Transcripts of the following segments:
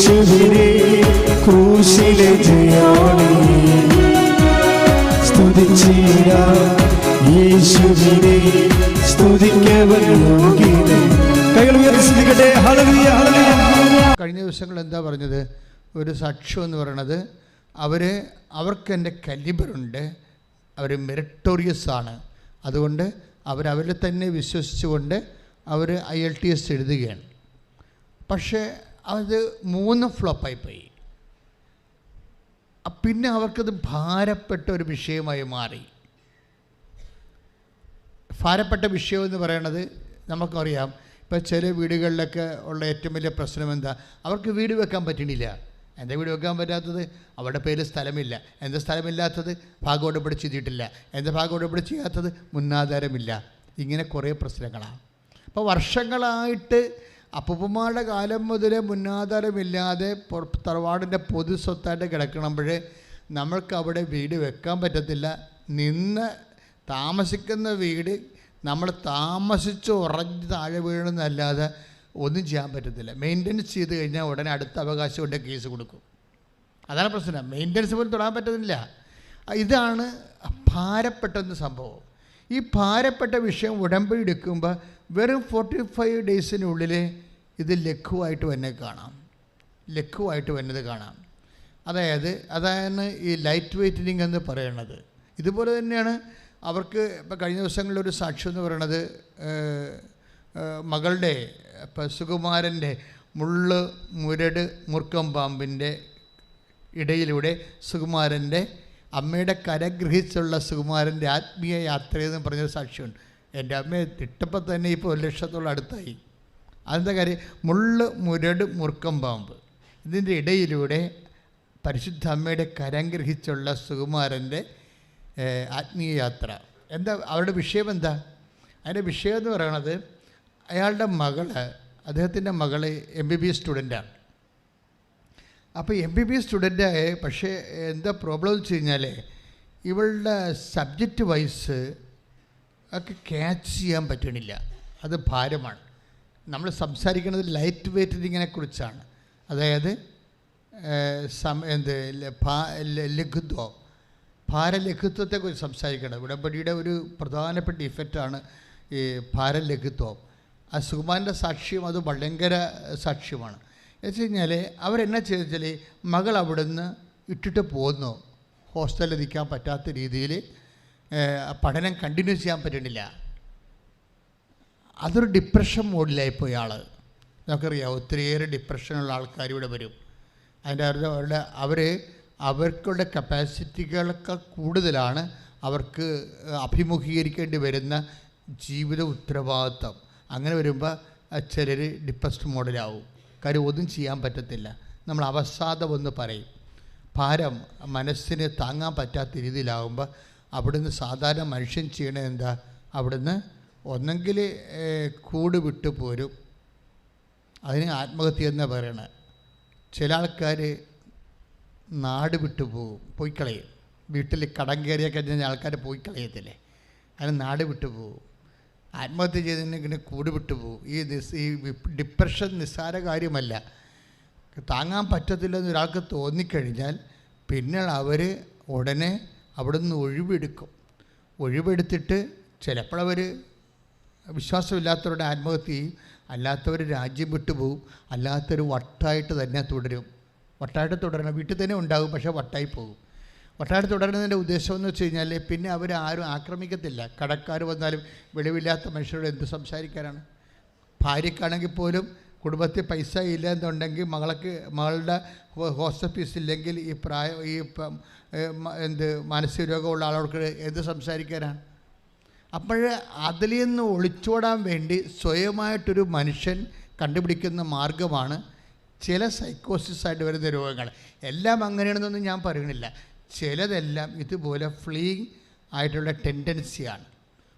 യേശുവിനെ ക്രൂശിലെ ജയാളി സ്തുതിച്ചിടാം യേശുവിനെ സ്തുതിക്കവൻ യോഗ്യനേ. കൈകൾ ഉയർത്തി സ്തുതിക്കട്ടെ. Hallelujah hallelujah. കഴിഞ്ഞ ദിവസങ്ങൾ എന്താ പറഞ്ഞത്? ഒരു സാക്ഷ്യം എന്ന് പറയണത് അവർക്ക് എൻ്റെ കലിബറുണ്ട്, അവർ മെറിറ്റോറിയസ് ആണ്. അതുകൊണ്ട് അവരവരെ തന്നെ വിശ്വസിച്ചുകൊണ്ട് അവർ IELTS എഴുതുകയാണ്. പക്ഷേ അത് 3 ഫ്ലോപ്പായിപ്പോയി. പിന്നെ അവർക്കത് ഭാരപ്പെട്ട ഒരു വിഷയമായി മാറി. ഭാരപ്പെട്ട വിഷയമെന്ന് പറയണത് നമുക്കറിയാം. ഇപ്പോൾ ചില വീടുകളിലൊക്കെ ഉള്ള ഏറ്റവും വലിയ പ്രശ്നം എന്താ? അവർക്ക് വീട് വെക്കാൻ പറ്റണില്ല. എന്താ വീട് വെക്കാൻ പറ്റാത്തത്? അവരുടെ പേര് സ്ഥലമില്ല. എന്താ സ്ഥലമില്ലാത്തത്? ഭാഗോടപടി ചെയ്തിട്ടില്ല. എന്താ ഭാഗോടപടി ചെയ്യാത്തത്? മുന്നാധാരമില്ല. ഇങ്ങനെ കുറേ പ്രശ്നങ്ങളാണ്. അപ്പോൾ വർഷങ്ങളായിട്ട് അപ്പൂപ്പന്മാരുടെ കാലം മുതൽ മുന്നാധാരമില്ലാതെ തറവാടിൻ്റെ പൊതു സ്വത്തായിട്ട് കിടക്കണമ്പോൾ നമ്മൾക്ക് അവിടെ വീട് വെക്കാൻ പറ്റത്തില്ല. നിന്ന് താമസിക്കുന്ന വീട് നമ്മൾ താമസിച്ച് ഉറഞ്ഞ് താഴെ വീഴുന്നതല്ലാതെ ഒന്നും ചെയ്യാൻ പറ്റത്തില്ല. മെയിൻ്റനൻസ് ചെയ്ത് കഴിഞ്ഞാൽ ഉടനെ അടുത്ത അവകാശം കൊണ്ട് കേസ് കൊടുക്കും. അതാണ് പ്രശ്നം. മെയിൻ്റനൻസ് പോലും തൊടാൻ പറ്റുന്നില്ല. ഇതാണ് ഭാരപ്പെട്ടെന്ന സംഭവം. ഈ ഭാരപ്പെട്ട വിഷയം ഉടമ്പടി എടുക്കുമ്പോൾ വെറും 45 ഡേയ്സിനുള്ളിൽ ഇത് ലഘുവായിട്ട് വന്നത് കാണാം. അതാണ് ഈ ലൈറ്റ് വെയ്റ്റനിങ് എന്ന് പറയുന്നത്. ഇതുപോലെ തന്നെയാണ് അവർക്ക്. ഇപ്പോൾ കഴിഞ്ഞ ദിവസങ്ങളിലൊരു സാക്ഷ്യം എന്ന് പറയുന്നത് മകളുടെ ഇപ്പം സുകുമാരൻ്റെ മുരട് മൂർക്കം പാമ്പിൻ്റെ ഇടയിലൂടെ സുകുമാരൻ്റെ അമ്മയുടെ കരഗ്രഹിച്ചുള്ള സുകുമാരൻ്റെ ആത്മീയ യാത്രയെന്ന് പറഞ്ഞൊരു സാക്ഷ്യമുണ്ട്. എൻ്റെ അമ്മയെ തിട്ടപ്പോൾ തന്നെ ഇപ്പോൾ 1 ലക്ഷത്തോളം അടുത്തായി. അതെന്താ കാര്യം? മുരട് മൂർക്കം പാമ്പ് ഇതിൻ്റെ ഇടയിലൂടെ പരിശുദ്ധ അമ്മയുടെ കരം ഗ്രഹിച്ചുള്ള സുകുമാരൻ്റെ ആത്മീയ യാത്ര. എന്താ അവരുടെ വിഷയം? എന്താ അതിൻ്റെ വിഷയം എന്ന് പറയണത്, അയാളുടെ അദ്ദേഹത്തിൻ്റെ മകള് MBBS സ്റ്റുഡൻ്റാണ്. അപ്പോൾ MBBS സ്റ്റുഡൻ്റായ പക്ഷേ എന്താ പ്രോബ്ലം എന്ന് വെച്ച് കഴിഞ്ഞാൽ ഇവളുടെ സബ്ജക്റ്റ് വൈസ് ഒക്കെ ക്യാച്ച് ചെയ്യാൻ പറ്റണില്ല. അത് ഭാരമാണ്. നമ്മൾ സംസാരിക്കുന്നത് ലൈറ്റ് വെയ്റ്റനിങ്ങിനെ കുറിച്ചാണ്. അതായത് ലഘുത്വം, ഭാരലഘുത്വത്തെക്കുറിച്ച് സംസാരിക്കണം. ഉടമ്പടിയുടെ ഒരു പ്രധാനപ്പെട്ട ഇഫക്റ്റാണ് ഈ ഭാരലഘുത്വം. ആ സുകുമാരൻ്റെ സാക്ഷ്യം അത് ഭയങ്കര സാക്ഷ്യമാണ്. എന്ന് വെച്ച് കഴിഞ്ഞാൽ അവരെന്നാ ചെയ്തെന്ന് വെച്ചാൽ മകൾ അവിടുന്ന് ഇട്ടിട്ട് പോന്നു. ഹോസ്റ്റലിൽ നിൽക്കാൻ പറ്റാത്ത രീതിയിൽ പഠനം കണ്ടിന്യൂ ചെയ്യാൻ പറ്റണില്ല. അതൊരു ഡിപ്രഷൻ മോഡിലായിപ്പോയി ആൾ. നമുക്കറിയാം ഒത്തിരിയേറെ ഡിപ്രഷനുള്ള ആൾക്കാർ ഇവിടെ വരും. അവർക്കുള്ള കപ്പാസിറ്റികളൊക്കെ കൂടുതലാണ് അവർക്ക് അഭിമുഖീകരിക്കേണ്ടി വരുന്ന ജീവിത ഉത്തരവാദിത്വം. അങ്ങനെ വരുമ്പോൾ ചിലർ ഡിപ്രസ്ഡ് മോഡലാവും. കാര്യം ഒന്നും ചെയ്യാൻ പറ്റത്തില്ല. നമ്മൾ അവസാദമെന്ന് പറയും. ഭാരം മനസ്സിന് താങ്ങാൻ പറ്റാത്ത രീതിയിലാകുമ്പോൾ അവിടുന്ന് സാധാരണ മനുഷ്യൻ ചെയ്യണത് എന്താ? അവിടുന്ന് ഒന്നെങ്കിൽ കൂട് വിട്ടു പോരും. അതിന് ആത്മഹത്യ എന്നാണ് പറയണത്. ചില ആൾക്കാർ നാട് വിട്ടു പോയി കളയും. വീട്ടിൽ കടം കയറിയ കഴിഞ്ഞാൽ ആൾക്കാർ പോയി കളയത്തില്ലേ, അതിന് നാട് വിട്ടു പോകും. ആത്മഹത്യ ചെയ്തതിനെ കൂട് വിട്ടു പോകും. ഈ ഡിപ്രഷൻ നിസ്സാര കാര്യമല്ല. താങ്ങാൻ പറ്റത്തില്ലെന്ന് ഒരാൾക്ക് തോന്നിക്കഴിഞ്ഞാൽ പിന്നെ അവർ ഉടനെ അവിടെ നിന്ന് ഒഴിവെടുത്തിട്ട് ചിലപ്പോഴവർ വിശ്വാസമില്ലാത്തവരുടെ ആത്മഹത്യ ചെയ്യും. അല്ലാത്തവർ രാജ്യം വിട്ടുപോകും. അല്ലാത്തൊരു വട്ടായിട്ട് തന്നെ തുടരും. വട്ടായിട്ട് തുടരണം. വീട്ടിൽ തന്നെ ഉണ്ടാകും, പക്ഷേ വട്ടായി പോകും. വട്ടായിട്ട് തുടരുന്നതിൻ്റെ ഉദ്ദേശം എന്ന് വെച്ച് കഴിഞ്ഞാൽ പിന്നെ അവരാരും ആക്രമിക്കത്തില്ല. കടക്കാർ വന്നാലും വെളിവില്ലാത്ത മനുഷ്യരോട് എന്ത് സംസാരിക്കാനാണ്? ഭാര്യക്കാണെങ്കിൽ പോലും കുടുംബത്തിൽ പൈസ ഇല്ല എന്നുണ്ടെങ്കിൽ മകളുടെ ഹോസ്റ്റൽ ഫീസ് ഇല്ലെങ്കിൽ മാനസിക രോഗമുള്ള ആളോർക്ക് എന്ത് സംസാരിക്കാനാണ്? അപ്പോൾ അതിൽ നിന്ന് ഒളിച്ചോടാൻ വേണ്ടി സ്വയമായിട്ടൊരു മനുഷ്യൻ കണ്ടുപിടിക്കുന്ന മാർഗമാണ് ചില സൈക്കോസിസായിട്ട് വരുന്ന രോഗങ്ങൾ. എല്ലാം അങ്ങനെയാണെന്നൊന്നും ഞാൻ പറയണില്ല. ചിലതെല്ലാം ഇതുപോലെ ഫ്ലീയിങ് ആയിട്ടുള്ള ടെൻഡൻസിയാണ്.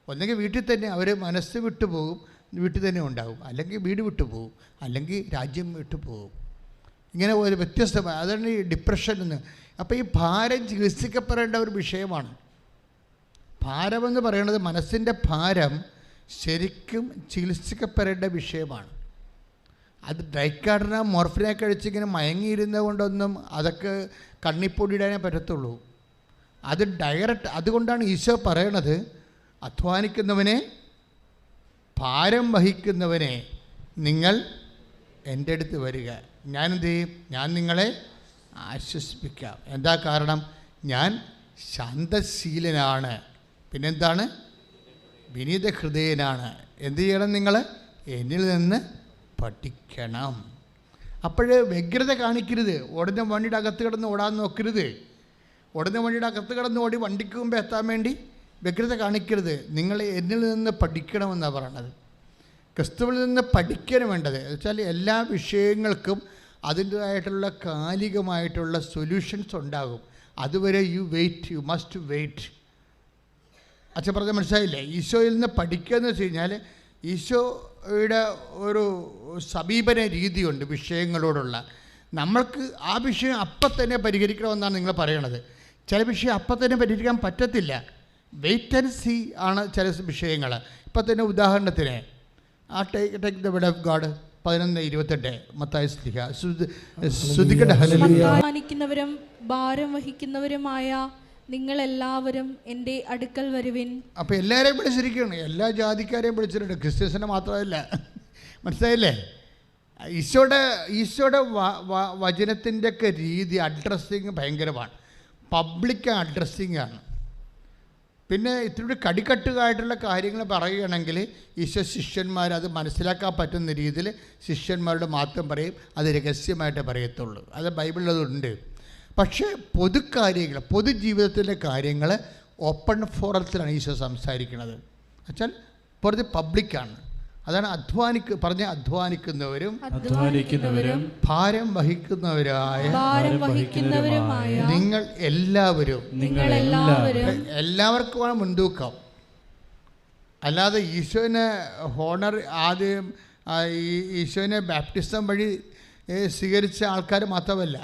ഒന്നെങ്കിൽ വീട്ടിൽ തന്നെ അവർ മനസ്സ് വിട്ടു പോകും, വീട്ടിൽ തന്നെ ഉണ്ടാകും. അല്ലെങ്കിൽ വീട് വിട്ടു പോകും, അല്ലെങ്കിൽ രാജ്യം വിട്ടു പോകും. ഇങ്ങനെ ഒരു വ്യത്യസ്തമായ, അതാണ് ഈ ഡിപ്രഷൻ എന്ന്. അപ്പോൾ ഈ ഭാരം ചികിത്സിക്കപ്പെടേണ്ട ഒരു വിഷയമാണ്. ഭാരമെന്ന് പറയുന്നത്, മനസ്സിൻ്റെ ഭാരം ശരിക്കും ചികിത്സിക്കപ്പെടേണ്ട വിഷയമാണ്. അത് ഡൈക്കാർഡിന മോർഫിനെ കഴിച്ചിങ്ങനെ മയങ്ങിയിരുന്നത് കൊണ്ടൊന്നും അതൊക്കെ കണ്ണിപ്പൊടിയിടാനേ പറ്റത്തുള്ളൂ. അത് ഡയറക്റ്റ്. അതുകൊണ്ടാണ് ഈശോ പറയണത്, അധ്വാനിക്കുന്നവനെ, ഭാരം വഹിക്കുന്നവനെ നിങ്ങൾ എൻ്റെ അടുത്ത് വരിക, ഞാനെന്ത് ചെയ്യും? ഞാൻ നിങ്ങളെ ആശ്വസിപ്പിക്കാം. എന്താ കാരണം? ഞാൻ ശാന്തശീലനാണ്, പിന്നെന്താണ്? വിനീത ഹൃദയനാണ്. എന്ത് ചെയ്യണം? നിങ്ങൾ എന്നിൽ നിന്ന് പഠിക്കണം. അപ്പോഴേ വ്യഗ്രത കാണിക്കരുത്. ഉടനെ വണ്ടിയുടെ അകത്ത് കിടന്ന് ഓടാൻ നോക്കരുത്. ഉടനെ വണ്ടിയുടെ അകത്ത് കിടന്ന് ഓടി വണ്ടിക്ക് മുമ്പ് എത്താൻ വേണ്ടി വ്യഗ്രത കാണിക്കരുത്. നിങ്ങൾ എന്നിൽ നിന്ന് പഠിക്കണമെന്നാണ് പറയണത്. ക്രിസ്തുവിൽ നിന്ന് പഠിക്കണം വേണ്ടത്. വെച്ചാൽ എല്ലാ വിഷയങ്ങൾക്കും അതിൻ്റേതായിട്ടുള്ള കാലികമായിട്ടുള്ള സൊല്യൂഷൻസ് ഉണ്ടാകും. അതുവരെ യു മസ്റ്റ് വെയിറ്റ്. അച്ഛൻ പറഞ്ഞ മനസ്സിലായില്ലേ? ഈശോയിൽ നിന്ന് പഠിക്കുക എന്ന് വെച്ച് കഴിഞ്ഞാൽ ഈശോയുടെ ഒരു സമീപന രീതിയുണ്ട് വിഷയങ്ങളോടുള്ള. നമ്മൾക്ക് ആ വിഷയം അപ്പം തന്നെ പരിഹരിക്കണമെന്നാണ് നിങ്ങൾ പറയണത്. ചില വിഷയം അപ്പം തന്നെ പരിഹരിക്കാൻ പറ്റത്തില്ല. വെയിറ്റ് ആൻഡ് സീ ആണ് ചില വിഷയങ്ങൾ. ഇപ്പം തന്നെ ഉദാഹരണത്തിന് take the word of God 11:28 Mathai സ്ലിഹ ശ്രുതിക്കട്ടെ. അധ്വാനിക്കുന്നവരും ഭാരം വഹിക്കുന്നവരുമായ നിങ്ങളെല്ലാവരും എൻ്റെ അടുക്കൽ വരുവിൻ. അപ്പോൾ എല്ലാവരെയും വിളിച്ചിരിക്കുകയാണ്, എല്ലാ ജാതിക്കാരെയും വിളിച്ചിട്ടുണ്ട്, ക്രിസ്ത്യൻസിനെ മാത്രമല്ല. മനസ്സിലായില്ലേ? ഈശോയുടെ വചനത്തിൻ്റെ ഒക്കെ രീതി, അഡ്രസ്സിങ് ഭയങ്കരമാണ്. പബ്ലിക് അഡ്രസ്സിങ് ആണ്. പിന്നെ ഇത്തിരി കടിക്കട്ടുകായിട്ടുള്ള കാര്യങ്ങൾ പറയുകയാണെങ്കിൽ ഈശോ ശിഷ്യന്മാർ അത് മനസ്സിലാക്കാൻ പറ്റുന്ന രീതിയിൽ ശിഷ്യന്മാരോട് മാത്രം പറയും. അത് രഹസ്യമായിട്ട് പറയത്തുള്ളൂ. അത് ബൈബിളിൽ അതുണ്ട്. പക്ഷേ പൊതുകാര്യങ്ങൾ, പൊതുജീവിതത്തിലെ കാര്യങ്ങൾ ഓപ്പൺ ഫോറത്തിലാണ് ഈശോ സംസാരിക്കുന്നത്. വെച്ചാൽ പുറത്ത് പബ്ലിക്കാണ്. അതാണ് അധ്വാനിക്കുന്നവരും ഭാരം വഹിക്കുന്നവരായ നിങ്ങൾ എല്ലാവരും. എല്ലാവർക്കുമാണ് മുൻതൂക്കം. അല്ലാതെ ഈശോനെ ആദ്യം ഈശോനെ ബാപ്റ്റിസം വഴി സ്വീകരിച്ച ആൾക്കാർ മാത്രമല്ല,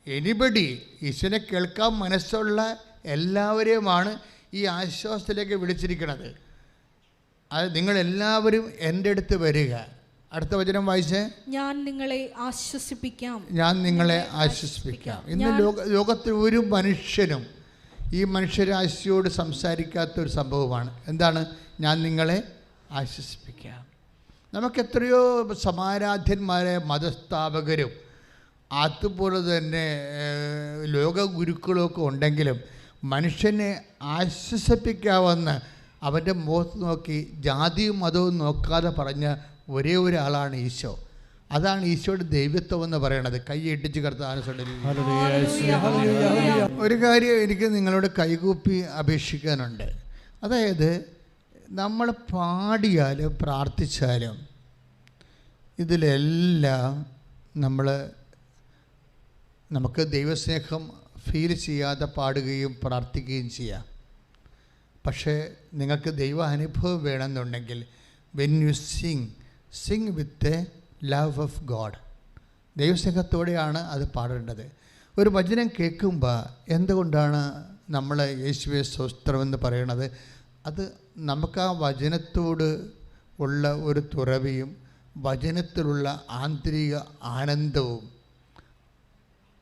എനിബഡി ഈശോനെ കേൾക്കാൻ മനസ്സുള്ള എല്ലാവരെയുമാണ് ഈ ആശ്വാസത്തിലേക്ക് വിളിച്ചിരിക്കുന്നത്. അത് നിങ്ങളെല്ലാവരും എൻ്റെ അടുത്ത് വരിക. അടുത്ത വചനം വായിച്ചേ. ഞാൻ നിങ്ങളെ ആശ്വസിപ്പിക്കാം. ഇന്ന് ലോകത്തിൽ ഒരു മനുഷ്യനും ഈ മനുഷ്യരാശിയോട് സംസാരിക്കാത്തൊരു സംഭവമാണ്. എന്താണ്? ഞാൻ നിങ്ങളെ ആശ്വസിപ്പിക്കാം. നമുക്കെത്രയോ സമാരാധ്യന്മാരെ മതസ്ഥാപകരും അതുപോലെ തന്നെ ലോകഗുരുക്കളൊക്കെ ഉണ്ടെങ്കിലും മനുഷ്യനെ ആശ്വസിപ്പിക്കാമെന്ന് അവൻ്റെ മുഖത്ത് നോക്കി ജാതിയും മതവും നോക്കാതെ പറഞ്ഞ ഒരേ ഒരാളാണ് ഈശോ. അതാണ് ഈശോയുടെ ദൈവത്വം എന്ന് പറയണത്. കൈ ഇട്ടിച്ച് കർത്താവിനെ. ഒരു കാര്യം എനിക്ക് നിങ്ങളോട് കൈകൂപ്പി അപേക്ഷിക്കാനുണ്ട്. അതായത് നമ്മൾ പാടിയാലും പ്രാർത്ഥിച്ചാലും ഇതിലെല്ലാം നമുക്ക് ദൈവസ്നേഹം ഫീൽ ചെയ്യാതെ പാടുകയും പ്രാർത്ഥിക്കുകയും ചെയ്യാം. പക്ഷേ നിങ്ങൾക്ക് ദൈവ അനുഭവം വേണമെന്നുണ്ടെങ്കിൽ when you sing with a love of God, ദൈവസ്നേഹത്തോടെയാണ് അത് പാടേണ്ടത്. ഒരു വചനം കേൾക്കുമ്പോൾ എന്തുകൊണ്ടാണ് നമ്മൾ യേശുവേ സ്തോത്രമെന്ന് പറയണത്? അത് നമുക്ക് ആ വചനത്തോട് ഉള്ള ഒരു തുറവിയും വചനത്തിലുള്ള ആന്തരിക ആനന്ദവും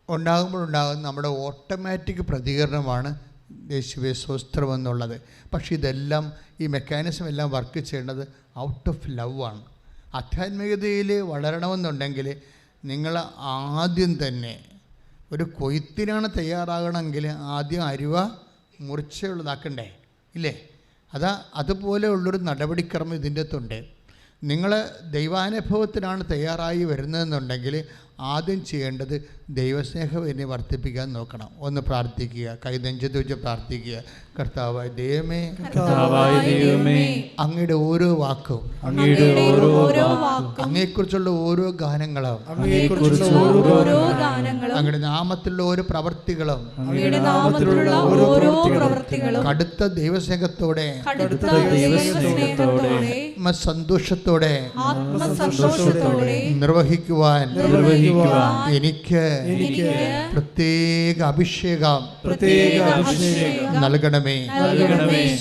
ഉണ്ടാകുമ്പോഴുണ്ടാകുന്ന നമ്മുടെ ഓട്ടോമാറ്റിക് പ്രതികരണമാണ് യേശുവേ സ്തോത്രം എന്നുള്ളത്. പക്ഷേ ഇതെല്ലാം ഈ മെക്കാനിസം എല്ലാം വർക്ക് ചെയ്യേണ്ടത് ഔട്ട് ഓഫ് ലവ് ആണ്. ആധ്യാത്മികതയിൽ വളരണമെന്നുണ്ടെങ്കിൽ നിങ്ങൾ ആദ്യം തന്നെ ഒരു കൊയ്ത്തിനാണ് തയ്യാറാകണമെങ്കിൽ ആദ്യം അരുവ മുറിച്ചുള്ളതാക്കണ്ടേ, ഇല്ലേ? അതുപോലെയുള്ളൊരു നടപടിക്രമം ഇതിൻ്റെ അകത്തുണ്ട്. നിങ്ങൾ ദൈവാനുഭവത്തിനാണ് തയ്യാറായി വരുന്നതെന്നുണ്ടെങ്കിൽ ആദ്യം ചെയ്യേണ്ടത് ദൈവസ്നേഹം എന്നെ വർദ്ധിപ്പിക്കാൻ നോക്കണം. ഒന്ന് പ്രാർത്ഥിക്കുക, കൈനെഞ്ചത്ത് വെച്ച് പ്രാർത്ഥിക്കുക. കർത്താവായ ദൈവമേ, അങ്ങയുടെ ഓരോ വാക്കും, അങ്ങയെക്കുറിച്ചുള്ള ഓരോ ഗാനങ്ങളും, അങ്ങയുടെ നാമത്തിലുള്ള ഓരോ പ്രവൃത്തികളും കടുത്ത ദൈവസ്നേഹത്തോടെ സന്തോഷത്തോടെ നിർവഹിക്കുവാൻ എനിക്ക് പ്രത്യേക അഭിഷേകം നൽകണമേ.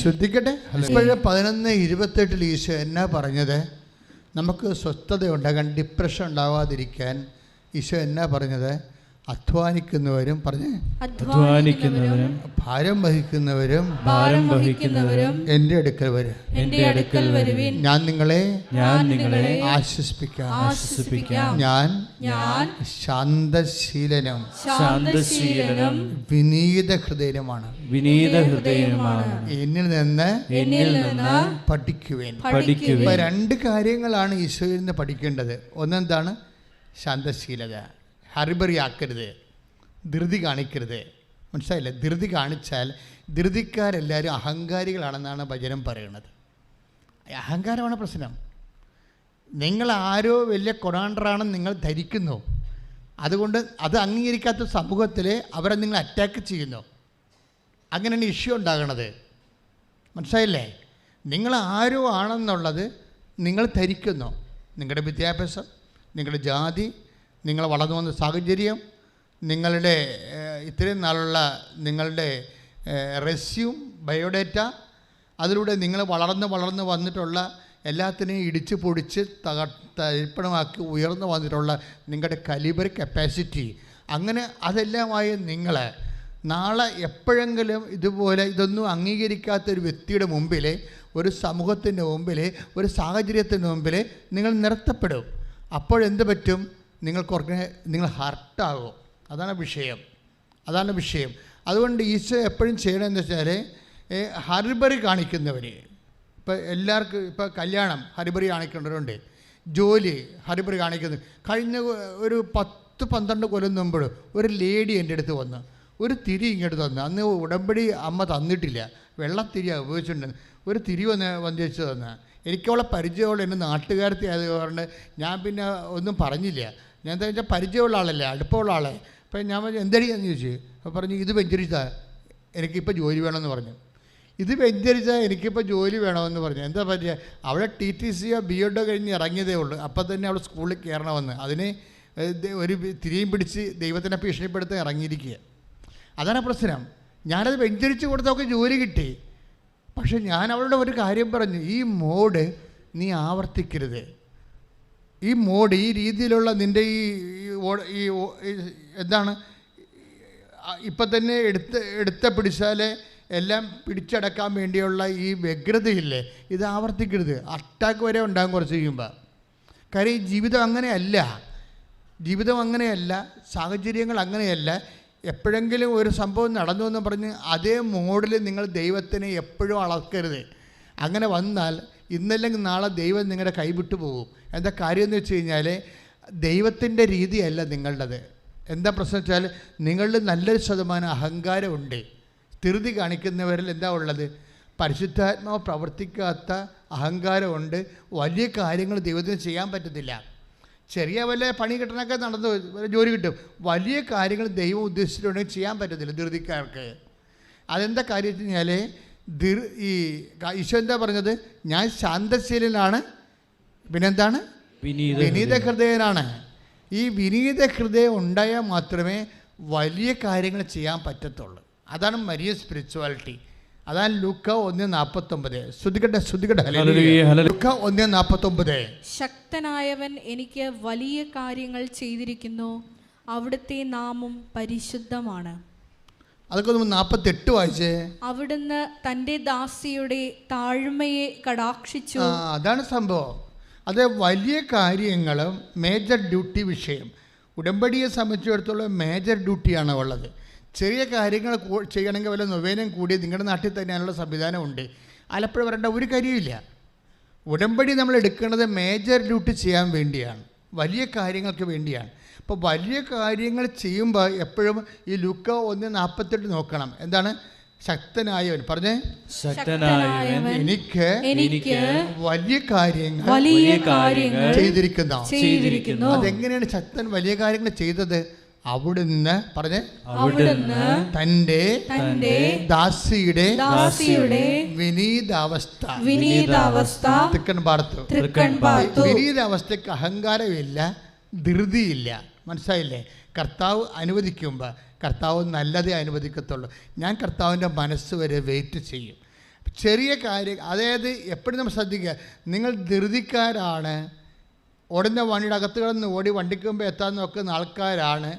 ശ്രദ്ധിക്കട്ടെ. 11:28 ഈശോ എന്നാ പറഞ്ഞത്? നമുക്ക് സ്വസ്ഥത ഉണ്ടാകാൻ, ഡിപ്രഷൻ ഉണ്ടാവാതിരിക്കാൻ ഈശോ എന്നാ പറഞ്ഞത്? അധ്വാനിക്കുന്നവരും അധ്വാനിക്കുന്നവരും ഭാരം വഹിക്കുന്നവരും എൻ്റെ അടുക്കൽ വരുവിൻ, ഞാൻ നിങ്ങളെ ആശ്വസിപ്പിക്കാം. ഞാൻ ശാന്തശീലനും വിനീത ഹൃദയനുമാണ്. എന്നിൽ നിന്ന് പഠിക്കുവേൻ. ഇപ്പൊ 2 കാര്യങ്ങളാണ് ഈശോയിൽ നിന്ന് പഠിക്കേണ്ടത്. ഒന്നെന്താണ്? ശാന്തശീലത. ഹറിബറി ആക്കരുത്, ധൃതി കാണിക്കരുത്. മനസ്സിലായില്ലേ? ധൃതി കാണിച്ചാൽ, ധൃതിക്കാരെല്ലാവരും അഹങ്കാരികളാണെന്നാണ് വചനം പറയുന്നത്. അഹങ്കാരമാണ് പ്രശ്നം. നിങ്ങൾ ആരോ വലിയ കൊണാണ്ടറാണെന്ന് നിങ്ങൾ ധരിക്കുന്നു. അതുകൊണ്ട് അത് അംഗീകരിക്കാത്ത സമൂഹത്തിൽ അവരെ നിങ്ങൾ അറ്റാക്ക് ചെയ്യുന്നു. അങ്ങനെയാണ് ഇഷ്യൂ ഉണ്ടാകണത്. മനസ്സിലായില്ലേ? നിങ്ങൾ ആരോ ആണെന്നുള്ളത് നിങ്ങൾ ധരിക്കുന്നു. നിങ്ങളുടെ വിദ്യാഭ്യാസം, നിങ്ങളുടെ ജാതി, നിങ്ങൾ വളർന്നു വന്ന സാഹചര്യം, നിങ്ങളുടെ ഇത്രയും നാളുള്ള നിങ്ങളുടെ റെസ്യൂം, ബയോഡേറ്റ, അതിലൂടെ നിങ്ങൾ വളർന്ന് വന്നിട്ടുള്ള എല്ലാത്തിനെയും ഇടിച്ച് പൊടിച്ച് തരിപ്പണമാക്കി ഉയർന്നു വന്നിട്ടുള്ള നിങ്ങളുടെ കലിബർ കപ്പാസിറ്റി, അങ്ങനെ അതെല്ലാമായി നിങ്ങൾ നാളെ എപ്പോഴെങ്കിലും ഇതുപോലെ ഇതൊന്നും അംഗീകരിക്കാത്തൊരു വ്യക്തിയുടെ മുമ്പിൽ, ഒരു സമൂഹത്തിൻ്റെ മുമ്പിൽ, ഒരു സാഹചര്യത്തിൻ്റെ മുമ്പിൽ നിങ്ങൾ നിർത്തപ്പെടും. അപ്പോഴെന്ത് പറ്റും? നിങ്ങൾ ഹർട്ടാകും. അതാണ് വിഷയം. അതുകൊണ്ട് ഈശോ എപ്പോഴും ചെയ്യണമെന്ന് വെച്ചാൽ, ഹറിബറി കാണിക്കുന്നവർ, ഇപ്പോൾ എല്ലാവർക്കും, ഇപ്പോൾ കല്യാണം ഹറിബറി കാണിക്കേണ്ടവരുണ്ട്, ജോലി ഹറിബറി കാണിക്കുന്നത്. കഴിഞ്ഞ ഒരു 10-12 കൊല്ലം മുമ്പ് ഒരു ലേഡി എൻ്റെ അടുത്ത് വന്ന് ഒരു തിരി ഇങ്ങോട്ട് തന്നു. അന്ന് ഉടമ്പടി അമ്മ തന്നിട്ടില്ല, വെള്ളത്തിരിയാണ് ഉപയോഗിച്ചിട്ടുണ്ട്. ഒരു തിരി വന്നിച്ച് തന്ന. എനിക്കവളെ പരിചയമുള്ള എൻ്റെ നാട്ടുകാരത്തെ ആയതുകൊണ്ട് ഞാൻ പിന്നെ ഒന്നും പറഞ്ഞില്ല. ഞാൻ എന്താ വെച്ചാൽ പരിചയമുള്ള ആളല്ലേ, അടുപ്പമുള്ള ആളെ. അപ്പം ഞാൻ എന്തടിയാന്ന് ചോദിച്ചു. അപ്പോൾ പറഞ്ഞു, ഇത് വെഞ്ചരിച്ചാൽ എനിക്കിപ്പോൾ ജോലി വേണമെന്ന് പറഞ്ഞു. എനിക്കിപ്പോൾ ജോലി വേണമെന്ന് പറഞ്ഞു. എന്താ പറ്റിയ? അവിടെ TTCയോ BEdോ കഴിഞ്ഞ് ഇറങ്ങിയതേ ഉള്ളൂ. അപ്പം തന്നെ അവൾ സ്കൂളിൽ കയറണമെന്ന്. അതിന് ഒരു തിരിയും പിടിച്ച് ദൈവത്തിനെ ഭീഷണിപ്പെടുത്താൻ ഇറങ്ങിയിരിക്കുക. അതാണ് പ്രശ്നം. ഞാനത് വെഞ്ചരിച്ച് കൊടുത്തൊക്കെ ജോലി കിട്ടി. പക്ഷെ ഞാൻ അവളുടെ ഒരു കാര്യം പറഞ്ഞു, ഈ മോഡ് നീ ആവർത്തിക്കരുത്. ഈ മോഡ്, ഈ രീതിയിലുള്ള നിൻ്റെ ഈ എന്താണ്, ഇപ്പം തന്നെ പിടിച്ചാൽ എല്ലാം പിടിച്ചടക്കാൻ വേണ്ടിയുള്ള ഈ വ്യഗ്രതയില്ലേ, ഇത് ആവർത്തിക്കരുത്. അറ്റാക്ക് വരെ ഉണ്ടാകും കുറച്ച് കഴിയുമ്പോൾ. കാര്യം ജീവിതം അങ്ങനെയല്ല, സാഹചര്യങ്ങൾ അങ്ങനെയല്ല. എപ്പോഴെങ്കിലും ഒരു സംഭവം നടന്നു എന്ന് പറഞ്ഞ് അതേ മോഡിൽ നിങ്ങൾ ദൈവത്തിനെ എപ്പോഴും അളക്കരുത്. അങ്ങനെ വന്നാൽ ഇന്നല്ലെങ്കിൽ നാളെ ദൈവം നിങ്ങളുടെ കൈവിട്ടു പോകും. എന്താ കാര്യം എന്ന് വെച്ച് കഴിഞ്ഞാൽ, ദൈവത്തിൻ്റെ രീതിയല്ല നിങ്ങളുടേത്. എന്താ പ്രശ്നം വെച്ചാൽ, നിങ്ങളിൽ നല്ലൊരു ശതമാനം അഹങ്കാരമുണ്ട്. ധൃതി കാണിക്കുന്നവരിൽ എന്താ ഉള്ളത്? പരിശുദ്ധാത്മാവ് പ്രവർത്തിക്കാത്ത അഹങ്കാരമുണ്ട്. വലിയ കാര്യങ്ങൾ ദൈവത്തിന് ചെയ്യാൻ പറ്റത്തില്ല. ചെറിയ വല്ല പണി കിട്ടണമൊക്കെ നടന്നു ജോലി കിട്ടും. വലിയ കാര്യങ്ങൾ ദൈവം ഉദ്ദേശിച്ചിട്ടുണ്ടെങ്കിൽ ചെയ്യാൻ പറ്റത്തില്ല ധൃതിക്കാർക്ക്. അതെന്താ കാര്യം വെച്ച് കഴിഞ്ഞാൽ, ഈ ഈശോ എന്താ പറഞ്ഞത്? ഞാൻ ശാന്തശീലനാണ്, പിന്നെന്താണ്? വിനീത ഹൃദയനാണ്. ഈ വിനീത ഹൃദയം ഉണ്ടായാൽ മാത്രമേ വലിയ കാര്യങ്ങൾ ചെയ്യാൻ പറ്റത്തുള്ളൂ. അതാണ് മരിയ സ്പിരിച്വാലിറ്റി. അതാണ് ലൂക്ക 1:49. ശ്രുതികട്ടെ. ലൂക്ക 1:49. ശക്തനായവൻ എനിക്ക് വലിയ കാര്യങ്ങൾ ചെയ്തിരിക്കുന്നു, അവിടുത്തെ നാമം പരിശുദ്ധമാണ്. അതൊക്കെ 48 വായിച്ചേ. അവിടുന്ന് തൻ്റെ ദാസിയുടെ താഴ്മയെ കടാക്ഷിച്ചു. അതാണ് സംഭവം. അത് വലിയ കാര്യങ്ങളും മേജർ ഡ്യൂട്ടി വിഷയം. ഉടമ്പടിയെ സംബന്ധിച്ചിടത്തോളം മേജർ ഡ്യൂട്ടിയാണ് ഉള്ളത്. ചെറിയ കാര്യങ്ങൾ ചെയ്യണമെങ്കിൽ വല്ല നൊവേനയും കൂടി നിങ്ങളുടെ നാട്ടിൽ തന്നെ അതിനുള്ള സംവിധാനമുണ്ട്. ആലപ്പുഴ വരേണ്ട ഒരു കാര്യമില്ല. ഉടമ്പടി നമ്മൾ എടുക്കുന്നത് മേജർ ഡ്യൂട്ടി ചെയ്യാൻ വേണ്ടിയാണ്, വലിയ കാര്യങ്ങൾക്ക് വേണ്ടിയാണ്. അപ്പോൾ വലിയ കാര്യങ്ങൾ ചെയ്യുമ്പോൾ എപ്പോഴും ഈ ലൂക്ക 1:48 നോക്കണം. എന്താണ്? ശക്തനായവൻ പറഞ്ഞേ, ശക്തനായവൻ എനിക്ക് വലിയ കാര്യങ്ങൾ ചെയ്തിരിക്കുന്നു. അതെങ്ങനെയാണ് ശക്തൻ വലിയ കാര്യങ്ങൾ ചെയ്തത്? അവിടുന്ന് തന്റെ ദാസിയുടെ വിനീതാവസ്ഥ തൃക്കൺ പാർത്തു. വിനീതാവസ്ഥയ്ക്ക് അഹങ്കാരമില്ല, ധൃതിയില്ല. മനസ്സിലായില്ലേ? കർത്താവ് അനുവദിക്കുമ്പോൾ കർത്താവ് നല്ലതേ അനുവദിക്കത്തുള്ളൂ. ഞാൻ കർത്താവിൻ്റെ മനസ്സ് വരെ വെയിറ്റ് ചെയ്യും. ചെറിയ കാര്യം, അതായത് എപ്പോഴും നമ്മൾ ശ്രദ്ധിക്കുക, നിങ്ങൾ ധൃതിക്കാരാണ്, ഓടുന്ന വണ്ടിയുടെ അകത്ത് കിടന്ന് ഓടി വണ്ടിക്ക് മുമ്പ് എത്താൻ നോക്കുന്ന ആൾക്കാരാണ്.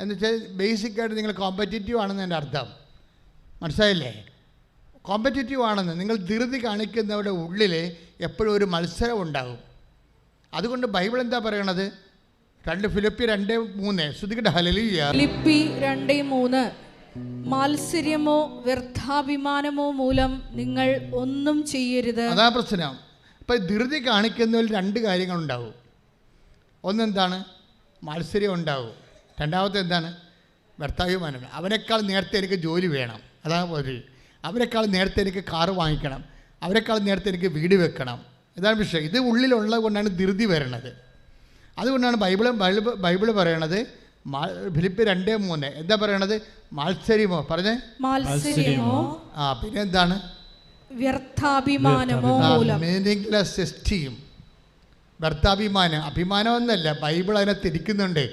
എന്ന് വെച്ചാൽ ബേസിക്കായിട്ട് നിങ്ങൾ കോമ്പറ്റീറ്റീവ് ആണെന്ന് എൻ്റെ അർത്ഥം. മനസ്സിലായില്ലേ? കോമ്പറ്റീറ്റീവ് ആണെന്ന്. നിങ്ങൾ ധൃതി കാണിക്കുന്നവരുടെ ഉള്ളിൽ എപ്പോഴും ഒരു മത്സരം ഉണ്ടാകും. അതുകൊണ്ട് ബൈബിൾ എന്താ പറയണത്? ഫിലിപ്പി 2:3 ശ്രദ്ധിക്കട്ടെ. ഹല്ലേലൂയ. ഫിലിപ്പി 2:3 മാത്സര്യമോ വ്യർത്ഥാഭിമാനമോ മൂലം നിങ്ങൾ ഒന്നും ചെയ്യരുത്. അതാ പ്രശ്നം. ഇപ്പം ധൃതി കാണിക്കുന്നതിൽ 2 കാര്യങ്ങളുണ്ടാവും. ഒന്നെന്താണ്? മാത്സര്യം ഉണ്ടാവും. രണ്ടാമത്തെ എന്താണ്? വ്യർത്ഥാഭിമാനം. അവനേക്കാൾ നേരത്തെ എനിക്ക് ജോലി വേണം, അതാ പോലെ. അവരെക്കാൾ നേരത്തെ എനിക്ക് കാറ് വാങ്ങിക്കണം, അവരെക്കാൾ നേരത്തെ എനിക്ക് വീട് വെക്കണം. ഇതാണ് വിഷയം. ഇത് ഉള്ളിലുള്ളത് കൊണ്ടാണ് ധൃതി വരണത്. അതുകൊണ്ടാണ് ബൈബിള് പറയണത് ഫിലിപ്പി 2:3 എന്താ പറയണത്? മാത്സര്യമോ പറഞ്ഞേ? മാത്സര്യമോ പിന്നെ എന്താണ്? വ്യർത്ഥാഭിമാനമോ മൂലം. Meaningless esteem. വ്യർത്ഥാഭിമാനം. അഭിമാനം എന്നല്ല, ബൈബിൾ അതിനെ തിരിക്കുന്നുണ്ട്.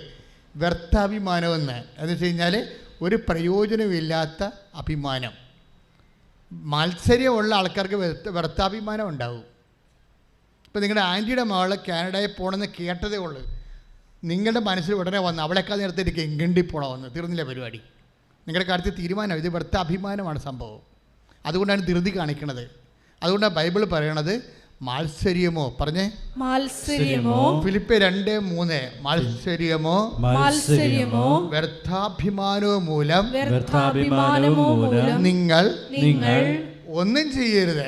വ്യർത്ഥാഭിമാനം എന്ന് വെച്ച് കഴിഞ്ഞാൽ ഒരു പ്രയോജനമില്ലാത്ത അഭിമാനം. മത്സര്യമുള്ള ആൾക്കാർക്ക് വ്യർത്ഥാഭിമാനം ഉണ്ടാവും. ഇപ്പോൾ നിങ്ങളുടെ ആൻറ്റിയുടെ മകള് കാനഡയിൽ പോകണമെന്ന് കേട്ടതേ ഉള്ളൂ. നിങ്ങളുടെ മനസ്സിൽ ഉടനെ വന്ന് അവളെക്കാൾ നേരത്തെ എനിക്ക് ഇംഗ്ലണ്ടിൽ പോകണമെന്ന്. തീർന്നില്ല പരിപാടി. നിങ്ങളുടെ കാര്യത്തിൽ തീരുമാനം. ഇത് വ്യർത്ഥാഭിമാനമാണ് സംഭവം. അതുകൊണ്ടാണ് ധൃതി കാണിക്കുന്നത്. അതുകൊണ്ടാണ് ബൈബിൾ പറയണത് മാത്സര്യമോ പറഞ്ഞേ? മാത്സര്യമോ. ഫിലിപ്പി 2:3 മാത്സര്യമോ വ്യർത്ഥാഭിമാനവും മൂലം നിങ്ങൾ ഒന്നും ചെയ്യരുത്.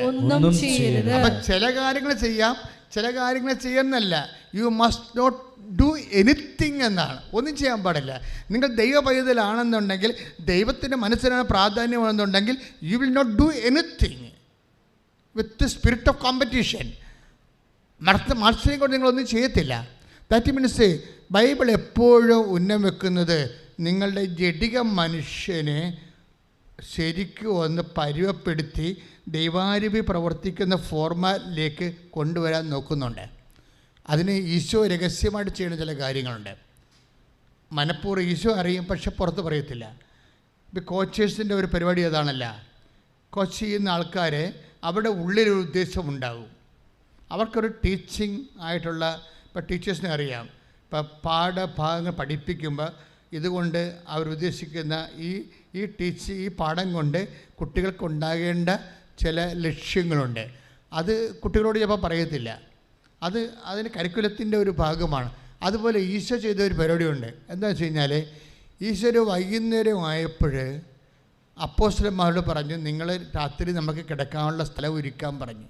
അപ്പൊ ചില കാര്യങ്ങൾ ചെയ്യാം, ചില കാര്യങ്ങൾ ചെയ്യുന്നല്ല. You must not do anything എന്നാണ്. ഒന്നും ചെയ്യാൻ പാടില്ല. നിങ്ങൾ ദൈവ പൈതലാണെന്നുണ്ടെങ്കിൽ, ദൈവത്തിൻ്റെ മനസ്സിനാണ് പ്രാധാന്യമാണെന്നുണ്ടെങ്കിൽ, you will not do anything with spirit of competition. മത്സരം കൊണ്ട് നിങ്ങളൊന്നും ചെയ്യത്തില്ല. ദാറ്റ് മീൻസ് ബൈബിൾ എപ്പോഴും ഉന്നം വെക്കുന്നത് നിങ്ങളുടെ ജഡിക മനുഷ്യനെ ശരിക്കും ഒന്ന് പരുവപ്പെടുത്തി ദൈവാരൂപി പ്രവർത്തിക്കുന്ന ഫോർമാറ്റിലേക്ക് കൊണ്ടുവരാൻ നോക്കുന്നുണ്ട്. അതിന് ഈശോ രഹസ്യമായിട്ട് ചെയ്യുന്ന ചില കാര്യങ്ങളുണ്ട്. മനഃപൂർവ്വം ഈശോ അറിയും, പക്ഷെ പുറത്ത് പറയത്തില്ല. ഇപ്പോൾ കോച്ചേഴ്സിൻ്റെ ഒരു പരിപാടി അതാണല്ല. കോച്ച് ചെയ്യുന്ന ആൾക്കാർ അവരുടെ ഉള്ളിലൊരു ഉദ്ദേശമുണ്ടാകും. അവർക്കൊരു ടീച്ചിങ് ആയിട്ടുള്ള, ഇപ്പോൾ ടീച്ചേഴ്സിനെ അറിയാം, ഇപ്പോൾ പാഠഭാഗങ്ങൾ പഠിപ്പിക്കുമ്പോൾ ഇതുകൊണ്ട് അവരുദ്ദേശിക്കുന്ന ഈ പാഠം കൊണ്ട് കുട്ടികൾക്കുണ്ടാകേണ്ട ചില ലക്ഷ്യങ്ങളുണ്ട്. അത് കുട്ടികളോട് ചിലപ്പോൾ പറയത്തില്ല. അതിന് കരിക്കുലത്തിൻ്റെ ഒരു ഭാഗമാണ്. അതുപോലെ ഈശോ ചെയ്ത ഒരു പരിപാടിയുണ്ട്. എന്താ വെച്ച് കഴിഞ്ഞാൽ, ഈശോ വൈകുന്നേരം ആയപ്പോൾ അപ്പോസ്തലന്മാരോട് പറഞ്ഞു, നിങ്ങൾ രാത്രി നമുക്ക് കിടക്കാനുള്ള സ്ഥലം ഒരുക്കാൻ പറഞ്ഞു.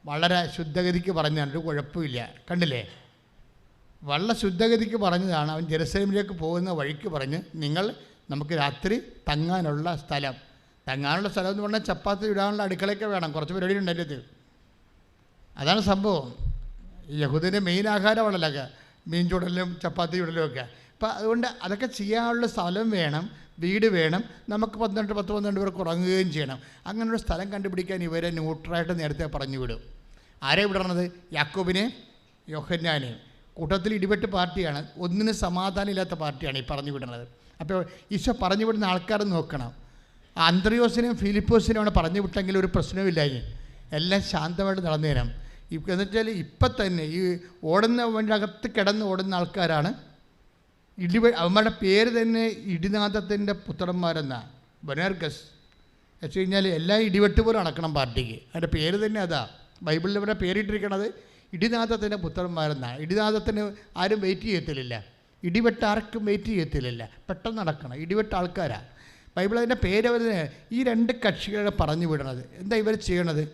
വളരെ ശുദ്ധഗതിക്ക് പറഞ്ഞാണ്, ഒരു കുഴപ്പമില്ല. കണ്ടില്ലേ? വളരെ ശുദ്ധഗതിക്ക് പറഞ്ഞതാണ്. അവൻ ജെറുസലേമിലേക്ക് പോകുന്ന വഴിക്ക് പറഞ്ഞ്, നമുക്ക് രാത്രി തങ്ങാനുള്ള സ്ഥലം എന്ന് പറഞ്ഞാൽ ചപ്പാത്തി ഇടാനുള്ള അടുക്കളയൊക്കെ വേണം. കുറച്ച് പരിപാടി ഉണ്ടല്ലോ. അതാണ് സംഭവം. യഹൂദൻ്റെ മെയിൻ ആഹാരമാണല്ലോ മീൻ ചുടലും ചപ്പാത്തി ചുടലും ഒക്കെ. അപ്പം അതുകൊണ്ട് അതൊക്കെ ചെയ്യാനുള്ള സ്ഥലം വേണം, വീട് വേണം. നമുക്ക് 10-12 പേർക്ക് ഉറങ്ങുകയും ചെയ്യണം. അങ്ങനെയുള്ള സ്ഥലം കണ്ടുപിടിക്കാൻ ഇവരെ ന്യൂട്രലായിട്ട് നേരത്തെ പറഞ്ഞു വിടും. ആരെ വിടണത്? യാക്കോബിനെ, യോഹന്നാനെയും. കൂട്ടത്തിൽ ഇടിവെട്ട് പാർട്ടിയാണ്, ഒന്നിനും സമാധാനം ഇല്ലാത്ത പാർട്ടിയാണ് ഈ പറഞ്ഞു വിടുന്നത്. അപ്പോൾ ഈശോ പറഞ്ഞു വിടുന്ന ആൾക്കാർ നോക്കണം. അന്ത്രയോസിനെയും ഫിലിപ്പോസിനെയാണ് പറഞ്ഞു വിട്ടെങ്കിൽ ഒരു പ്രശ്നമില്ലായി, എല്ലാം ശാന്തമായിട്ട് നടന്നു തരാം. എന്ന് വെച്ചാൽ ഇപ്പം തന്നെ ഈ ഓടുന്ന വണ്ടി അകത്ത് കിടന്ന് ഓടുന്ന ആൾക്കാരാണ് അവന്മാരുടെ പേര് തന്നെ ഇടിനാഥത്തിൻ്റെ പുത്രന്മാരെന്നാണ്. ബൊനേർഗസ് വെച്ച് കഴിഞ്ഞാൽ എല്ലാ ഇടിവെട്ട് പോലെ നടക്കണം പാർട്ടിക്ക്. അതിൻ്റെ പേര് തന്നെ അതാ. ബൈബിളിൽ അവരുടെ പേരിട്ടിരിക്കണത് ഇടിനാഥത്തിൻ്റെ പുത്രന്മാരെന്നാണ്. ഇടിനാഥത്തിന് ആരും വെയിറ്റ് ചെയ്യത്തില്ല, ഇടിവെട്ട് ആർക്കും വെയിറ്റ് ചെയ്യത്തില്ല, പെട്ടെന്ന് നടക്കണം. ഇടിവെട്ട് ആൾക്കാരാണ്. ബൈബിൾ അതിൻ്റെ പേര് അവർ ഈ 2 കക്ഷികളെ പറഞ്ഞു വിടണത്. എന്താ ഇവർ ചെയ്യണത്?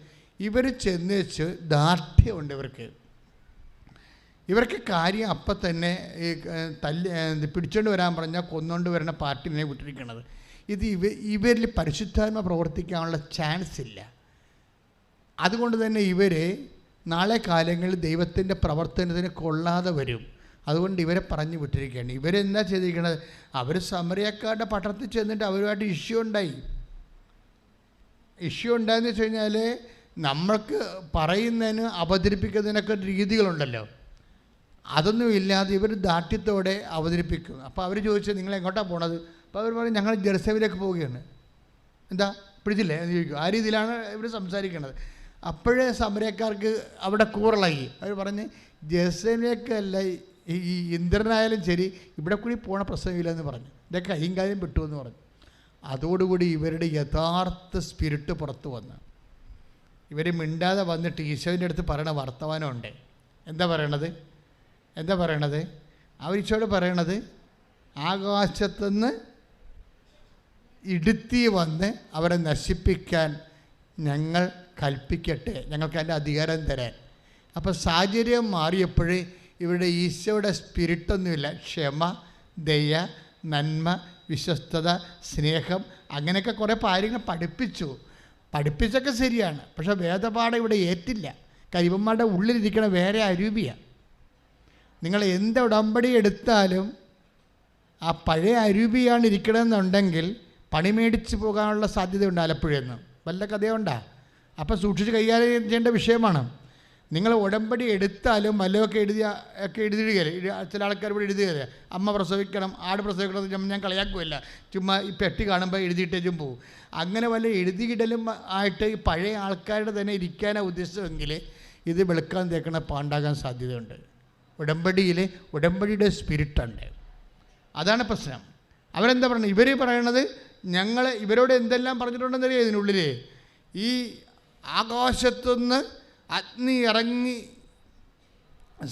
ഇവർ ചെന്ന് വെച്ച് ദാർഢ്യമുണ്ട് ഇവർക്ക് കാര്യം അപ്പം തന്നെ ഈ പിടിച്ചുകൊണ്ട് വരാൻ പറഞ്ഞാൽ കൊന്നുകൊണ്ട് വരുന്ന പാർട്ടിനെ വിട്ടിരിക്കണത്. ഇത് ഇവരിൽ പരിശുദ്ധാത്മ പ്രവർത്തിക്കാനുള്ള ചാൻസ് ഇല്ല. അതുകൊണ്ട് തന്നെ ഇവർ നാളെ കാലങ്ങളിൽ ദൈവത്തിൻ്റെ പ്രവർത്തനത്തിന് കൊള്ളാതെ വരും. അതുകൊണ്ട് ഇവരെ പറഞ്ഞു വിട്ടിരിക്കുകയാണ്. ഇവരെന്താ ചെയ്തിരിക്കണത്? അവർ സമറിയക്കാരുടെ പട്ടണത്തിൽ ചെന്നിട്ട് അവരുമായിട്ട് ഇഷ്യൂ ഉണ്ടായെന്ന് വെച്ച് കഴിഞ്ഞാൽ, നമ്മൾക്ക് പറയുന്നതിന് അവതരിപ്പിക്കുന്നതിനൊക്കെ രീതികളുണ്ടല്ലോ, അതൊന്നും ഇല്ലാതെ ഇവർ ദാർഢ്യത്തോടെ അവതരിപ്പിക്കും. അപ്പോൾ അവർ ചോദിച്ചത്, നിങ്ങൾ എങ്ങോട്ടാണ് പോണത്? അപ്പോൾ അവർ പറയും, ഞങ്ങൾ ജെറുസലേമിലേക്ക് പോവുകയാണ്. എന്താ പിടിച്ചില്ലേ എന്ന് ചോദിക്കും. ആ രീതിയിലാണ് ഇവർ സംസാരിക്കുന്നത്. അപ്പോഴേ സമരക്കാർക്ക് അവിടെ കൂറളായി. അവർ പറഞ്ഞ് ജെറുസലേമിലേക്കല്ല, ഈ ഇന്ദ്രനായാലും ശരി ഇവിടെ കൂടി പോണ പ്രശ്നമില്ലെന്ന് പറഞ്ഞു. എൻ്റെ കൈയും കാര്യം വിട്ടുവെന്ന് പറഞ്ഞു. അതോടുകൂടി ഇവരുടെ യഥാർത്ഥ സ്പിരിറ്റ് പുറത്തു വന്ന് ഇവർ മിണ്ടാതെ വന്നിട്ട് ഈശോൻ്റെ അടുത്ത് പറയണ വർത്തമാനമുണ്ട്. എന്താ പറയണത്? അവർ ഈശോയോട് പറയണത്, ആകാശത്തുനിന്ന് ഇടുത്തി വന്ന് അവരെ നശിപ്പിക്കാൻ ഞങ്ങൾ കൽപ്പിക്കട്ടെ, ഞങ്ങൾക്ക് അതിൻ്റെ അധികാരം തരാൻ. അപ്പോൾ സാഹചര്യം മാറിയപ്പോഴേ ഇവിടെ ഈശോയുടെ സ്പിരിറ്റൊന്നുമില്ല. ക്ഷമ, ദയ, നന്മ, വിശ്വസ്തത, സ്നേഹം, അങ്ങനെയൊക്കെ കുറേ കാര്യങ്ങൾ പഠിപ്പിച്ചൊക്കെ ശരിയാണ്. പക്ഷേ വേദപാഠം ഇവിടെ ഏറ്റില്ല. കരിവന്മാരുടെ ഉള്ളിലിരിക്കണ വേറെ അരൂപിയാണ്. നിങ്ങൾ എന്ത് ഉടമ്പടി എടുത്താലും ആ പഴയ അരൂപിയാണ് ഇരിക്കണമെന്നുണ്ടെങ്കിൽ പണി മേടിച്ച് പോകാനുള്ള സാധ്യതയുണ്ട് ആലപ്പുഴയെന്ന്. വല്ല കഥയുണ്ടാ? അപ്പോൾ സൂക്ഷിച്ച് കൈകാര്യം ചെയ്യേണ്ട വിഷയമാണ്. നിങ്ങൾ ഉടമ്പടി എടുത്താലും വല്ലതൊക്കെ എഴുതിയിടുകയില്ല. ചില ആൾക്കാർ ഇവിടെ എഴുതുകയില്ല, അമ്മ പ്രസവിക്കണം, ആട് പ്രസവിക്കണം, ഞാൻ കളിയാക്കുമല്ല, ചുമ്മാ ഈ പെട്ടി കാണുമ്പോൾ എഴുതിയിട്ടേച്ചും പോവും. അങ്ങനെ വല്ല എഴുതിയിടലും ആയിട്ട് ഈ പഴയ ആൾക്കാരുടെ തന്നെ ഇരിക്കാനാണ് ഉദ്ദേശിച്ചതെങ്കിൽ ഇത് വെളുക്കാൻ തേക്കണ പാണ്ടാകാൻ സാധ്യതയുണ്ട്. ഉടമ്പടിയുടെ സ്പിരിറ്റുണ്ട്. അതാണ് പ്രശ്നം. അവരെന്താ പറയുന്നത്? ഇവർ പറയണത് ഞങ്ങൾ ഇവരോട് എന്തെല്ലാം പറഞ്ഞിട്ടുണ്ടെന്നറിയാം. ഇതിനുള്ളിൽ ഈ ആകാശത്തുനിന്ന് അഗ്നി ഇറങ്ങി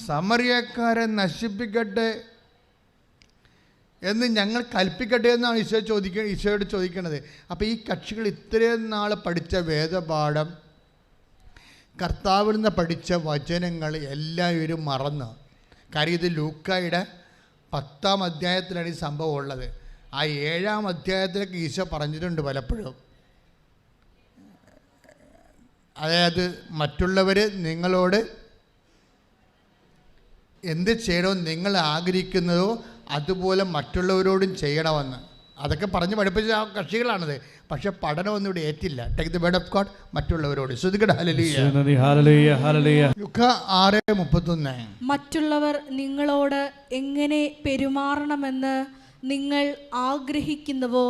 സമറിയക്കാരെ നശിപ്പിക്കട്ടെ എന്ന് ഞങ്ങൾ കൽപ്പിക്കട്ടെ എന്നാണ് ഈശോയോട് ചോദിക്കണത്. അപ്പോൾ ഈ കക്ഷികൾ ഇത്രയും നാൾ പഠിച്ച വേദപാഠം, കർത്താവിൽ നിന്ന് പഠിച്ച വചനങ്ങൾ എല്ലാം ഇവർ മറന്നു. കാര്യം ഇത് ലൂക്കായുടെ 10-ാം അധ്യായത്തിലാണ് ഈ സംഭവം ഉള്ളത്. ആ 7-ാം അധ്യായത്തിലേക്ക് ഈശോ പറഞ്ഞിട്ടുണ്ട് പലപ്പോഴും. അതായത് മറ്റുള്ളവർ നിങ്ങളോട് എന്ത് ചെയ്യണമെന്ന് നിങ്ങൾ ആഗ്രഹിക്കുന്നതോ അതുപോലെ മറ്റുള്ളവരോടും ചെയ്യണമെന്ന്. അതൊക്കെ പറഞ്ഞ് പഠിപ്പിച്ച ആ കക്ഷികളാണത്. പക്ഷെ പഠനമൊന്നും ഇവിടെ ഏറ്റില്ല. Take the word of God മറ്റുള്ളവരോട്. ശ്രദ്ധിക്കട്ടെ. ഹല്ലേലൂയ. ലൂക്കാ 6:31. മറ്റുള്ളവർ നിങ്ങളോട് എങ്ങനെ പെരുമാറണമെന്ന് നിങ്ങൾ ആഗ്രഹിക്കുന്നുവോ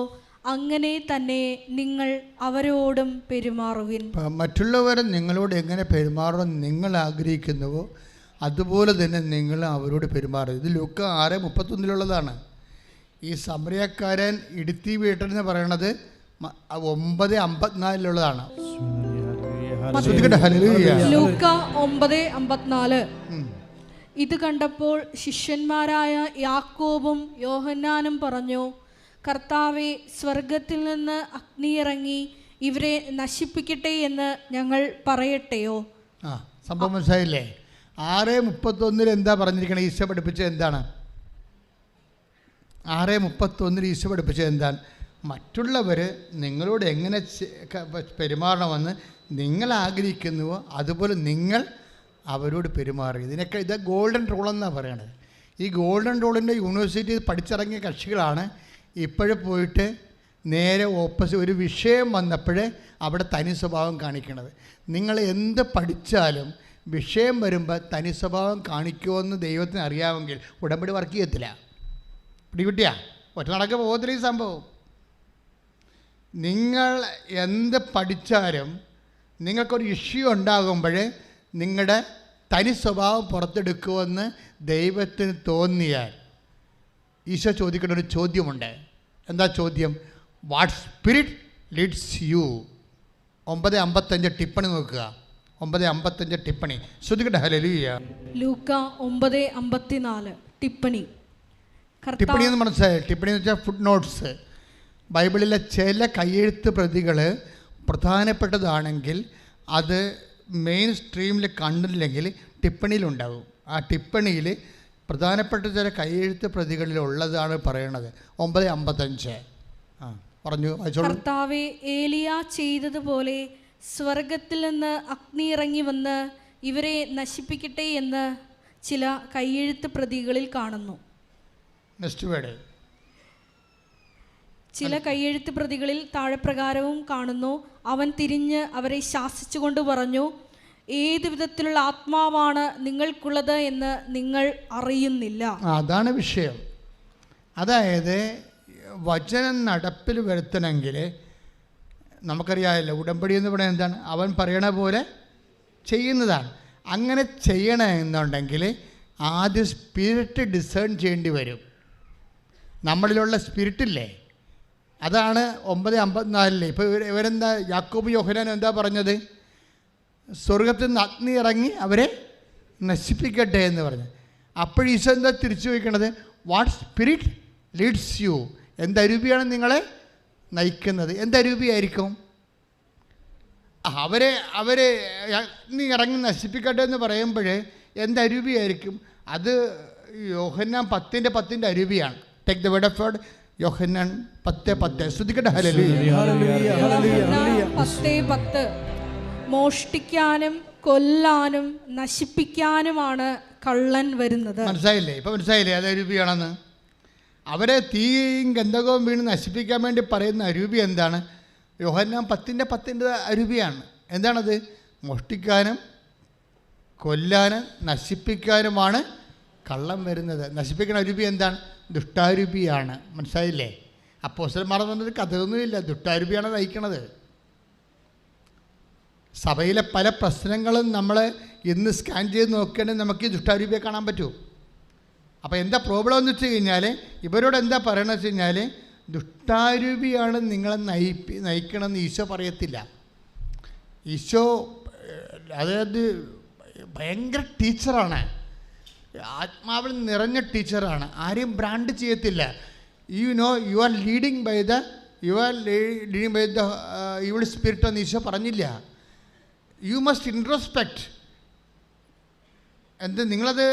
അങ്ങനെ തന്നെ നിങ്ങൾ അവരോടും പെരുമാറുവിൻ. മറ്റുള്ളവർ നിങ്ങളോട് എങ്ങനെ പെരുമാറണം നിങ്ങൾ ആഗ്രഹിക്കുന്നുവോ അതുപോലെ തന്നെ നിങ്ങൾ അവരോട് പെരുമാറും. ഇത് ലൂക്കാ 6:31 ഈ സമറിയക്കാരൻ ഇടുത്തി വീട്ടെന്ന് പറയണത് 9:54 ലൂക്കാ 9:54. ഇത് കണ്ടപ്പോൾ ശിഷ്യന്മാരായ യാക്കോബും യോഹന്നാനും പറഞ്ഞു, കർത്താവേ, സ്വർഗത്തിൽ നിന്ന് അഗ്നി ഇറങ്ങി ഇവരെ നശിപ്പിക്കട്ടെ എന്ന് ഞങ്ങൾ പറയട്ടെയോ? സംഭവം മനസ്സിലായില്ലേ? 6:31 എന്താ പറഞ്ഞിരിക്കണത്? ഈശോ പഠിപ്പിച്ചത് എന്താണ്? 6:31 ഈശോ പഠിപ്പിച്ചത് എന്താണ്? മറ്റുള്ളവർ നിങ്ങളോട് എങ്ങനെ പെരുമാറണമെന്ന് നിങ്ങൾ ആഗ്രഹിക്കുന്നുവോ അതുപോലെ നിങ്ങൾ അവരോട് പെരുമാറി. ഇത് ഗോൾഡൻ റൂൾ എന്നാണ് പറയണത്. ഈ ഗോൾഡൻ റൂളിൻ്റെ യൂണിവേഴ്സിറ്റി പഠിച്ചിറങ്ങിയ കക്ഷികളാണ് ഇപ്പോഴും പോയിട്ട് നേരെ ഓപ്പോസിറ്റ് ഒരു വിഷയം വന്നപ്പോൾ അവിടെ തനി സ്വഭാവം കാണിക്കണത്. നിങ്ങൾ എന്ത് പഠിച്ചാലും വിഷയം വരുമ്പോൾ തനി സ്വഭാവം കാണിക്കുമെന്ന് ദൈവത്തിന് അറിയാമെങ്കിൽ ഉടമ്പടി വർക്ക് ചെയ്യത്തില്ല. പിടികിട്ടിയാ? ഒറ്റ നടക്ക് പോകത്തില്ല ഈ സംഭവം. നിങ്ങൾ എന്ത് പഠിച്ചാലും നിങ്ങൾക്കൊരു ഇഷ്യൂ ഉണ്ടാകുമ്പോൾ നിങ്ങളുടെ തനി സ്വഭാവം പുറത്തെടുക്കുമെന്ന് ദൈവത്തിന് തോന്നിയാൽ ഈശോ ചോദിക്കുന്ന ഒരു ചോദ്യമുണ്ട്. എന്താ ചോദ്യം? What spirit leads U? 9:55 ടിപ്പണി നോക്കുക. 9:55 ടിപ്പണി ശ്രദ്ധിക്കട്ടെ. ഹല്ലേലൂയ. ലൂക്കാ 9:54 ടിപ്പണി. ടിപ്പണി എന്ന് മനസ്സിലായി? ടിപ്പണി എന്ന് വെച്ചാൽ ഫുട് നോട്ട്സ്. ബൈബിളിലെ ചില കയ്യെഴുത്ത് പ്രതികൾ പ്രധാനപ്പെട്ടതാണെങ്കിൽ അത് മെയിൻ സ്ട്രീമിൽ കണ്ടില്ലെങ്കിൽ ടിപ്പണിയിലുണ്ടാകും. ആ ടിപ്പണിയിൽ പ്രധാനപ്പെട്ട ചില കയ്യെഴുത്ത് പ്രതികളിലുള്ളതാണ് പറയണത്. 9:55 പറഞ്ഞു. കർത്താവേ, ഏലിയ ചെയ്തതുപോലെ സ്വർഗത്തിൽ നിന്ന് അഗ്നി ഇറങ്ങി വന്ന് ഇവരെ നശിപ്പിക്കട്ടെ എന്ന് ചില കയ്യെഴുത്ത് പ്രതികളിൽ കാണുന്നു. Next word. ചില കയ്യെഴുത്ത് പ്രതികളിൽ താഴെപ്രകാരവും കാണുന്നു. അവൻ തിരിഞ്ഞ് അവരെ ശാസിച്ചുകൊണ്ട് പറഞ്ഞു, ഏത് വിധത്തിലുള്ള ആത്മാവാണ് നിങ്ങൾക്കുള്ളത് എന്ന് നിങ്ങൾ അറിയുന്നില്ല. അതാണ് വിഷയം. അതായത് വചനം നടപ്പിൽ വരുത്തണമെങ്കിൽ നമുക്കറിയാമല്ലോ, ഉടമ്പടി എന്ന് പറയുന്നത് എന്താണ്? അവൻ പറയണ പോലെ ചെയ്യുന്നതാണ്. അങ്ങനെ ചെയ്യണമെന്നുണ്ടെങ്കിൽ ആദ്യം സ്പിരിറ്റ് ഡിസേൺ ചെയ്യേണ്ടി വരും. നമ്മളിലുള്ള സ്പിരിറ്റില്ലേ, അതാണ് 9:54. ഇപ്പോൾ ഇവരെന്താ, യാക്കോബ് യോഹന്നാൻ എന്താ പറഞ്ഞത്? സ്വർഗത്തിൽ നിന്ന് അഗ്നി ഇറങ്ങി അവരെ നശിപ്പിക്കട്ടെ എന്ന് പറഞ്ഞു. അപ്പോൾ ഈശോ എന്താ തിരിച്ചു വയ്ക്കണത്? What spirit leads you? എന്തരൂപിയാണ് നിങ്ങളെ നയിക്കുന്നത്? എന്തരൂപിയായിരിക്കും? അവരെ അഗ്നി ഇറങ്ങി നശിപ്പിക്കട്ടെ എന്ന് പറയുമ്പോൾ എന്തരൂപിയായിരിക്കും? അത് യോഹന്നാൻ 10:10 അരൂപിയാണ്. Take the word of God. Yohannan 10:10. ശ്രദ്ധിക്കട്ടെ. ഹല്ലേലൂയ. 10:10 മോഷ്ടിക്കാനും കൊല്ലാനും നശിപ്പിക്കാനുമാണ് കള്ളൻ വരുന്നത്. മനസ്സിലായില്ലേ? ഇപ്പം മനസ്സിലായില്ലേ അത് അരൂപിയാണെന്ന്? അവരെ തീയും ഗന്ധകവും വീണ് നശിപ്പിക്കാൻ വേണ്ടി പറയുന്ന അരൂപി എന്താണ്? യോഹന്നാൻ 10:10 അരൂപിയാണ്. എന്താണത്? മോഷ്ടിക്കാനും കൊല്ലാനും നശിപ്പിക്കാനുമാണ് കള്ളൻ വരുന്നത്. നശിപ്പിക്കുന്ന അരൂപി എന്താണ്? ദുഷ്ടാരൂപിയാണ്. മനസ്സിലായില്ലേ? അപ്പോസ്തലന്മാർ പറഞ്ഞത് കഥയൊന്നുമില്ല, ദുഷ്ടാരൂപിയാണ് നയിക്കണത്. സഭയിലെ പല പ്രശ്നങ്ങളും നമ്മൾ ഇന്ന് സ്കാൻ ചെയ്ത് നോക്കുകയാണെങ്കിൽ നമുക്ക് ഈ ദുഷ്ടാരൂപിയെ കാണാൻ പറ്റൂ. അപ്പോൾ എന്താ പ്രോബ്ലം എന്ന് വെച്ച് കഴിഞ്ഞാൽ, ഇവരോട് എന്താ പറയണമെന്ന് വെച്ച് കഴിഞ്ഞാൽ, ദുഷ്ടാരൂപിയാണ് നിങ്ങളെ നയിക്കണമെന്ന് ഈശോ പറയത്തില്ല. ഈശോ അതായത് ഭയങ്കര ടീച്ചറാണ്, ആത്മാവിൽ നിറഞ്ഞ ടീച്ചറാണ്. ആരെയും ബ്രാൻഡ് ചെയ്യത്തില്ല. You are leading by the evil spirit എന്ന് ഈശോ പറഞ്ഞില്ല. You must introspect. നിങ്ങളത്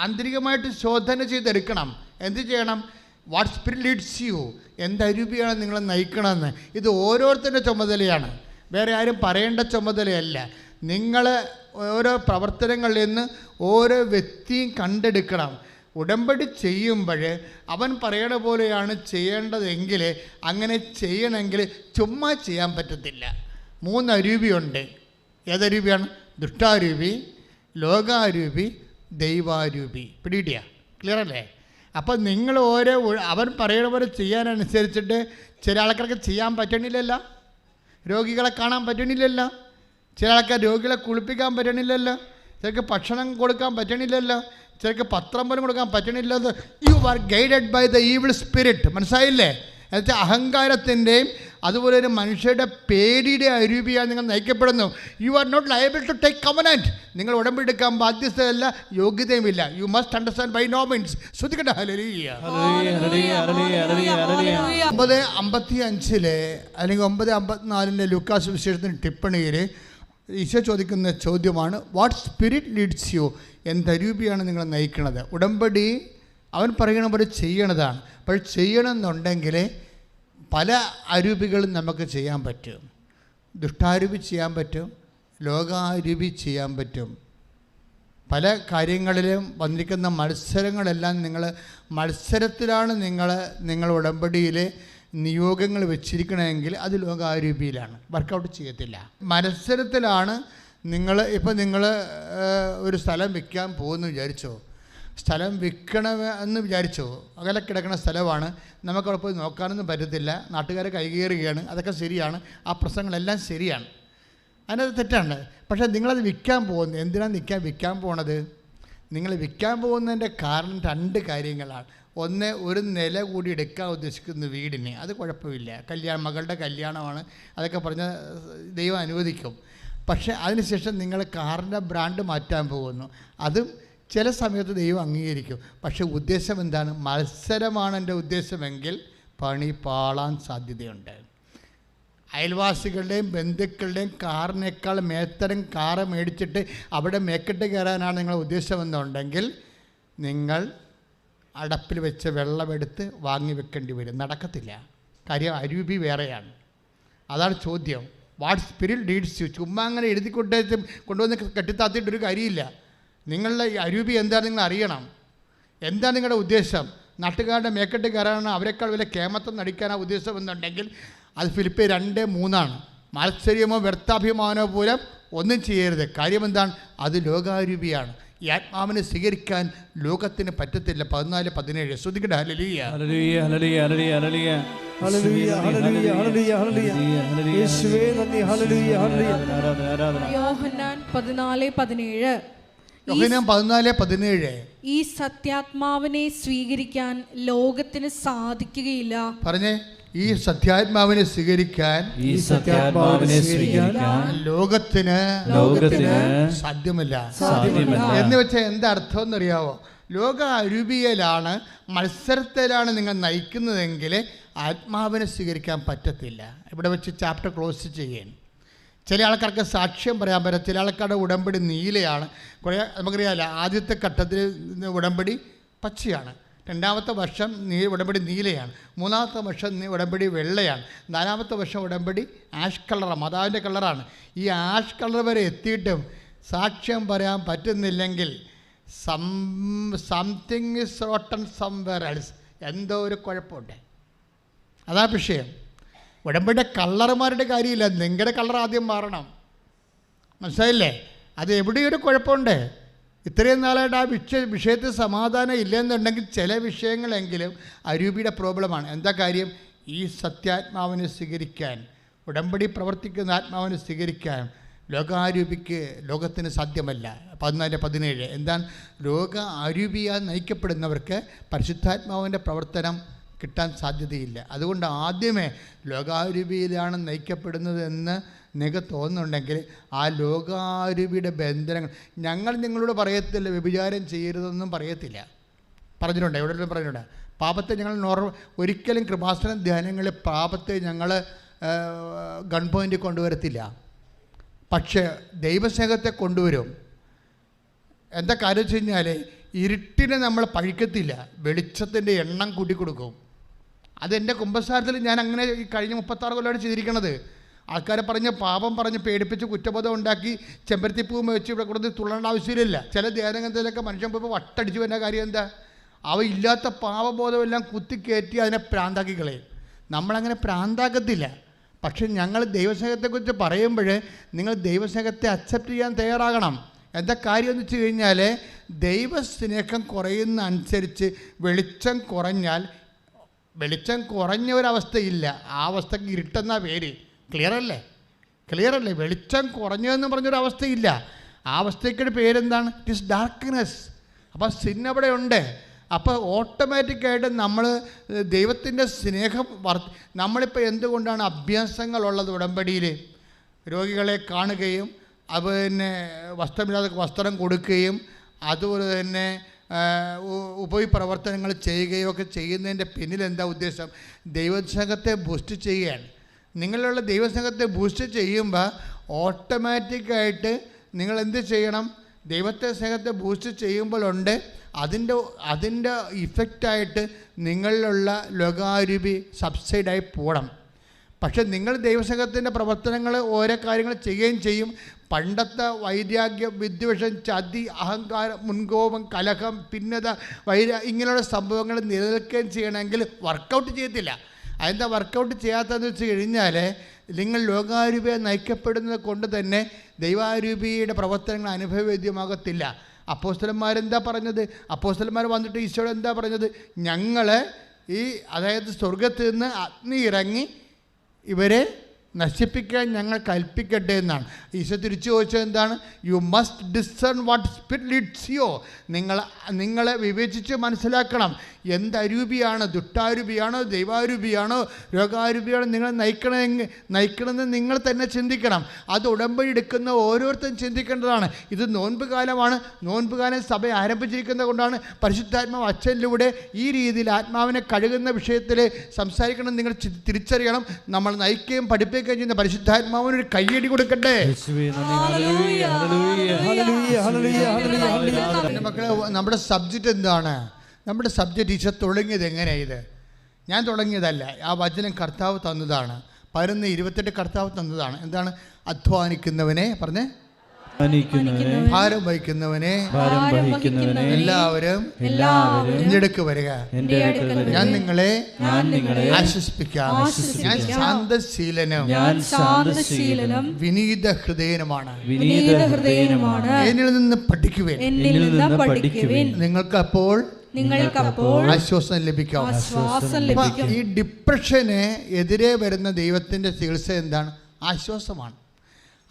ആന്തരികമായിട്ട് ശോധന ചെയ്തെടുക്കണം. എന്ത് ചെയ്യണം? What spirit leads you? എന്തരൂപിയാണ് നിങ്ങളെ നയിക്കണമെന്ന്. ഇത് ഓരോരുത്തരുടെ ചുമതലയാണ്, വേറെ ആരും പറയേണ്ട ചുമതലയല്ല. നിങ്ങൾ ഓരോ പ്രവർത്തനങ്ങളിൽ നിന്ന് ഓരോ വ്യക്തിയും കണ്ടെടുക്കണം. ഉടമ്പടി ചെയ്യുമ്പോൾ അവൻ പറയണ പോലെയാണ് ചെയ്യേണ്ടതെങ്കിൽ, അങ്ങനെ ചെയ്യണമെങ്കിൽ ചുമ്മാ ചെയ്യാൻ പറ്റത്തില്ല. 3 അരൂപിയുണ്ട്. ഏതരൂപിയാണ്? ദുഷ്ടാരൂപി, ലോകാരൂപി, ദൈവാരൂപി. പിടികിട്ടിയ? ക്ലിയർ അല്ലേ? അപ്പം നിങ്ങൾ അവൻ പറയണ പോലെ ചെയ്യാനനുസരിച്ചിട്ട് ചില ആൾക്കാർക്ക് ചെയ്യാൻ പറ്റണില്ലല്ലോ, രോഗികളെ കാണാൻ പറ്റണില്ലല്ലോ, ചില ആൾക്കാർ രോഗികളെ കുളിപ്പിക്കാൻ പറ്റണില്ലല്ലോ, ചിലർക്ക് ഭക്ഷണം കൊടുക്കാൻ പറ്റണില്ലല്ലോ, ചിലർക്ക് പത്രം പോലും കൊടുക്കാൻ പറ്റണില്ലല്ലോ. You are guided by the evil spirit. മനസ്സിലായില്ലേ? എന്നുവെച്ചാൽ അഹങ്കാരത്തിൻ്റെയും അതുപോലെ ഒരു മനുഷ്യരുടെ പേടിയുടെ അരൂപിയാണ് നിങ്ങൾ നയിക്കപ്പെടുന്നു. You are not liable to take covenant. നിങ്ങൾ ഉടമ്പെടുക്കാൻ ബാധ്യതയല്ല, യോഗ്യതയുമില്ല. You must understand by no means. ശ്രദ്ധിക്കട്ടെ. ഹല്ലേലൂയ. 9:55 അല്ലെങ്കിൽ 9:54 ലൂക്കാസ് വിശേഷത്തിന് ടിപ്പണിയിൽ ഈശോ ചോദിക്കുന്ന ചോദ്യമാണ്, വാട്ട് സ്പിരിറ്റ് ലീഡ്സ് യു? എന്തരൂപിയാണ് നിങ്ങളെ നയിക്കുന്നത്? ഉടമ്പടി അവൻ പറയണ പോലെ ചെയ്യണതാണ്. പക്ഷെ ചെയ്യണമെന്നുണ്ടെങ്കിൽ പല അരൂപികളും നമുക്ക് ചെയ്യാൻ പറ്റും. ദുഷ്ടാരൂപി ചെയ്യാൻ പറ്റും, ലോകാരൂപി ചെയ്യാൻ പറ്റും. പല കാര്യങ്ങളിലും വന്നിരിക്കുന്ന മത്സരങ്ങളെല്ലാം മത്സരത്തിലാണ് നിങ്ങൾ ഉടമ്പടിയിൽ നിയോഗങ്ങൾ വെച്ചിരിക്കണമെങ്കിൽ അത് ലോകാരൂപിയിലാണ്, വർക്കൗട്ട് ചെയ്യത്തില്ല. മത്സരത്തിലാണ് നിങ്ങൾ ഒരു സ്ഥലം വിൽക്കാൻ പോകുമെന്ന് വിചാരിച്ചോ, സ്ഥലം വിൽക്കണമെന്ന് വിചാരിച്ചോ, അകലെ കിടക്കുന്ന സ്ഥലമാണ്, നമുക്കവിടെ പോയി നോക്കാനൊന്നും പറ്റത്തില്ല, നാട്ടുകാരെ കൈകേറുകയാണ്, അതൊക്കെ ശരിയാണ്, ആ പ്രശ്നങ്ങളെല്ലാം ശരിയാണ്, അതിനകത്ത് തെറ്റാണ്. പക്ഷേ നിങ്ങളത് വിൽക്കാൻ പോകുന്നത് എന്തിനാണ് വിൽക്കാൻ പോണത്? നിങ്ങൾ വിൽക്കാൻ പോകുന്നതിൻ്റെ കാരണം 2 കാര്യങ്ങളാണ്. ഒന്ന്, ഒരു നില കൂടി എടുക്കാൻ ഉദ്ദേശിക്കുന്ന വീടിന്, അത് കുഴപ്പമില്ല, മകളുടെ കല്യാണമാണ്, അതൊക്കെ പറഞ്ഞ ദൈവം അനുവദിക്കും. പക്ഷേ അതിനുശേഷം നിങ്ങൾ കാറിൻ്റെ ബ്രാൻഡ് മാറ്റാൻ പോകുന്നു, അതും ചില സമയത്ത് ദൈവം അംഗീകരിക്കും. പക്ഷേ ഉദ്ദേശം എന്താണ്? മത്സരമാണ് എൻ്റെ ഉദ്ദേശമെങ്കിൽ പണി പാളാൻ സാധ്യതയുണ്ട്. അയൽവാസികളുടെയും ബന്ധുക്കളുടെയും കാറിനേക്കാൾ മേത്തരം കാറ് മേടിച്ചിട്ട് അവിടെ മേക്കെട്ട് കയറാനാണ് നിങ്ങളുടെ ഉദ്ദേശമെന്നുണ്ടെങ്കിൽ നിങ്ങൾ അടപ്പിൽ വെച്ച് വെള്ളമെടുത്ത് വാങ്ങി വെക്കേണ്ടി വരും. നടക്കത്തില്ല. കാര്യം അരൂപി വേറെയാണ്. അതാണ് ചോദ്യം. What spirit leads U? ചുമ്മാ അങ്ങനെ കൊണ്ടുവന്ന് കെട്ടിത്താത്തിയിട്ടൊരു കാര്യമില്ല. നിങ്ങളുടെ അരൂപി എന്താണ് നിങ്ങൾ അറിയണം. എന്താണ് നിങ്ങളുടെ ഉദ്ദേശം? നാട്ടുകാരുടെ മേക്കെട്ട് കയറാനാണ്, അവരെക്കാൾ വലിയ കേമത്വം നടിക്കാനാണ് ഉദ്ദേശം എന്നുണ്ടെങ്കിൽ അത് ഫിലിപ്പിയർ 2:3. മത്സര്യമോ വ്യർത്ഥാഭിമാനമോ പോലും ഒന്നും ചെയ്യരുത്. കാര്യം എന്താണ്? അത് ലോകാരൂപിയാണ്. ഈ ആത്മാവിനെ സ്വീകരിക്കാൻ ലോകത്തിന് പറ്റത്തില്ല. 14-17 ശ്രദ്ധിക്കട്ടെ. Hallelujah hallelujah hallelujah hallelujah hallelujah hallelujah hallelujah hallelujah യേശുവേ നന്ദി. Hallelujah hallelujah. യോഹന്നാൻ 14:17 യോഹന്നാൻ 14:17 ഈ സത്യാത്മാവിനെ സ്വീകരിക്കാൻ ലോകത്തിന് സാധിക്കുകയില്ല. പറഞ്ഞേ, ഈ സത്യാത്മാവിനെ സ്വീകരിക്കാൻ ലോകത്തിന് സാധ്യമല്ല. എന്ന് വെച്ചാൽ എന്താ അർത്ഥം എന്നറിയാവോ? ലോക അരൂപിയിലാണ്, മത്സരത്തിലാണ് നിങ്ങൾ നയിക്കുന്നതെങ്കിൽ ആത്മാവിനെ സ്വീകരിക്കാൻ പറ്റത്തില്ല. ഇവിടെ വെച്ച് ചാപ്റ്റർ ക്ലോസ് ചെയ്യാൻ. ചില ആൾക്കാർക്ക് സാക്ഷ്യം പറയാൻ പറ്റും. ചില ആൾക്കാരുടെ ഉടമ്പടി നീലയാണ്. കുറേ നമുക്കറിയാമല്ലോ, ആദ്യത്തെ ഘട്ടത്തിൽ ഉടമ്പടി പച്ചയാണ്, രണ്ടാമത്തെ വർഷം ഉടമ്പടി നീലയാണ്, മൂന്നാമത്തെ വർഷം ഉടമ്പടി വെള്ളയാണ്, നാലാമത്തെ വർഷം ഉടമ്പടി ആഷ് കളറാണ്, മാതാവിൻ്റെ കളറാണ്. ഈ ആഷ് കളർ വരെ എത്തിയിട്ടും സാക്ഷ്യം പറയാൻ പറ്റുന്നില്ലെങ്കിൽ something is rotten somewhere else, എന്തോ ഒരു കുഴപ്പമുണ്ട്. അതാ വിഷയം. ഉടമ്പടിയുടെ കളർമാരുടെ കാര്യമില്ല, നിങ്ങളുടെ കളർ ആദ്യം മാറണം. മനസ്സിലായില്ലേ? അത് എവിടെയൊരു കുഴപ്പമുണ്ട്. ഇത്രയും നാളായിട്ട് ആ വിഷയത്തിൽ സമാധാനം ഇല്ലെന്നുണ്ടെങ്കിൽ ചില വിഷയങ്ങളെങ്കിലും അരൂപിയുടെ പ്രോബ്ലമാണ്. എന്താ കാര്യം? ഈ സത്യാത്മാവിനെ സ്വീകരിക്കാൻ, ഉടമ്പടി പ്രവർത്തിക്കുന്ന ആത്മാവിനെ സ്വീകരിക്കാൻ ലോകത്തിന് സാധ്യമല്ല. 14-17 എന്താണ്? ലോക അരൂപിയാൽ നയിക്കപ്പെടുന്നവർക്ക് പരിശുദ്ധാത്മാവിൻ്റെ പ്രവർത്തനം കിട്ടാൻ സാധ്യതയില്ല. അതുകൊണ്ട് ആദ്യമേ ലോകാരൂപിയിലാണ് നയിക്കപ്പെടുന്നത് എന്ന് നിങ്ങൾക്ക് തോന്നുന്നുണ്ടെങ്കിൽ ആ ലോകാരൂപിയുടെ ബന്ധനങ്ങൾ ഞങ്ങൾ നിങ്ങളോട് പറയത്തില്ല. വ്യഭിചാരം ചെയ്യരുതെന്നും പറയത്തില്ല. പറഞ്ഞിട്ടുണ്ട്, എവിടെ പറഞ്ഞിട്ടുണ്ട്. പാപത്തെ ഞങ്ങൾ ഒരിക്കലും കൃപാസന ധ്യാനങ്ങളിൽ പാപത്തെ ഞങ്ങൾ ഗൺ പോയിൻ്റ് കൊണ്ടുവരത്തില്ല. പക്ഷേ ദൈവസ്നേഹത്തെ കൊണ്ടുവരും. എന്താ കാര്യം വെച്ച് കഴിഞ്ഞാൽ ഇരുട്ടിനെ നമ്മൾ പഴിക്കത്തില്ല, വെളിച്ചത്തിൻ്റെ എണ്ണം കൂട്ടിക്കൊടുക്കും. അതെൻ്റെ കുമ്പസാരത്തിൽ ഞാൻ അങ്ങനെ ഈ കഴിഞ്ഞ 36 കൊല്ലമായിട്ട് ചെയ്തിരിക്കണത്. ആൾക്കാരെ പറഞ്ഞ് പാപം പറഞ്ഞ് പേടിപ്പിച്ച് കുറ്റബോധം ഉണ്ടാക്കി ചെമ്പരത്തിപ്പൂവ് വെച്ച് ഇവിടെ കൊടുത്ത് തുള്ളേണ്ട ആവശ്യമില്ല. ചില ധ്യാനഗ്രന്ഥത്തിലൊക്കെ മനുഷ്യൻ പോയപ്പോൾ വട്ടടിച്ച് വരുന്ന കാര്യം എന്താ? അവ ഇല്ലാത്ത പാപബോധമെല്ലാം കുത്തിക്കയറ്റി അതിനെ പ്രാന്താക്കി കളയും. നമ്മളങ്ങനെ പ്രാന്താക്കത്തില്ല. പക്ഷെ ഞങ്ങൾ ദൈവസ്നേഹത്തെക്കുറിച്ച് പറയുമ്പോൾ നിങ്ങൾ ദൈവസ്നേഹത്തെ അക്സെപ്റ്റ് ചെയ്യാൻ തയ്യാറാകണം. എന്താ കാര്യം എന്ന് വെച്ച് കഴിഞ്ഞാൽ ദൈവസ്നേഹം കുറയുന്ന അനുസരിച്ച് വെളിച്ചം കുറഞ്ഞാൽ, വെളിച്ചം കുറഞ്ഞ ഒരവസ്ഥയില്ല, ആ അവസ്ഥക്ക് ഇരുട്ടെന്ന പേര്. ക്ലിയർ അല്ലേ? വെളിച്ചം കുറഞ്ഞതെന്ന് പറഞ്ഞൊരവസ്ഥയില്ല, ആ അവസ്ഥയ്ക്കൊരു പേരെന്താണ്? It is darkness. അപ്പോൾ സിൻ അവിടെ ഉണ്ട്. അപ്പോൾ ഓട്ടോമാറ്റിക്കായിട്ട് നമ്മൾ ദൈവത്തിൻ്റെ സ്നേഹം നമ്മളിപ്പോൾ എന്തുകൊണ്ടാണ് അഭ്യാസങ്ങളുള്ളത് ഉടമ്പടിയിൽ? രോഗികളെ കാണുകയും പിന്നെ വസ്ത്രമില്ലാതെ വസ്ത്രം കൊടുക്കുകയും അതുപോലെ തന്നെ ഉപപ്രവർത്തനങ്ങൾ ചെയ്യുകയോ ഒക്കെ ചെയ്യുന്നതിൻ്റെ പിന്നിൽ എന്താ ഉദ്ദേശം? ദൈവസ്നേഹത്തെ ബൂസ്റ്റ് ചെയ്യുകയാണ്. നിങ്ങളുള്ള ദൈവസ്നേഹത്തെ ബൂസ്റ്റ് ചെയ്യുമ്പോൾ ഓട്ടോമാറ്റിക്കായിട്ട് നിങ്ങൾ എന്ത് ചെയ്യണം? ദൈവത്തെ സ്നേഹത്തെ ബൂസ്റ്റ് ചെയ്യുമ്പോഴുണ്ട് അതിൻ്റെ ഇഫക്റ്റായിട്ട് നിങ്ങളിലുള്ള ലോകാരൂപി സബ്സൈഡായി പോകണം. പക്ഷെ നിങ്ങൾ ദൈവസ്നേഹത്തിൻ്റെ പ്രവർത്തനങ്ങൾ ഓരോ കാര്യങ്ങൾ ചെയ്യുകയും ചെയ്യും. പണ്ടത്തെ വൈരാഗ്യം, വിദ്വേഷം, ചതി, അഹങ്കാരം, മുൻകോപം, കലഹം, ഭിന്നത, ഇങ്ങനെയുള്ള സംഭവങ്ങൾ നിലനിൽക്കുകയും ചെയ്യണമെങ്കിൽ വർക്കൗട്ട് ചെയ്യത്തില്ല. അതെന്താ വർക്കൗട്ട് ചെയ്യാത്തതെന്ന് വെച്ച് കഴിഞ്ഞാൽ നിങ്ങൾ ലോകാരൂപിയെ നയിക്കപ്പെടുന്നത് കൊണ്ട് തന്നെ ദൈവാരൂപിയുടെ പ്രവർത്തനങ്ങൾ അനുഭവവേദ്യമാകത്തില്ല. അപ്പോസ്തലന്മാരെന്താ പറഞ്ഞത്? അപ്പോസ്തലന്മാർ വന്നിട്ട് ഈശോയോട് എന്താ പറഞ്ഞത്? ഞങ്ങൾ അതായത് സ്വർഗത്തിൽ നിന്ന് അഗ്നി ഇറങ്ങി ഇവരെ നശിപ്പിക്കാൻ ഞങ്ങൾ കൽപ്പിക്കട്ടെ എന്നാണ്. ഈശോ തിരിച്ചു ചോദിച്ചത് എന്താണ്? You must discern what spirit leads U. നിങ്ങളെ വിവേചിച്ച് മനസ്സിലാക്കണം. എന്ത് അരൂപിയാണ്? ദുഷ്ടാരൂപിയാണോ, ദൈവാരൂപിയാണോ, രോഗാരൂപിയാണോ നിങ്ങളെ നയിക്കണമെന്ന് നിങ്ങൾ തന്നെ ചിന്തിക്കണം. അത് ഉടമ്പടി എടുക്കുന്ന ഓരോരുത്തരും ചിന്തിക്കേണ്ടതാണ്. ഇത് നോൻപ് കാലമാണ്. നോൻപ് കാലം സഭ ആരംഭിച്ചിരിക്കുന്നത് കൊണ്ടാണ് പരിശുദ്ധാത്മാവ് അച്ഛനിലൂടെ ഈ രീതിയിൽ ആത്മാവിനെ കഴുകുന്ന വിഷയത്തിൽ സംസാരിക്കണം. നിങ്ങൾ തിരിച്ചറിയണം. നമ്മൾ നയിക്കുകയും പഠിപ്പിക്കുകയും ചെയ്യുന്ന പരിശുദ്ധാത്മാവിന് ഒരു കയ്യടി കൊടുക്കട്ടെ. മക്കളെ, നമ്മുടെ സബ്ജക്റ്റ് എന്താണ്? നമ്മുടെ സബ്ജക്റ്റ് ഈശോ തുടങ്ങിയത് എങ്ങനെയാണ്? ഇത് ഞാൻ തുടങ്ങിയതല്ല, ആ വചനം കർത്താവ് തന്നതാണ്. 11:28 കർത്താവ് തന്നതാണ്. എന്താണ്? അധ്വാനിക്കുന്നവനെ പറഞ്ഞ് ഭാരം വഹിക്കുന്നവനെ എല്ലാവരും എൻ്റെ അടുക്ക് വരിക, ഞാൻ നിങ്ങളെ ആശ്വസിപ്പിക്കാം. ഞാൻ ശാന്തശീലനും വിനീത ഹൃദയനുമാണ്. എന്നിൽ നിന്ന് പഠിക്കുവേൻ, നിങ്ങൾക്ക് അപ്പോൾ ആശ്വാസം ലഭിക്കാം. ഈ ഡിപ്രഷന് എതിരെ വരുന്ന ദൈവത്തിൻ്റെ ചികിത്സ എന്താണ്? ആശ്വാസമാണ്.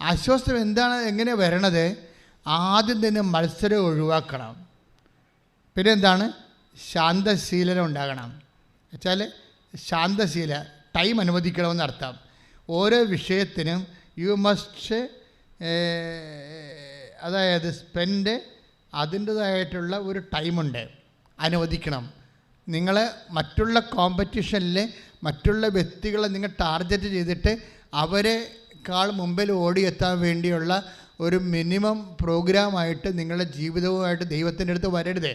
ആശ്വാസം എന്താണ്, എങ്ങനെ വരണത്? ആദ്യം തന്നെ മത്സരം ഒഴിവാക്കണം. പിന്നെ എന്താണ്? ശാന്തശീലന ഉണ്ടാകണം. വെച്ചാൽ ശാന്തശീല ടൈം അനുവദിക്കണമെന്ന് അർത്ഥം. ഓരോ വിഷയത്തിനും യു മസ്റ്റ് അതായത് സ്പെൻഡ് അതിൻ്റേതായിട്ടുള്ള ഒരു ടൈമുണ്ട്, അനുവദിക്കണം. നിങ്ങൾ മറ്റുള്ള കോമ്പറ്റീഷനിൽ മറ്റുള്ള വ്യക്തികളെ നിങ്ങൾ ടാർഗറ്റ് ചെയ്തിട്ട് അവരെക്കാൾ മുമ്പിൽ ഓടിയെത്താൻ വേണ്ടിയുള്ള ഒരു മിനിമം പ്രോഗ്രാമായിട്ട് നിങ്ങളുടെ ജീവിതവുമായിട്ട് ദൈവത്തിൻ്റെ അടുത്ത് വരരുത്.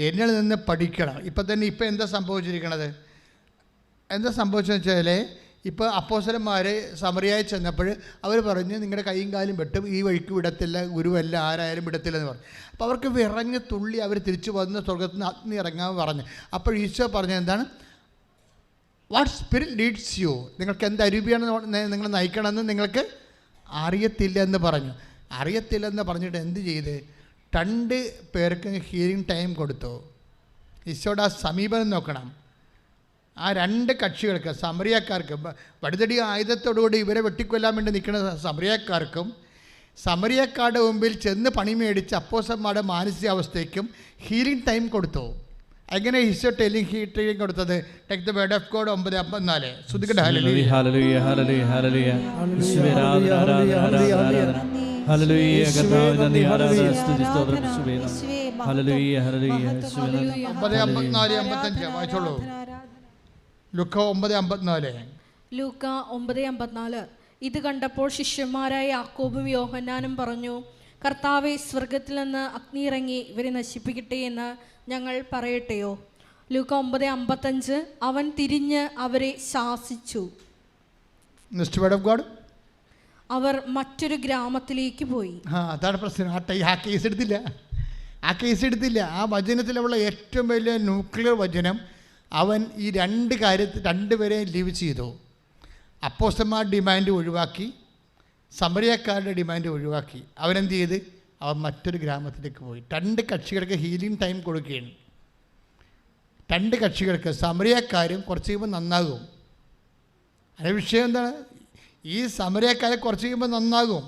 എന്നിൽ നിന്ന് പഠിക്കണം. ഇപ്പം എന്താ സംഭവിച്ചിരിക്കണത്? എന്താ സംഭവിച്ചതെന്ന് വെച്ചാൽ, ഇപ്പോൾ അപ്പോസ്തലന്മാർ സമറിയായി ചെന്നപ്പോൾ അവർ പറഞ്ഞ് നിങ്ങളുടെ കൈയും കാലും വെട്ടും, ഈ വഴിക്ക് വിടത്തില്ല, ഗുരുവല്ല, ആരായാലും വിടത്തില്ലെന്ന് പറഞ്ഞു. അപ്പോൾ അവർക്ക് വിറഞ്ഞ് തുള്ളി അവർ തിരിച്ചു വന്ന് സ്വർഗത്തിൽ നിന്ന് അഗ്നി ഇറങ്ങാൻ പറഞ്ഞു. അപ്പോൾ ഈശോ പറഞ്ഞത് എന്താണ്? വാട്ട് സ്പിരിറ്റ് ലീഡ്സ് യു, നിങ്ങൾക്ക് എന്ത് അരൂപിയാണ് നിങ്ങൾ നയിക്കണമെന്ന് നിങ്ങൾക്ക് അറിയത്തില്ല എന്ന് പറഞ്ഞു. അറിയത്തില്ലെന്ന് പറഞ്ഞിട്ട് എന്ത് ചെയ്ത്? 2 പേർക്ക് ഹീലിംഗ് ടൈം കൊടുത്തു. ഈശോയുടെ ആ സമീപനം നോക്കണം. ആ 2 കക്ഷികൾക്ക്, സമറിയക്കാർക്ക്, വടിതടി ആയുധത്തോടുകൂടി ഇവരെ വെട്ടിക്കൊല്ലാൻ വേണ്ടി നിൽക്കുന്ന സമറിയക്കാർക്കും സമറിയക്കാരുടെ മുമ്പിൽ ചെന്ന് പണി മേടിച്ച് അപ്പോസ്തലന്മാരുടെ മാനസികാവസ്ഥയ്ക്കും ഹീലിംഗ് ടൈം കൊടുത്തു. എങ്ങനെ ഈശോ ഹീലിംഗ് കൊടുത്തത്? Take the word of God 9:54. ശ്രുതികട ഹല്ലേലൂയ ഹല്ലേലൂയ ഹല്ലേലൂയ ഹല്ലേലൂയ യേശുവേ ഹല്ലേലൂയ കർത്താവേ നന്ദി ആരാധന സ്തുതി സ്തോത്രം യേശുവേ ഹല്ലേലൂയ ഹല്ലേലൂയ യേശുവേ 9:54-55 വായിച്ചോളൂ. ലൂക്ക 9:54. ഇത് കണ്ടപ്പോൾ ശിഷ്യന്മാരായ യാക്കോബും യോഹന്നാനും പറഞ്ഞു, കർത്താവേ, സ്വർഗത്തിൽ നിന്ന് അഗ്നി ഇറങ്ങി ഇവരെ നശിപ്പിക്കട്ടെ എന്ന് ഞങ്ങൾ പറയട്ടെയോ? ലൂക്ക 9:55. അവൻ തിരിഞ്ഞ് അവരെ ശാസിച്ചു. അവർ മറ്റൊരു ഗ്രാമത്തിലേക്ക് പോയി. അതാണ് പ്രശ്നം. ആ കേസ് എടുത്തില്ല. ആ വചനത്തിലുള്ള ഏറ്റവും വലിയ ന്യൂക്ലിയർ വചനം, അവൻ ഈ 2 പേരെ ലീവ് ചെയ്തു. അപ്പോസ്തലന്മാരുടെ ഡിമാൻഡ് ഒഴിവാക്കി, സമറിയക്കാരുടെ ഡിമാൻഡ് ഒഴിവാക്കി. അവനെന്ത് ചെയ്ത്? അവൻ മറ്റൊരു ഗ്രാമത്തിലേക്ക് പോയി. 2 കക്ഷികൾക്ക് ഹീലിംഗ് ടൈം കൊടുക്കുകയാണ്. 2 കക്ഷികൾക്ക്, സമറിയക്കാരും കുറച്ച് കഴിയുമ്പോൾ നന്നാകും. അതിൻ്റെ വിഷയം എന്താണ്? ഈ സമറിയക്കാരെ കുറച്ച് കഴിയുമ്പോൾ നന്നാകും.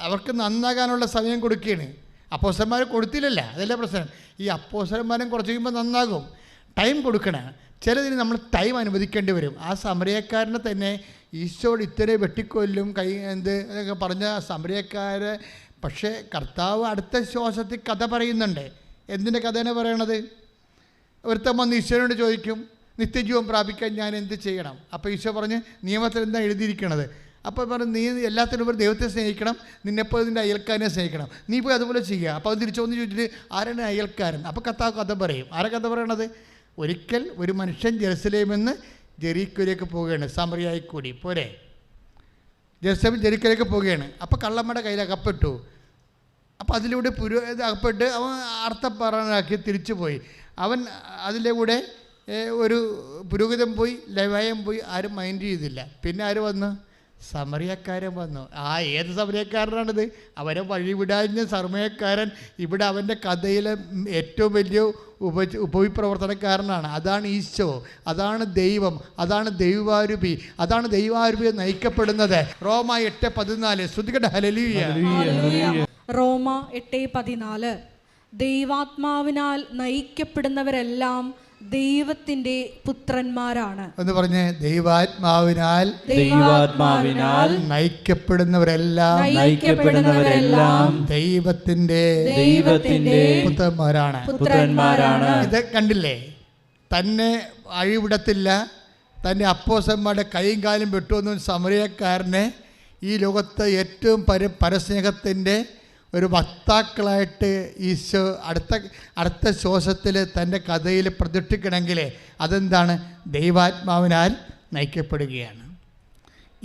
അവർക്ക് നന്നാകാനുള്ള സമയം കൊടുക്കുകയാണ്. അപ്പോസ്തലന്മാർ കൊടുത്തില്ലല്ല, അതല്ലേ പ്രശ്നം. ഈ അപ്പോസ്തലന്മാരും കുറച്ച് കഴിയുമ്പോൾ നന്നാകും. ടൈം കൊടുക്കണം. ചിലതിന് നമ്മൾ ടൈം അനുവദിക്കേണ്ടി വരും. ആ സമറിയക്കാരനെ തന്നെ ഈശോട് ഇത്തരം വെട്ടിക്കൊല്ലും എന്നൊക്കെ പറഞ്ഞ സമറിയക്കാരെ, പക്ഷേ കർത്താവ് അടുത്ത ശ്വാസത്തിൽ കഥ പറയുന്നുണ്ട്. എന്തിൻ്റെ കഥയാണ് പറയണത്? ഒരുത്തം വന്ന് ഈശോയോട് ചോദിക്കും, നിത്യജീവൻ പ്രാപിക്കാൻ ഞാൻ എന്ത് ചെയ്യണം? അപ്പോൾ ഈശോ പറഞ്ഞ്, നിയമത്തിൽ എന്താ എഴുതിയിരിക്കണത്? അപ്പോൾ പറഞ്ഞു, നീ എല്ലാത്തിനും ഒരു ദൈവത്തെ സ്നേഹിക്കണം, നിന്നെപ്പോൾ നിൻ്റെ അയൽക്കാരനെ സ്നേഹിക്കണം, നീ പോയി അതുപോലെ ചെയ്യുക. അപ്പോൾ അത് തിരിച്ചു വന്ന് ചോദിച്ചിട്ട് ആരാണ് അയൽക്കാരൻ? അപ്പോൾ കർത്താവ് കഥ പറയും. ആരാ കഥ പറയണത്? ഒരിക്കൽ ഒരു മനുഷ്യൻ ജെറുസലേമിൽ നിന്ന് ജെറീക്കോയിലേക്ക് പോവുകയാണ്. സമറിയായി കൂടി പോരെ, ജെറീക്കോയിലേക്ക് പോവുകയാണ്. അപ്പോൾ കള്ളമ്മയുടെ കയ്യിൽ അകപ്പെട്ടു. അപ്പോൾ അതിലൂടെ അകപ്പെട്ട് അവൻ അർത്ഥപ്പറനാക്കി തിരിച്ചു പോയി. അവൻ അതിലൂടെ ഒരു പുരോഹിതൻ പോയി, ലേവായം പോയി, ആരും മൈൻഡ് ചെയ്തില്ല. പിന്നെ ആര് വന്നു? സമറിയക്കാരൻ വന്നു. ഏത് സമറിയക്കാരനാണിത്? അവരെ വഴിവിടാഞ്ഞ സമറിയക്കാരൻ ഇവിടെ അവൻ്റെ കഥയിലെ ഏറ്റവും വലിയ ഉപവിപ്രവർത്തനക്കാരനാണ്. അതാണ് ഈശോ, അതാണ് ദൈവം, അതാണ് ദൈവാരൂപി, അതാണ് ദൈവാരൂപി നയിക്കപ്പെടുന്നത്. റോമ 8:14. ശ്രുതികട ഹല്ലേലൂയ. റോമ 8:14. ദൈവാത്മാവിനാൽ നയിക്കപ്പെടുന്നവരെല്ലാം ദൈവത്തിന്റെ പുത്രന്മാരാണ് എന്ന് പറഞ്ഞേ. ദൈവാത്മാവിനാൽ നയിക്കപ്പെടുന്നവരെല്ലാം ദൈവത്തിന്റെ പുത്രന്മാരാണ്. ഇത് കണ്ടില്ലേ? തന്നെ അഴിവിടത്തില്ല, തൻ്റെ അപ്പോസ്തലന്മാരുടെ കൈയും കാലും വെട്ടുവെന്നും സമറിയക്കാരനെ ഈ ലോകത്ത് ഏറ്റവും പരസ്നേഹത്തിൻ്റെ ഒരു വക്താക്കളായിട്ട് ഈശോ അടുത്ത ശ്വാസത്തിൽ തൻ്റെ കഥയിൽ പ്രതിഷ്ഠിക്കണമെങ്കിൽ അതെന്താണ്? ദൈവാത്മാവിനാൽ നയിക്കപ്പെടുകയാണ്.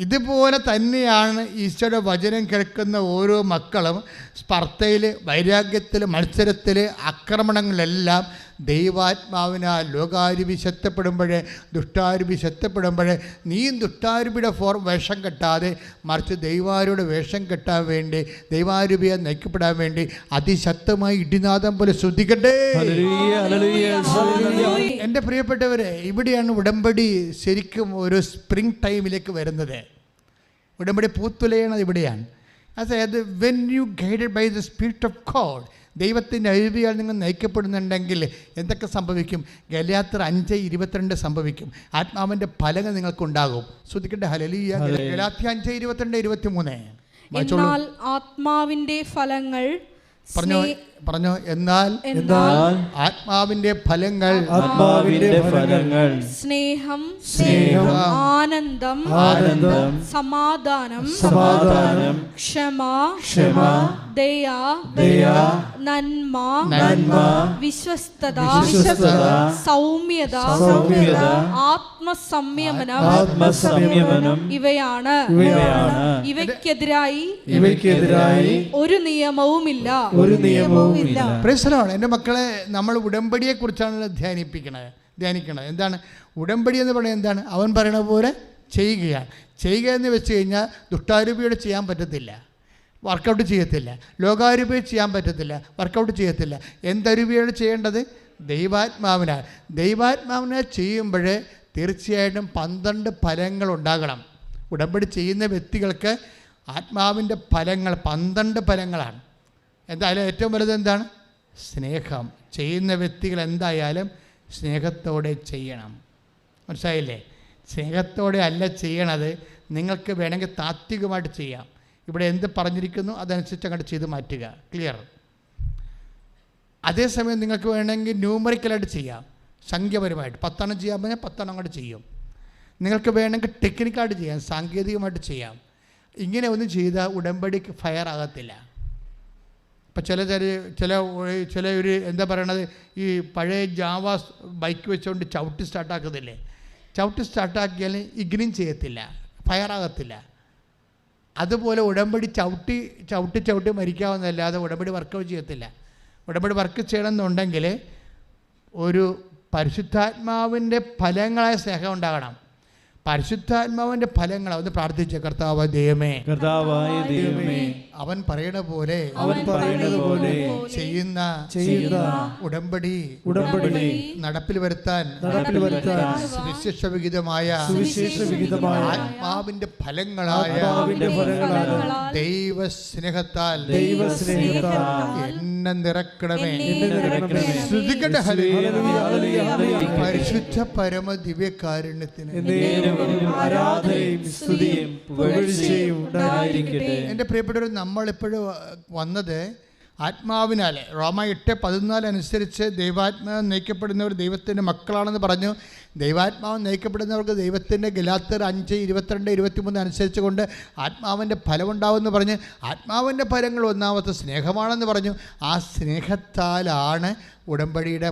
ഇതുപോലെ തന്നെയാണ് ഈശോയുടെ വചനം കേൾക്കുന്ന ഓരോ മക്കളും സ്പർദ്ധയിൽ, വൈരാഗ്യത്തിൽ, മത്സരത്തിൽ, ആക്രമണങ്ങളിലെല്ലാം ദൈവാത്മാവിനാൽ ലോകാരൂപി ശക്തപ്പെടുമ്പോഴേ, ദുഷ്ടാരൂപി ശക്തപ്പെടുമ്പോഴേ നീയും ദുഷ്ടാരൂപിയുടെ വേഷം കെട്ടാതെ മറിച്ച് ദൈവാരൂപിയുടെ വേഷം കെട്ടാൻ വേണ്ടി, ദൈവാരൂപിയെ നയിക്കപ്പെടാൻ വേണ്ടി അതിശക്തമായി ഇടിനാദം പോലെ ശ്രദ്ധിക്കട്ടെ. എൻ്റെ പ്രിയപ്പെട്ടവരെ, ഇവിടെയാണ് ഉടമ്പടി ശരിക്കും ഒരു സ്പ്രിംഗ് ടൈമിലേക്ക് വരുന്നത്. ഉടമ്പടി പൂത്തുലയണത് ഇവിടെയാണ്. അതായത് when you guided by the spirit of God, ദൈവത്തിൻ്റെ അരുവിയാൽ നിങ്ങൾ നയിക്കപ്പെടുന്നുണ്ടെങ്കിൽ എന്തൊക്കെ സംഭവിക്കും? ഗലാത്യർ 5:22 സംഭവിക്കും. ആത്മാവിൻ്റെ ഫലങ്ങൾ നിങ്ങൾക്കുണ്ടാകും. ശ്രദ്ധിക്കട്ടെ. ഹല്ലേലൂയ. ഗലാത്യർ 5:22-23. എന്നാൽ ആത്മാവിന്റെ ഫലങ്ങൾ പറഞ്ഞോ. എന്നാൽ ആത്മാവിന്റെ ഫലങ്ങൾ സ്നേഹം, ആനന്ദം, സമാധാനം, ക്ഷമ, ദയ, നന്മ, വിശ്വസ്തത, സൗമ്യത, ആത്മസംയമനം ഇവയാണ്. ഇവയ്ക്കെതിരായി ഒരു നിയമവുമില്ല. എൻ്റെ മക്കളെ, നമ്മൾ ഉടമ്പടിയെ കുറിച്ചാണ് ധ്യാനിക്കണത്. എന്താണ് ഉടമ്പടി എന്ന് പറയുന്നത്? എന്താണ്? അവൻ പറയണ പോലെ ചെയ്യുകയാണ്. ചെയ്യുക എന്ന് വെച്ച് കഴിഞ്ഞാൽ ദുഷ്ടാരൂപിയോട് ചെയ്യാൻ പറ്റത്തില്ല, വർക്കൗട്ട് ചെയ്യത്തില്ല. ലോകാരൂപിയോട് ചെയ്യാൻ പറ്റത്തില്ല, വർക്കൗട്ട് ചെയ്യത്തില്ല. എന്തരൂപിയോട് ചെയ്യേണ്ടത്? ദൈവാത്മാവിനാൽ. ദൈവാത്മാവിനാൽ ചെയ്യുമ്പോഴേ തീർച്ചയായിട്ടും 12 ഫലങ്ങൾ ഉണ്ടാകണം. ഉടമ്പടി ചെയ്യുന്ന വ്യക്തികൾക്ക് ആത്മാവിൻ്റെ ഫലങ്ങൾ 12 ഫലങ്ങളാണ്. എന്തായാലും ഏറ്റവും വലുത് എന്താണ്? സ്നേഹം. ചെയ്യുന്ന വ്യക്തികൾ എന്തായാലും സ്നേഹത്തോടെ ചെയ്യണം. മനസ്സിലായില്ലേ? സ്നേഹത്തോടെ അല്ല ചെയ്യണത്. നിങ്ങൾക്ക് വേണമെങ്കിൽ താത്വികമായിട്ട് ചെയ്യാം. ഇവിടെ എന്ത് പറഞ്ഞിരിക്കുന്നു അതനുസരിച്ച് അങ്ങോട്ട് ചെയ്ത് മാറ്റുക. ക്ലിയർ? അതേസമയം നിങ്ങൾക്ക് വേണമെങ്കിൽ ന്യൂമറിക്കലായിട്ട് ചെയ്യാം, സംഖ്യാപരമായിട്ട് 10 ചെയ്യാൻ പറഞ്ഞാൽ 10 അങ്ങോട്ട് ചെയ്യും. നിങ്ങൾക്ക് വേണമെങ്കിൽ ടെക്നിക്കായിട്ട് ചെയ്യാം, സാങ്കേതികമായിട്ട് ചെയ്യാം. ഇങ്ങനെ ഒന്നും ചെയ്താൽ ഉടമ്പടിക്ക് ഫയർ ആകത്തില്ല. ഇപ്പം ചില ഒരു എന്താ പറയണത്, ഈ പഴയ ജാവ ബൈക്ക് വെച്ചുകൊണ്ട് ചവിട്ടി സ്റ്റാർട്ടാക്കുന്നില്ലേ? ചവിട്ടി സ്റ്റാർട്ടാക്കിയാൽ ഇഗ്നിയും ചെയ്യത്തില്ല, ഫയറാകത്തില്ല. അതുപോലെ ഉടമ്പടി ചവിട്ടി മരിക്കാവുന്നതല്ലാതെ ഉടമ്പടി വർക്കൗട്ട് ചെയ്യത്തില്ല. ഉടമ്പടി വർക്ക് ചെയ്യണമെന്നുണ്ടെങ്കിൽ ഒരു പരിശുദ്ധാത്മാവിൻ്റെ ഫലങ്ങളായ സ്നേഹം ഉണ്ടാകണം. പരിശുദ്ധാത്മാവിൻ്റെ ഫലങ്ങൾ ഒന്ന് പ്രാർത്ഥിച്ച കർത്താവായ ദൈവമേ, അവൻ പറയണ പോലെ ചെയ്യുന്ന ഉടമ്പടി നടപ്പിൽ വരുത്താൻ സുവിശേഷവിഹിതമായ ആത്മാവിന്റെ ഫലങ്ങളായ ദൈവസ്നേഹത്താൽ എന്നെ നിറക്കണമേ. ശ്രദ്ധിക്കട്ടെ. പരിശുദ്ധ പരമ ദിവ്യകാരുണ്യത്തിന് എൻ്റെ പ്രിയപ്പെട്ടവർ, നമ്മളിപ്പോഴും വന്നത് ആത്മാവിനാൽ. റോമ 8:14 അനുസരിച്ച് ദൈവാത്മാവ് നയിക്കപ്പെടുന്നവർ ദൈവത്തിൻ്റെ മക്കളാണെന്ന് പറഞ്ഞു. ദൈവാത്മാവ് നയിക്കപ്പെടുന്നവർക്ക് ദൈവത്തിൻ്റെ ഗലാത്യർ 5:22-23 അനുസരിച്ച് കൊണ്ട് ആത്മാവിൻ്റെ ഫലമുണ്ടാവുമെന്ന് പറഞ്ഞ്, ആത്മാവിൻ്റെ ഫലങ്ങൾ ഒന്നാമത്തെ സ്നേഹമാണെന്ന് പറഞ്ഞു. ആ സ്നേഹത്താലാണ് ഉടമ്പടിയുടെ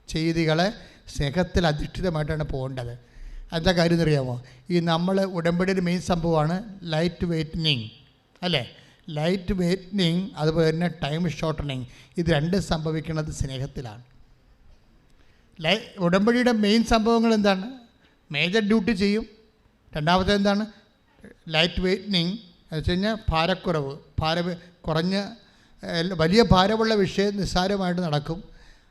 ചെയ്തികൾ സ്നേഹത്തിൽ അധിഷ്ഠിതമായിട്ടാണ് പോകേണ്ടത്. എന്താ കാര്യം എന്നറിയാമോ? ഈ നമ്മൾ ഉടമ്പടിയുടെ മെയിൻ സംഭവമാണ് ലൈറ്റ് വെയ്റ്റനിങ്, അല്ലേ? ലൈറ്റ് വെയ്റ്റനിങ്, അതുപോലെ തന്നെ ടൈം ഷോർട്ടനിങ്. ഇത് രണ്ടും സംഭവിക്കുന്നത് സ്നേഹത്തിലാണ്. ഉടമ്പടിയുടെ മെയിൻ സംഭവങ്ങൾ എന്താണ്? മേജർ ഡ്യൂട്ടി ചെയ്യും. രണ്ടാമത്തെ എന്താണ്? ലൈറ്റ് വെയ്റ്റനിങ് എന്ന് വെച്ച് കഴിഞ്ഞാൽ ഭാരക്കുറവ്, കുറഞ്ഞ വലിയ ഭാരമുള്ള വിഷയം നിസ്സാരമായിട്ട് നടക്കും.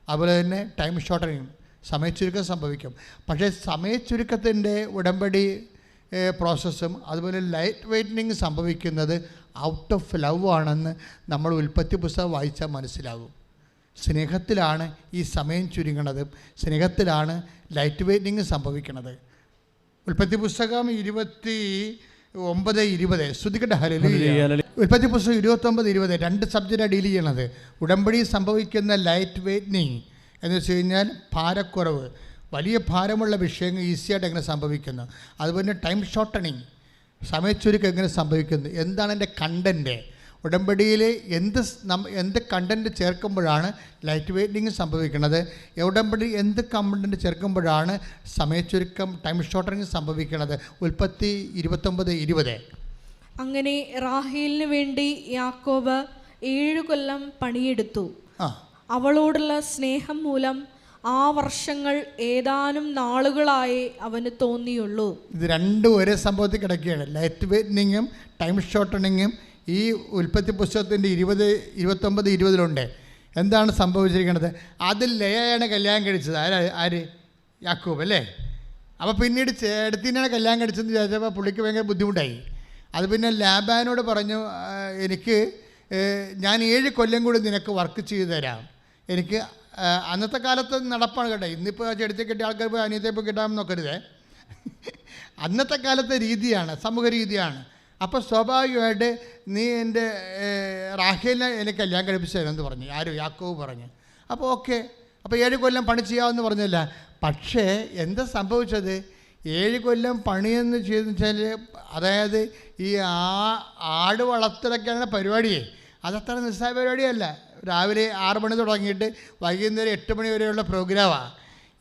അതുപോലെ തന്നെ ടൈം ഷോർട്ടനിങ്, സമയച്ചുരുക്കം സംഭവിക്കും. പക്ഷേ സമയച്ചുരുക്കത്തിൻ്റെ ഉടമ്പടി പ്രോസസ്സും അതുപോലെ ലൈറ്റ് വെയ്റ്റനിങ് സംഭവിക്കുന്നത് ഔട്ട് ഓഫ് ലവ് ആണെന്ന് നമ്മൾ ഉൽപ്പത്തി പുസ്തകം വായിച്ചാൽ മനസ്സിലാകും. സ്നേഹത്തിലാണ് ഈ സമയം ചുരുങ്ങണത്, സ്നേഹത്തിലാണ് ലൈറ്റ് വെയ്റ്റനിങ് സംഭവിക്കുന്നത്. ഉൽപ്പത്തി പുസ്തകം 29:20 ശ്രദ്ധിക്കട്ടെ. ഹല്ലേലൂയ. ഉൽപ്പത്തി പുസ്തകം 29:20 2 സബ്ജക്റ്റാണ് ഡീൽ ചെയ്യണത്. ഉടമ്പടി സംഭവിക്കുന്ന ലൈറ്റ് വെയ്റ്റനിങ് എന്ന് വെച്ച് കഴിഞ്ഞാൽ ഭാരക്കുറവ്, വലിയ ഭാരമുള്ള വിഷയങ്ങൾ ഈസിയായിട്ട് എങ്ങനെ സംഭവിക്കുന്നു. അതുപോലെ ടൈം ഷോർട്ടനിങ്, സമയച്ചുരുക്കം എങ്ങനെ സംഭവിക്കുന്നു, എന്താണ് എൻ്റെ കണ്ടൻറ്റ്. ഉടമ്പടിയിൽ എന്ത് കണ്ടൻറ്റ് ചേർക്കുമ്പോഴാണ് ലൈറ്റ് വെയ്റ്റിംഗ് സംഭവിക്കുന്നത്, ഉടമ്പടി എന്ത് കണ്ടൻറ്റ് ചേർക്കുമ്പോഴാണ് സമയച്ചുരുക്കം ടൈം ഷോർട്ടനിങ് സംഭവിക്കുന്നത്. ഉൽപ്പത്തി 29:20. അങ്ങനെ റാഹേലിന് വേണ്ടി യാക്കോബ് 7 കൊല്ലം പണിയെടുത്തു. അവളോടുള്ള സ്നേഹം മൂലം ആ വർഷങ്ങൾ ഏതാനും നാളുകളായി അവന് തോന്നിയുള്ളൂ. ഇത് രണ്ടും ഒരേ സംഭവത്തിൽ കിടക്കുകയാണ്. ലൈറ്റ് വെയ്റ്റനിങ്ങും ടൈം ഷോർട്ടനിങ്ങും ഈ ഉൽപ്പത്തി പുസ്തകത്തിൻ്റെ 29:20 എന്താണ് സംഭവിച്ചിരിക്കുന്നത്? അതിൽ ലയയാണ് കല്യാണം കഴിച്ചത്. ആര്? യാക്കോബ് അല്ലേ? അപ്പോൾ പിന്നീട് ചേട്ടത്തിനാണ് കല്യാണം കഴിച്ചതെന്ന് വിചാരിച്ചപ്പോൾ പുള്ളിക്ക് ഭയങ്കര ബുദ്ധിമുട്ടായി. അത് പിന്നെ ലാബാനോട് പറഞ്ഞു, ഞാൻ 7 കൊല്ലം കൂടി നിനക്ക് വർക്ക് ചെയ്തു തരാം. എനിക്ക് അന്നത്തെ കാലത്ത് നടപ്പാണ് കേട്ടോ. ഇന്നിപ്പോൾ ചെടുത്ത് കിട്ടിയ ആൾക്കാർ പോയി അനിയത്തെ ഇപ്പോൾ കിട്ടാമെന്ന് നോക്കരുതേ. അന്നത്തെ കാലത്തെ രീതിയാണ്, സമൂഹ രീതിയാണ്. അപ്പോൾ സ്വാഭാവികമായിട്ട് നീ എൻ്റെ റാഹേലിനെ എനിക്ക് കല്യാണം കഴിപ്പിച്ചു തരുമെന്ന് പറഞ്ഞു. ആരും? യാക്കോബ് പറഞ്ഞു. അപ്പോൾ ഓക്കെ, അപ്പോൾ 7 കൊല്ലം പണി ചെയ്യാമെന്ന് പറഞ്ഞില്ല. പക്ഷേ എന്താ സംഭവിച്ചത്? 7 കൊല്ലം പണിയെന്ന് ചെയ്തെന്ന് വെച്ചാൽ, അതായത് ഈ ആട് വളർത്തലൊക്കെയാണ് പരിപാടിയെ. അതത്ര നിസ്സാര പരിപാടിയല്ല. രാവിലെ 6 മണി തുടങ്ങിയിട്ട് വൈകുന്നേരം 8 മണി വരെയുള്ള പ്രോഗ്രാമാണ്.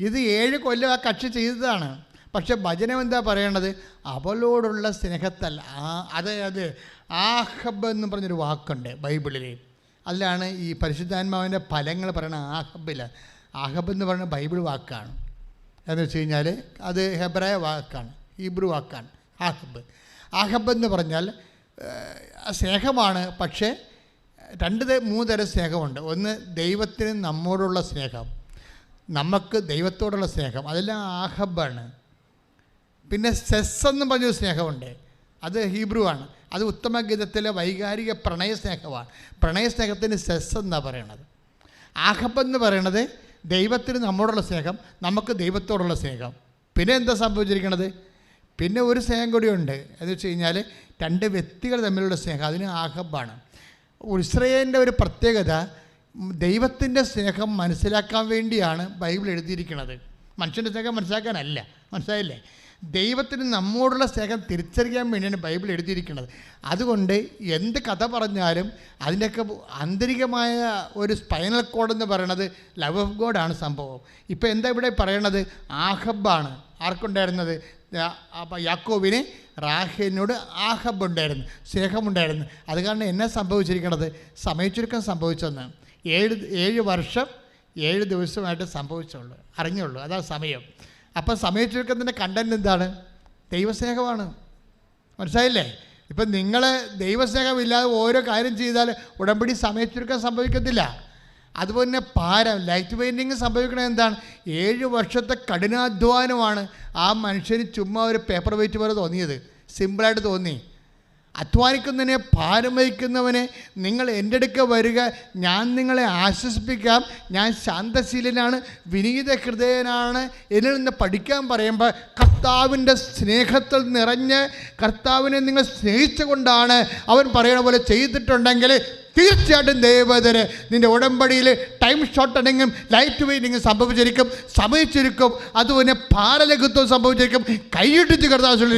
ഇത് 7 കൊല്ലം ആ കക്ഷി ചെയ്തതാണ്. പക്ഷെ ഭജനം എന്താ പറയണത്? അവളോടുള്ള സ്നേഹത്തല്ല. അതായത് ആഹബ് എന്ന് പറഞ്ഞൊരു വാക്കുണ്ട് ബൈബിളിൽ. അതിലാണ് ഈ പരിശുദ്ധാത്മാവിൻ്റെ ഫലങ്ങൾ പറയണ ആഹബിൽ. ആഹബ് എന്ന് പറയുന്ന ബൈബിൾ വാക്കാണ്. എന്ന് വെച്ച് കഴിഞ്ഞാൽ അത് ഹെബ്രായ വാക്കാണ്, ഹീബ്രു വാക്കാണ് ആഹബ്. ആഹബ് എന്ന് പറഞ്ഞാൽ സ്നേഹമാണ്. പക്ഷേ 2-3 തരം സ്നേഹമുണ്ട്. ഒന്ന് ദൈവത്തിന് നമ്മോടുള്ള സ്നേഹം, നമുക്ക് ദൈവത്തോടുള്ള സ്നേഹം, അതെല്ലാം ആഹബാണ്. പിന്നെ സെസ് എന്ന് പറഞ്ഞൊരു സ്നേഹമുണ്ട്, അത് ഹീബ്രു ആണ്. അത് ഉത്തമഗീതത്തിലെ വൈകാരിക പ്രണയസ്നേഹമാണ്. പ്രണയസ്നേഹത്തിന് സെസ് എന്നാണ് പറയണത്. ആഹബ് എന്ന് പറയണത് ദൈവത്തിന് നമ്മോടുള്ള സ്നേഹം, നമുക്ക് ദൈവത്തോടുള്ള സ്നേഹം. പിന്നെ എന്താ സംഭവിച്ചിരിക്കണത്? പിന്നെ ഒരു സ്നേഹം കൂടിയുണ്ട്. എന്ന് വെച്ച് കഴിഞ്ഞാൽ 2 വ്യക്തികൾ തമ്മിലുള്ള സ്നേഹം, അതിന് ആഹബാണ്. ഇസ്രായേലിൻ്റെ ഒരു പ്രത്യേകത, ദൈവത്തിൻ്റെ സ്നേഹം മനസ്സിലാക്കാൻ വേണ്ടിയാണ് ബൈബിൾ എഴുതിയിരിക്കുന്നത്, മനുഷ്യൻ്റെ സ്നേഹം മനസ്സിലാക്കാനല്ല. മനസ്സിലായില്ലേ? ദൈവത്തിന് നമ്മോടുള്ള സ്നേഹം തിരിച്ചറിയാൻ വേണ്ടിയാണ് ബൈബിൾ എഴുതിയിരിക്കുന്നത്. അതുകൊണ്ട് എന്ത് കഥ പറഞ്ഞാലും അതിൻ്റെയൊക്കെ ആന്തരികമായ ഒരു സ്പൈനൽ കോഡ് എന്ന് പറയണത് ലവ് ഓഫ് ഗോഡാണ് സംഭവം. ഇപ്പോൾ എന്താ ഇവിടെ പറയണത്? ആഹബാണ്. ആർക്കുണ്ടായിരുന്നത്? യാക്കോബിന് റാഹേലിനോട് ആഹബ് ഉണ്ടായിരുന്നു, സ്നേഹമുണ്ടായിരുന്നു. അത് കാരണം എന്നാ സംഭവിച്ചിരിക്കണത്? സമയച്ചുരുക്കം സംഭവിച്ചെന്ന്. 7 വർഷം 7 ദിവസമായിട്ട് സംഭവിച്ചുള്ളൂ, അറിഞ്ഞുള്ളൂ. അതാണ് സമയം. അപ്പം സമയച്ചുരുക്കത്തിൻ്റെ കണ്ടൻറ് എന്താണ്? ദൈവസ്നേഹമാണ്. മനസ്സിലായില്ലേ? ഇപ്പം നിങ്ങൾ ദൈവസ്നേഹമില്ലാതെ ഓരോ കാര്യം ചെയ്താൽ ഉടമ്പടി സമയച്ചുരുക്കം സംഭവിക്കത്തില്ല. അതുപോലെ തന്നെ ലൈറ്റ് പെയിൻറ്റിങ് സംഭവിക്കണത് എന്താണ്? 7 വർഷത്തെ കഠിനാധ്വാനമാണ് ആ മനുഷ്യന് ചുമ്മാ ഒരു പേപ്പർ വെയിറ്റ് പോലെ തോന്നിയത്. സിമ്പിളായിട്ട് തോന്നി. അധ്വാനിക്കുന്നതിനെ ഭാരം വഹിക്കുന്നവനെ നിങ്ങൾ എൻ്റെ അടുക്ക വരിക, ഞാൻ നിങ്ങളെ ആശ്വസിപ്പിക്കാം, ഞാൻ ശാന്തശീലനാണ്, വിനീത ഹൃദയനാണ്, എന്നിൽ നിന്ന് പഠിക്കാൻ പറയുമ്പോൾ കർത്താവിൻ്റെ സ്നേഹത്തിൽ നിറഞ്ഞ് കർത്താവിനെ നിങ്ങൾ സ്നേഹിച്ചുകൊണ്ടാണ് അവൻ പറയുന്ന പോലെ ചെയ്തിട്ടുണ്ടെങ്കിൽ തീർച്ചയായിട്ടും ദൈവത്തിന് നിൻ്റെ ഉടമ്പടിയിൽ ടൈം ഷോർട്ടനിങ്ങും ലൈറ്റ് വെയിറ്റിങ്ങും സംഭവിച്ചിരിക്കും, സമയിച്ചിരിക്കും. അതുപോലെ ഭാരലഘുത്വം സംഭവിച്ചിരിക്കും. കൈയിട്ടിച്ച് കർത്താവ്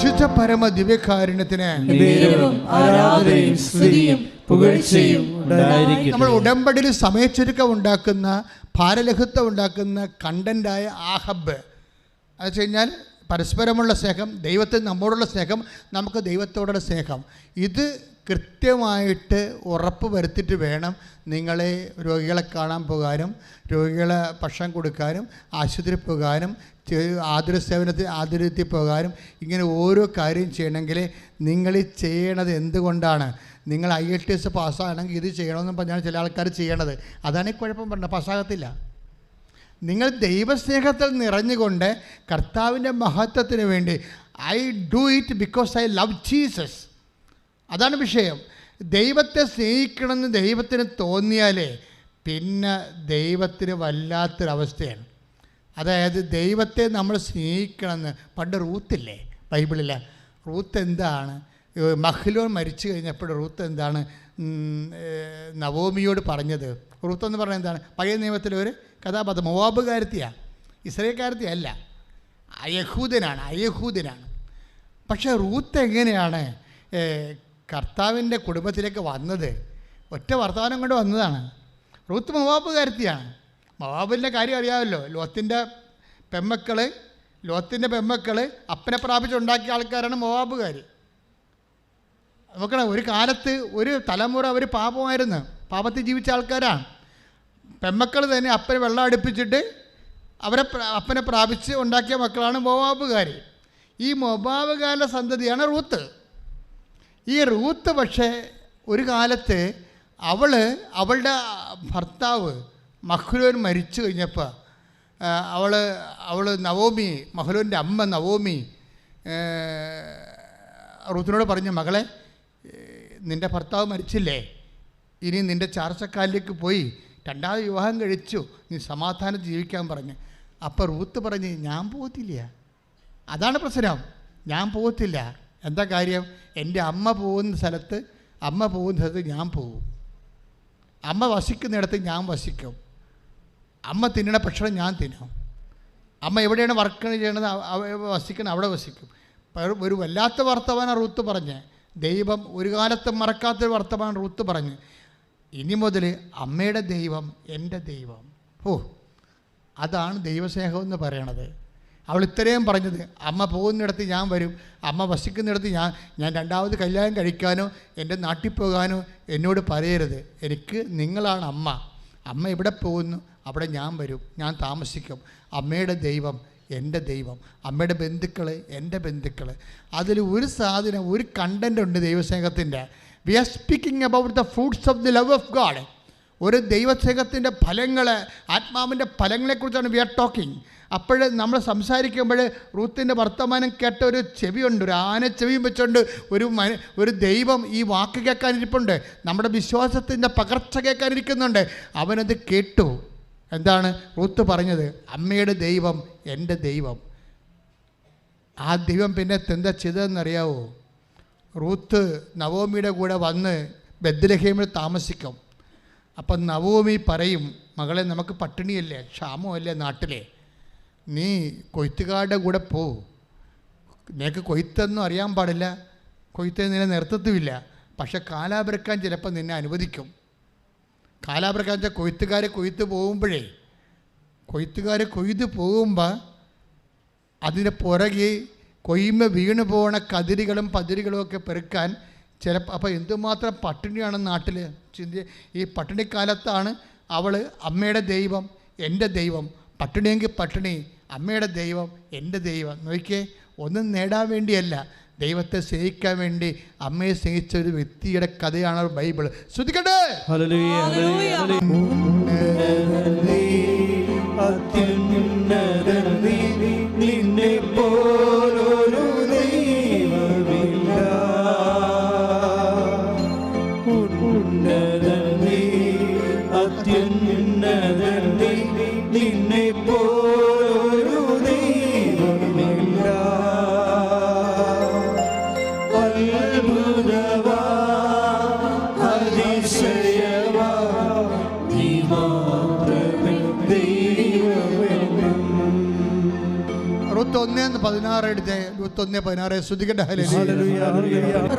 ശുദ്ധ പരമ ദിവ്യകാരുണ്യത്തിന് നമ്മൾ ഉടമ്പടിയിൽ സമയച്ചുരുക്കം ഉണ്ടാക്കുന്ന, ഭാരലഘുത്വം ഉണ്ടാക്കുന്ന കണ്ടൻ്റായ ആഹബ് എന്ന് വെച്ച് കഴിഞ്ഞാൽ പരസ്പരമുള്ള സ്നേഹം, ദൈവത്തിന് നമ്മോടുള്ള സ്നേഹം, നമുക്ക് ദൈവത്തോടുള്ള സ്നേഹം. ഇത് കൃത്യമായിട്ട് ഉറപ്പ് വരുത്തിയിട്ട് വേണം നിങ്ങളെ രോഗികളെ കാണാൻ പോകാനും, രോഗികളെ ഭക്ഷണം കൊടുക്കാനും, ആശുപത്രി പോകാനും, ആതുര സേവനത്തിൽ ആതുരത്തിൽ പോകാനും. ഇങ്ങനെ ഓരോ കാര്യം ചെയ്യണമെങ്കിൽ നിങ്ങൾ ചെയ്യണത് എന്തുകൊണ്ടാണ്? നിങ്ങൾ IELTS പാസ്സാകണമെങ്കിൽ ഇത് ചെയ്യണമെന്ന് പറഞ്ഞാണ് ചില ആൾക്കാർ ചെയ്യണത്. അതാണ് ഈ കുഴപ്പം. പറഞ്ഞത് പാസ്സാകത്തില്ല. നിങ്ങൾ ദൈവസ്നേഹത്തിൽ നിറഞ്ഞുകൊണ്ട് കർത്താവിൻ്റെ മഹത്വത്തിന് വേണ്ടി I do it because I love Jesus. അതാണ് വിഷയം. ദൈവത്തെ സ്നേഹിക്കണമെന്ന് ദൈവത്തിന് തോന്നിയാലേ പിന്നെ ദൈവത്തിന് വല്ലാത്തൊരവസ്ഥയാണ്. അതായത് ദൈവത്തെ നമ്മൾ സ്നേഹിക്കണമെന്ന് പണ്ട് റൂത്തില്ലേ ബൈബിളിൽ? റൂത്ത് എന്താണ്? മഹ്ലോൻ മരിച്ചു കഴിഞ്ഞപ്പോൾ റൂത്ത് എന്താണ് നവോമിയോട് പറഞ്ഞത്? റൂത്ത് എന്ന് പറഞ്ഞാൽ എന്താണ്? പഴയ നിയമത്തിലെ ഒരു കഥാപാത്രം. മോവാബുകാരത്തിയാണ്, ഇസ്രായേൽക്കാരത്തി അല്ല, അയഹൂദനാണ്. പക്ഷേ റൂത്ത് എങ്ങനെയാണ് കർത്താവിൻ്റെ കുടുംബത്തിലേക്ക് വന്നത്? ഒറ്റ വർത്തമാനം കൊണ്ട് വന്നതാണ്. റൂത്ത് മൊവാബുകാരത്തിയാണ്. മൊവാബിൻ്റെ കാര്യം അറിയാമല്ലോ. ലോത്തിൻ്റെ പെമ്മക്കൾ അപ്പനെ പ്രാപിച്ചുണ്ടാക്കിയ ആൾക്കാരാണ് മൊവാബുകാർ. നോക്കണം, ഒരു കാലത്ത് ഒരു തലമുറ അവർ പാപമായിരുന്നു, പാപത്തിൽ ജീവിച്ച ആൾക്കാരാണ്. പെമ്മക്കൾ തന്നെ അപ്പനെ വെള്ളം അടുപ്പിച്ചിട്ട് അപ്പനെ പ്രാപിച്ച് ഉണ്ടാക്കിയ മക്കളാണ് മൊവാബുകാർ. ഈ മൊവാബുകാരുടെ സന്തതിയാണ് റൂത്ത്. ഈ റൂത്ത് പക്ഷേ ഒരു കാലത്ത് അവളുടെ ഭർത്താവ് മഹ്ലോൻ മരിച്ചു കഴിഞ്ഞപ്പോൾ അവൾ നവോമി, മഹ്ലോൻ്റെ അമ്മ നവോമി റൂത്തിനോട് പറഞ്ഞു, മകളെ, നിൻ്റെ ഭർത്താവ് മരിച്ചില്ലേ, ഇനി നിൻ്റെ ചാർച്ചക്കാലിലേക്ക് പോയി രണ്ടാമത് വിവാഹം കഴിച്ചു, നീ സമാധാനം ജീവിക്കാൻ പറഞ്ഞു. അപ്പോൾ റൂത്ത് പറഞ്ഞ്, ഞാൻ പോകത്തില്ല. അതാണ് പ്രശ്നം, ഞാൻ പോകത്തില്ല. എന്താ കാര്യം? എൻ്റെ അമ്മ പോകുന്ന സ്ഥലത്ത് ഞാൻ പോകും, അമ്മ വസിക്കുന്നിടത്ത് ഞാൻ വസിക്കും, അമ്മ തിന്നണ ഭക്ഷണം ഞാൻ തിന്നും, അമ്മ എവിടെയാണ് വർക്ക് ചെയ്യണത് വസിക്കണം അവിടെ വസിക്കും. ഒരു വല്ലാത്ത വർത്തമാനം റൂത്ത് പറഞ്ഞ്, ദൈവം ഒരു കാലത്തും മറക്കാത്തൊരു വർത്തമാനം റൂത്ത് പറഞ്ഞ്, ഇനി മുതൽ അമ്മയുടെ ദൈവം എൻ്റെ ദൈവം. അതാണ് ദൈവസ്നേഹം എന്ന് പറയണത്. അവൾ ഇത്രയും പറഞ്ഞത്, അമ്മ പോകുന്നിടത്ത് ഞാൻ വരും, അമ്മ വസിക്കുന്നിടത്ത് ഞാൻ രണ്ടാമത് കല്യാണം കഴിക്കാനോ എൻ്റെ നാട്ടിൽ പോകാനോ എന്നോട് പറയരുത്. എനിക്ക് നിങ്ങളാണ് അമ്മ. അമ്മ എവിടെ പോകുന്നു അവിടെ ഞാൻ വരും, ഞാൻ താമസിക്കും. അമ്മയുടെ ദൈവം എൻ്റെ ദൈവം, അമ്മയുടെ ബന്ധുക്കൾ എൻ്റെ ബന്ധുക്കൾ. അതിൽ ഒരു സാധനം, ഒരു കണ്ടൻ്റ് ഉണ്ട് ദൈവസ്നേഹത്തിൻ്റെ. We are speaking about the fruits of the love of God. ഒരു ദൈവസ്നേഹത്തിൻ്റെ ഫലങ്ങൾ, ആത്മാവിൻ്റെ ഫലങ്ങളെക്കുറിച്ചാണ് വി ആർ ടോക്കിംഗ്. അപ്പോൾ നമ്മൾ സംസാരിക്കുമ്പോൾ റൂത്തിൻ്റെ വർത്തമാനം കേട്ട ഒരു ചെവിയുണ്ട്, ഒരു ആന ചെവിയും വെച്ചുകൊണ്ട് ഒരു ദൈവം ഈ വാക്ക് കേൾക്കാനിരിപ്പുണ്ട്, നമ്മുടെ വിശ്വാസത്തിൻ്റെ പകർച്ച കേൾക്കാനിരിക്കുന്നുണ്ട്. അവനത് കേട്ടു. എന്താണ് റൂത്ത് പറഞ്ഞത്? അമ്മയുടെ ദൈവം എൻ്റെ ദൈവം. ആ ദൈവം പിന്നെ എന്താ ചെയ്തതെന്നറിയാവോ? റൂത്ത് നവോമിയുടെ കൂടെ വന്ന് ബെത്ലഹേമിൽ താമസിക്കും. അപ്പം നവോമി പറയും, മകളെ, നമുക്ക് പട്ടിണിയല്ലേ, ക്ഷാമമല്ലേ നാട്ടിലെ, നീ കൊയ്ത്തുകാരുടെ കൂടെ പോ. നിനക്ക് കൊയ്ത്തൊന്നും അറിയാൻ പാടില്ല, കൊയ്ത്ത് നിന്നെ നിർത്തത്തുമില്ല, പക്ഷെ കാലാപെറുക്കാൻ ചിലപ്പോൾ നിന്നെ അനുവദിക്കും. കാലാപെറുക്കാൻ വെച്ചാൽ കൊയ്ത്തുകാർ കൊയ്ത്ത് പോകുമ്പോൾ അതിൻ്റെ പുറകെ കൊയ്യുമ്പോൾ വീണു പോകണ കതിരുകളും പതിരുകളും ഒക്കെ പെറുക്കാൻ ചിലപ്പോൾ. അപ്പോൾ എന്തുമാത്രം പട്ടിണിയാണ് നാട്ടിൽ. ഈ പട്ടിണിക്കാലത്താണ് അവൾ അമ്മയുടെ ദൈവം എൻ്റെ ദൈവം, പട്ടിണിയെങ്കിൽ പട്ടിണി, അമ്മയുടെ ദൈവം എൻ്റെ ദൈവം. നോക്കിയേ, ഒന്നും നേടാൻ വേണ്ടിയല്ല, ദൈവത്തെ സ്നേഹിക്കാൻ വേണ്ടി അമ്മയെ സ്നേഹിച്ച ഒരു വ്യക്തിയുടെ കഥയാണ് ബൈബിൾ. ശ്രദ്ധിക്കട്ടെ.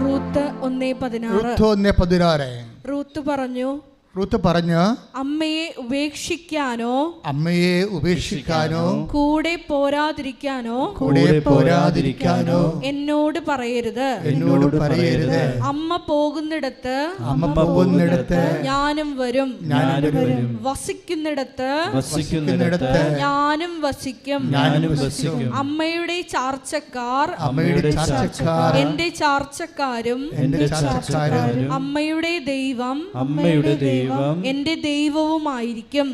റൂത്ത് 1:16 റൂത്ത് പറഞ്ഞു, അമ്മയെ ഉപേക്ഷിക്കാനോ കൂടെ പോരാതിരിക്കാനോ എന്നോട് പറയരുത്. അമ്മ പോകുന്നിടത്ത് ഞാനും വരും, വസിക്കുന്നിടത്ത് ഞാനും വസിക്കും. അമ്മയുടെ ചാർച്ചക്കാർ എന്റെ ചാർച്ചക്കാരും അമ്മയുടെ ദൈവം എന്റെ ദൈവവുമായിരിക്കും.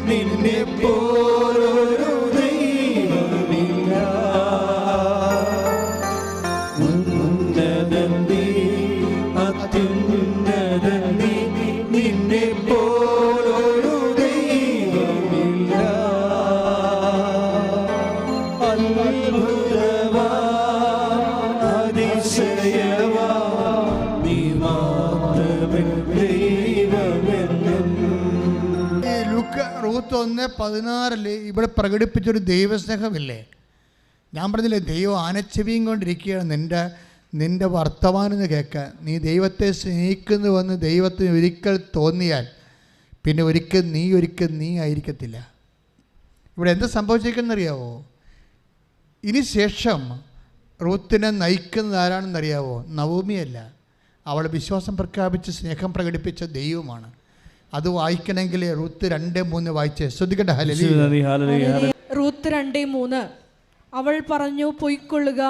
നിന്നെ പോലൊരു ദൈവമില്ല, ഉന്നതൻ നീ, അത്യുന്നതൻ നീ, നിന്നെ പോലൊരു ദൈവമില്ല. അത്ഭുതവാ, അതിശയവാ, നീ മാത്രമേ ദൈവമെന്ന് 1:16 ഇവിടെ പ്രകടിപ്പിച്ചൊരു ദൈവസ്നേഹമില്ലേ? ഞാൻ പറഞ്ഞില്ലേ, ദൈവം ആനച്ചെവിയും കൊണ്ടിരിക്കുകയാണ് നിൻ്റെ വർത്തമാനം എന്ന് കേൾക്കാൻ. നീ ദൈവത്തെ സ്നേഹിക്കുന്നുവെന്ന് ദൈവത്തിന് ഒരിക്കൽ തോന്നിയാൽ പിന്നെ ഒരിക്കൽ നീ ആയിരിക്കത്തില്ല. ഇവിടെ എന്താ സംഭവിച്ചിരിക്കുന്നറിയാവോ? ഇനി ശേഷം റൂത്തിനെ നയിക്കുന്നത് ആരാണെന്നറിയാവോ? നവോമിയല്ല. അവൾ വിശ്വാസം പ്രഖ്യാപിച്ച് സ്നേഹം പ്രകടിപ്പിച്ച ദൈവമാണ്. അത് വായിക്കണമെങ്കിൽ റൂത്ത് 2:3 വായിച്ചേ. ശ്രദ്ധിക്കട്ടെ. റൂത്ത് 2:3. അവൾ പറഞ്ഞു, പൊയ്ക്കൊള്ളുക.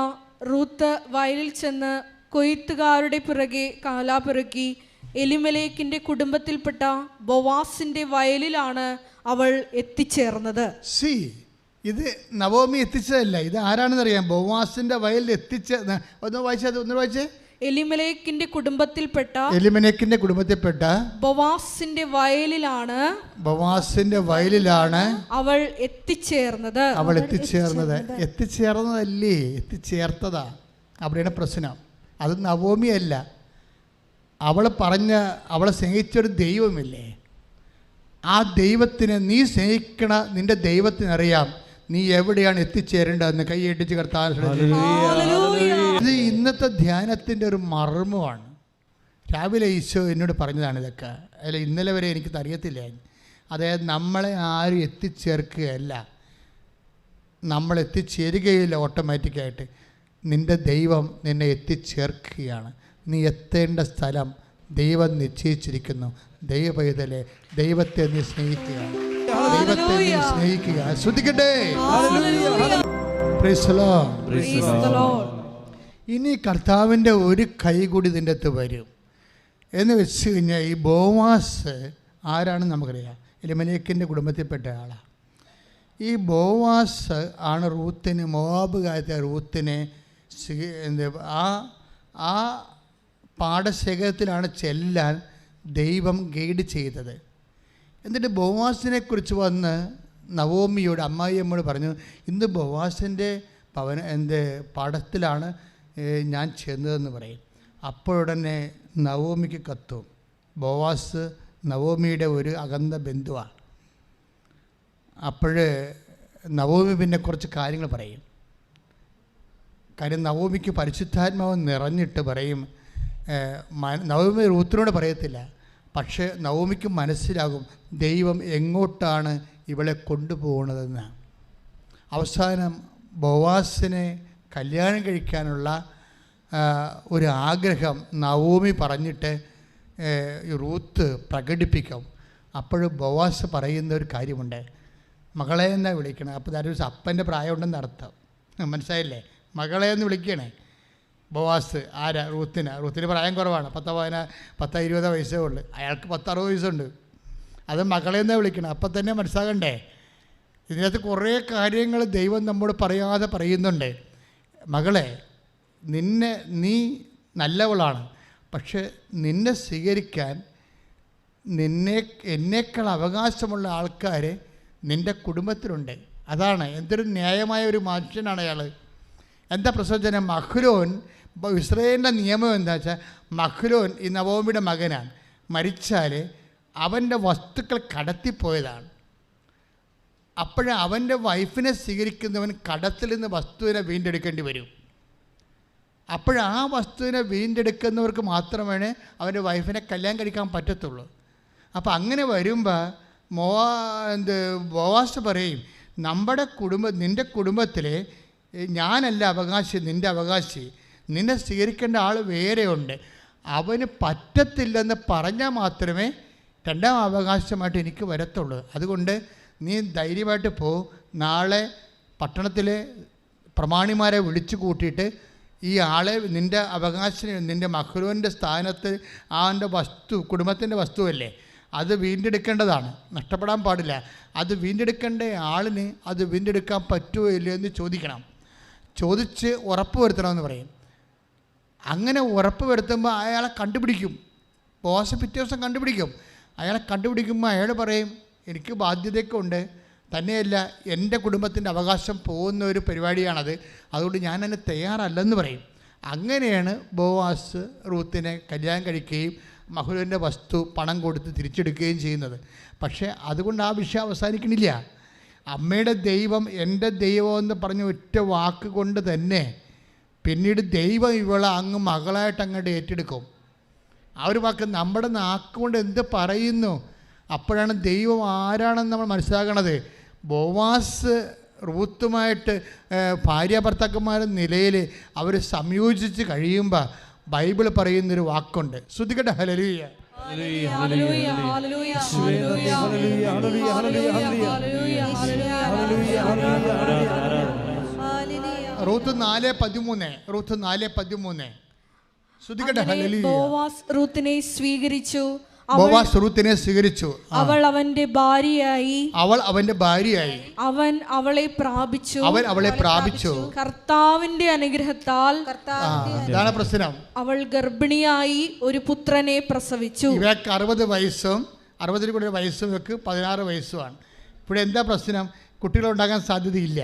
റൂത്ത് വയലിൽ ചെന്ന് കൊയ്ത്തുകാരുടെ പിറകെ കാലാപിറക്കി. എലിമലേക്കിന്റെ കുടുംബത്തിൽപ്പെട്ട ബോവാസിന്റെ വയലിലാണ് അവൾ എത്തിച്ചേർന്നത്. ഇത് നവോമി എത്തിച്ചതല്ല, ഇത് ആരാണെന്നറിയാം? ബോവാസിന്റെ വയലിൽ ഒന്ന് വായിച്ചേ. എലിമലേക്കിന്റെ കുടുംബത്തിൽപ്പെട്ട ബോവാസിന്റെ വയലിലാണ് അവൾ എത്തിച്ചേർന്നത്. എത്തിച്ചേർന്നതല്ലേ, എത്തിച്ചേർത്തതാ. അവിടെയാണ് പ്രശ്നം. അത് നവോമിയല്ല. അവളെ സ്നേഹിച്ചൊരു ദൈവമില്ലേ? ആ ദൈവത്തിന് നീ സ്നേഹിക്കണ നിന്റെ ദൈവത്തിനറിയാം നീ എവിടെയാണ് എത്തിച്ചേരേണ്ടതെന്ന്. കൈയടിച്ച് കർത്താൻ. ഇത് ഇന്നത്തെ ധ്യാനത്തിൻ്റെ ഒരു മർമ്മമാണ്. രാവിലെ ഈശോ എന്നോട് പറഞ്ഞതാണ് ഇതൊക്കെ. അല്ല, ഇന്നലെ വരെ എനിക്കത് അറിയത്തില്ല. അതായത് നമ്മളെ ആരും എത്തിച്ചേർക്കുകയല്ല, നമ്മൾ എത്തിച്ചേരുകയില്ല. ഓട്ടോമാറ്റിക്കായിട്ട് നിൻ്റെ ദൈവം നിന്നെ എത്തിച്ചേർക്കുകയാണ്. നീ എത്തേണ്ട സ്ഥലം ദൈവം നിശ്ചയിച്ചിരിക്കുന്നു. ദൈവപൈതലെ, ദൈവത്തെ നീ സ്നേഹിക്കുക, ദൈവത്തെ നീ സ്നേഹിക്കുക. ശ്രദ്ധിക്കട്ടെ. ഇനി കർത്താവിൻ്റെ ഒരു കൈ കൂടി ഇതിൻ്റെ അകത്ത് വരും എന്ന് വെച്ച് കഴിഞ്ഞാൽ, ഈ ബോവാസ് ആരാണെന്ന് നമുക്കറിയാം. എലിമലേക്കിൻ്റെ കുടുംബത്തിൽപ്പെട്ട ആളാണ്. ഈ ബോവാസ് ആണ് റൂത്തിന്, മോവാബുകാരത്തെ റൂത്തിനെ ആ പാടശേഖരത്തിലാണ് ചെല്ലാൻ ദൈവം ഗൈഡ് ചെയ്തത്. എന്നിട്ട് ബോവാസിനെ കുറിച്ച് വന്ന് നവോമിയോട്, അമ്മായിയമ്മയോട് പറഞ്ഞു, ഇന്ന് ബോവാസിൻ്റെ പാടത്തിലാണ് ഞാൻ ചെന്നതെന്ന് പറയും. അപ്പോഴുടനെ നവോമിക്ക് കത്തും. ബോവാസ് നവോമിയുടെ ഒരു അകന്ന ബന്ധുവാണ്. അപ്പോൾ നവോമി പിന്നെ കുറച്ച് കാര്യങ്ങൾ പറയും. കാര്യം നവോമിക്ക് പരിശുദ്ധാത്മാവ് നിറഞ്ഞിട്ട് പറയും. നവോമി റൂത്തിനോട് പറയത്തില്ല, പക്ഷേ നവോമിക്ക് മനസ്സിലാകും ദൈവം എങ്ങോട്ടാണ് ഇവളെ കൊണ്ടുപോകുന്നതെന്ന്. അവസാനം ബോവാസിനെ കല്യാണം കഴിക്കാനുള്ള ഒരു ആഗ്രഹം നവോമി പറഞ്ഞിട്ട് റൂത്ത് പ്രകടിപ്പിക്കും. അപ്പോൾ ബോവാസ് പറയുന്ന ഒരു കാര്യമുണ്ട്, മകളെ എന്നാണ് വിളിക്കണം. അപ്പോൾ അതൊരു അപ്പൻ്റെ പ്രായമുണ്ടെന്ന് അർത്ഥം. മനസ്സിലായില്ലേ? മകളെ എന്ന് വിളിക്കണേ. ബോവാസ് ആരാ? റൂത്തിന് പ്രായം കുറവാണ്. 10-20 വയസ്സേ ഉള്ളൂ. അയാൾക്ക് 10-60 വയസ്സുണ്ട്. അത് മകളെന്നാണ് വിളിക്കണം. അപ്പം തന്നെ മനസ്സിലാകണ്ടേ? ഇതിനകത്ത് കുറേ കാര്യങ്ങൾ ദൈവം നമ്മോട് പറയാതെ പറയുന്നുണ്ട്. മകളെ, നീ നല്ലവളാണ്, പക്ഷെ നിന്നെ സ്വീകരിക്കാൻ എന്നേക്കാൾ അവകാശമുള്ള ആൾക്കാർ നിൻ്റെ കുടുംബത്തിലുണ്ട്. അതാണ് എന്തൊരു ന്യായമായ ഒരു മനുഷ്യനാണ് അയാൾ. എന്താ പ്രസവജനം? മഹ്ലോൻ, ഇസ്രായേലിൻ്റെ നിയമം എന്താ വെച്ചാൽ, മഹ്ലോൻ ഈ നവോമിയുടെ മകനാണ്. മരിച്ചാൽ അവൻ്റെ വസ്തുക്കൾ കടത്തിപ്പോയതാണ്. അപ്പോഴേ അവൻ്റെ വൈഫിനെ സ്വീകരിക്കുന്നവൻ കടത്തിൽ നിന്ന് വസ്തുവിനെ വീണ്ടെടുക്കേണ്ടി വരും. അപ്പോഴാ വസ്തുവിനെ വീണ്ടെടുക്കുന്നവർക്ക് മാത്രമേ അവൻ്റെ വൈഫിനെ കല്യാണം കഴിക്കാൻ പറ്റത്തുള്ളൂ. അപ്പോൾ അങ്ങനെ വരുമ്പോൾ ബോവാസ് പറയും, നിൻ്റെ കുടുംബത്തിലെ ഞാനല്ല അവകാശി, നിൻ്റെ അവകാശി, നിന്നെ സ്വീകരിക്കേണ്ട ആൾ വേറെയുണ്ട്. അവന് പറ്റത്തില്ലെന്ന് പറഞ്ഞാൽ മാത്രമേ രണ്ടാം അവകാശമായിട്ട് എനിക്ക് വരത്തുള്ളൂ. അതുകൊണ്ട് നീ ധൈര്യമായിട്ട് പോ. നാളെ പട്ടണത്തിലെ പ്രമാണിമാരെ വിളിച്ചു കൂട്ടിയിട്ട് ഈ ആളെ നിൻ്റെ അവകാശം, നിൻ്റെ മഹ്ലോൻ്റെ സ്ഥാനത്ത് അവൻ്റെ കുടുംബത്തിൻ്റെ വസ്തുവല്ലേ, അത് വീണ്ടെടുക്കേണ്ടതാണ്, നഷ്ടപ്പെടാൻ പാടില്ല. അത് വീണ്ടെടുക്കേണ്ട ആളിന് അത് വീണ്ടെടുക്കാൻ പറ്റുമോ ഇല്ലയോ എന്ന് ചോദിച്ച് ഉറപ്പ് വരുത്തണമെന്ന് പറയും. അങ്ങനെ ഉറപ്പ് വരുത്തുമ്പോൾ അയാളെ കണ്ടുപിടിക്കും. ബോസ് പിറ്റേ ദിവസം കണ്ടുപിടിക്കും. അയാളെ കണ്ടുപിടിക്കുമ്പോൾ അയാൾ പറയും, എനിക്ക് ബാധ്യതയൊക്കെ ഉണ്ട്, തന്നെയല്ല എൻ്റെ കുടുംബത്തിൻ്റെ അവകാശം പോകുന്ന ഒരു പരിപാടിയാണത്, അതുകൊണ്ട് ഞാൻ അതിന് തയ്യാറല്ലെന്ന് പറയും. അങ്ങനെയാണ് ബോവാസ് റൂത്തിനെ കല്യാണം കഴിക്കുകയും മഹ്‌ലൂലിൻ്റെ വസ്തു പണം കൊടുത്ത് തിരിച്ചെടുക്കുകയും ചെയ്യുന്നത്. പക്ഷേ അതുകൊണ്ട് ആ വിഷയം അവസാനിക്കണില്ല. അമ്മയുടെ ദൈവം എൻ്റെ ദൈവം എന്ന് പറഞ്ഞ ഒറ്റ വാക്ക് കൊണ്ട് തന്നെ പിന്നീട് ദൈവം ഇവളെ അങ്ങ് മകളായിട്ട് അങ്ങോട്ട് ഏറ്റെടുക്കും. ആ ഒരു വാക്ക് നമ്മുടെ നാക്കുകൊണ്ട് എന്ത് പറയുന്നു, അപ്പോഴാണ് ദൈവം ആരാണെന്ന് നമ്മൾ മനസ്സിലാക്കണത്. ബോവാസ് റൂത്തുമായിട്ട് ഭാര്യ ഭർത്താക്കന്മാരുടെ നിലയിൽ അവർ സംയോജിച്ച് കഴിയുമ്പോൾ ബൈബിൾ പറയുന്നൊരു വാക്കുണ്ട്. ശ്രദ്ധിക്കട്ടെ. ഹല്ലേലൂയ. റൂത്ത് 4:13 ശ്രദ്ധിക്കട്ടെ. ഹല്ലേലൂയ. ബോവാസ് റൂത്തിനെ സ്വീകരിച്ചു. അവൾ അവന്റെ ഭാര്യയായി. അവൻ അവളെ പ്രാപിച്ചു. കർത്താവിന്റെ അനുഗ്രഹത്താൽ അതാണ് പ്രശ്നം. അവൾ ഗർഭിണിയായി ഒരു പുത്രനെ പ്രസവിച്ചു. ഇവർക്ക് 60 വയസ്സും 60 കൂടെ വയസ്സും ഇവർക്ക് 16 വയസ്സുമാണ്. ഇവിടെ എന്താ പ്രശ്നം? കുട്ടികളുണ്ടാകാൻ സാധ്യതയില്ല.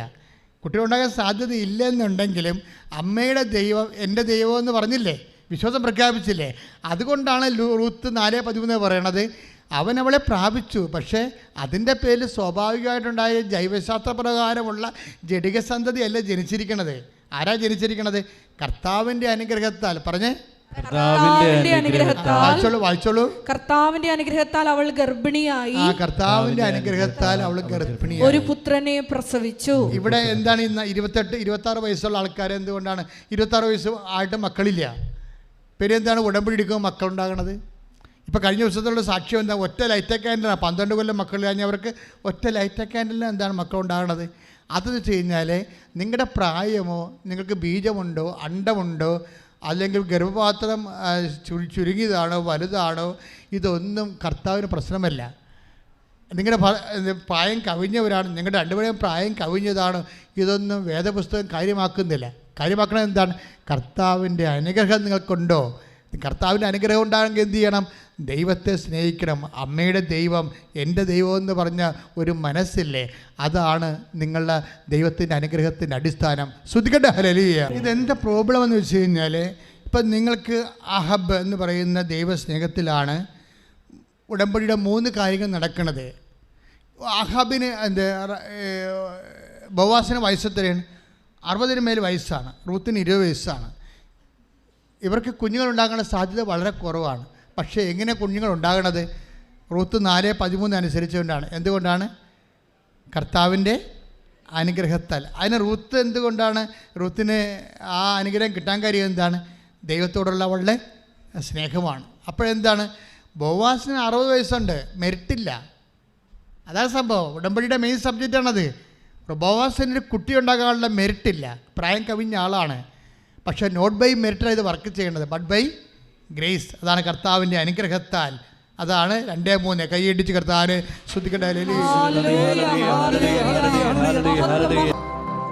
കുട്ടികളുണ്ടാകാൻ സാധ്യതയില്ലെന്നുണ്ടെങ്കിലും അമ്മയുടെ ദൈവം എൻ്റെ ദൈവം എന്ന് പറഞ്ഞില്ലേ, വിശ്വാസം പ്രഖ്യാപിച്ചില്ലേ. അതുകൊണ്ടാണ് റൂത്ത് 4:13 പറയണത്. അവൻ അവളെ പ്രാപിച്ചു. പക്ഷേ അതിൻ്റെ പേരിൽ സ്വാഭാവികമായിട്ടുണ്ടായ ജൈവശാസ്ത്രപ്രകാരമുള്ള ജഡിക സന്തതിയല്ല ജനിച്ചിരിക്കണത്. ആരാ ജനിച്ചിരിക്കണത്? കർത്താവിൻ്റെ അനുഗ്രഹത്താൽ. പറഞ്ഞേ, വായിച്ചോളൂ. കർത്താവിന്റെ അനുഗ്രഹത്താൽ അവൾ ഗർഭിണിയായി. കർത്താവിന്റെ അനുഗ്രഹത്താൽ അവൾ ഗർഭിണിയായി ഒരു പുത്രനെ പ്രസവിച്ചു. ഇവിടെ എന്താണ് ഇന്ന് 28-26 വയസ്സുള്ള ആൾക്കാർ എന്തുകൊണ്ടാണ് 26 വയസ്സ് ആയിട്ട് മക്കളില്ല? എന്താണ് ഉടമ്പടി എടുക്കുമ്പോൾ മക്കളുണ്ടാകണത്? ഇപ്പോൾ കഴിഞ്ഞ ദിവസത്തുള്ള സാക്ഷ്യം എന്താ? ഒറ്റ ലൈറ്റ് ക്യാൻഡലാണ് 12 കൊല്ലം മക്കൾ കഴിഞ്ഞവർക്ക് ഒറ്റ ലൈറ്റ് ക്യാൻഡലിൽ എന്താണ് മക്കളുണ്ടാകണത്? അതെന്ന് വെച്ച് കഴിഞ്ഞാൽ നിങ്ങളുടെ പ്രായമോ, നിങ്ങൾക്ക് ബീജമുണ്ടോ, അണ്ടമുണ്ടോ, അല്ലെങ്കിൽ ഗർഭപാത്രം ചുരുങ്ങിയതാണോ വലുതാണോ, ഇതൊന്നും കർത്താവിന് പ്രശ്നമല്ല. നിങ്ങളുടെ പ്രായം കവിഞ്ഞവരാണ്, നിങ്ങളുടെ രണ്ടുപേരെയും പ്രായം കവിഞ്ഞതാണ്, ഇതൊന്നും വേദപുസ്തകം കാര്യമാക്കുന്നില്ല. കാര്യമാക്കണത് എന്താണ്? കർത്താവിൻ്റെ അനുഗ്രഹം നിങ്ങൾക്കുണ്ടോ? കർത്താവിൻ്റെ അനുഗ്രഹം ഉണ്ടാകണമെങ്കിൽ എന്ത് ചെയ്യണം? ദൈവത്തെ സ്നേഹിക്കണം. അമ്മയുടെ ദൈവം എൻ്റെ ദൈവം എന്ന് പറഞ്ഞ ഒരു മനസ്സില്ലേ, അതാണ് നിങ്ങളുടെ ദൈവത്തിൻ്റെ അനുഗ്രഹത്തിൻ്റെ അടിസ്ഥാനം. ശ്രദ്ധിക്കട്ടെ. ഹല്ലേലൂയ. ഇതെന്താ പ്രോബ്ലം എന്ന് വെച്ച് കഴിഞ്ഞാൽ, ഇപ്പം നിങ്ങൾക്ക് അഹബ് എന്ന് പറയുന്ന ദൈവസ്നേഹത്തിലാണ് ഉടമ്പടിയുടെ 3 കാര്യങ്ങൾ നടക്കുന്നത്. അഹബിന് ബോവാസിന് വയസ്സെത്രയാണ്? 60 മേൽ വയസ്സാണ്. റൂത്തിന് 20 വയസ്സാണ്. ഇവർക്ക് കുഞ്ഞുങ്ങളുണ്ടാകാനുള്ള സാധ്യത വളരെ കുറവാണ്. പക്ഷേ എങ്ങനെ കുഞ്ഞുങ്ങൾ ഉണ്ടാകണത്? റൂത്ത് 4:13 അനുസരിച്ചുകൊണ്ടാണ്. എന്തുകൊണ്ടാണ്? കർത്താവിൻ്റെ അനുഗ്രഹത്താൽ. അതിന് റൂത്ത് എന്തുകൊണ്ടാണ് റൂത്തിന് ആ അനുഗ്രഹം കിട്ടാൻ കാര്യം എന്താണ്? ദൈവത്തോടുള്ള അവളുടെ സ്നേഹമാണ്. അപ്പോഴെന്താണ്? ബോവാസിന് 60 വയസ്സുണ്ട്, മെരിട്ടില്ല. അതാണ് സംഭവം. ഉടമ്പടിയുടെ മെയിൻ സബ്ജക്റ്റാണത്. ബോവാസിന് കുട്ടി ഉണ്ടാകാനുള്ള മെരിട്ടില്ല, പ്രായം കവിഞ്ഞ ആളാണ്. പക്ഷേ നോട്ട് ബൈ മെറിറ്റാണ് ഇത് വർക്ക് ചെയ്യേണ്ടത്, ബട്ട് ബൈ ഗ്രേസ്. അതാണ് കർത്താവിൻ്റെ അനുഗ്രഹത്താൽ. അതാണ് 2-3 കൈയടിച്ച് കർത്താവിനെ ശ്രദ്ധിക്കട്ടെ.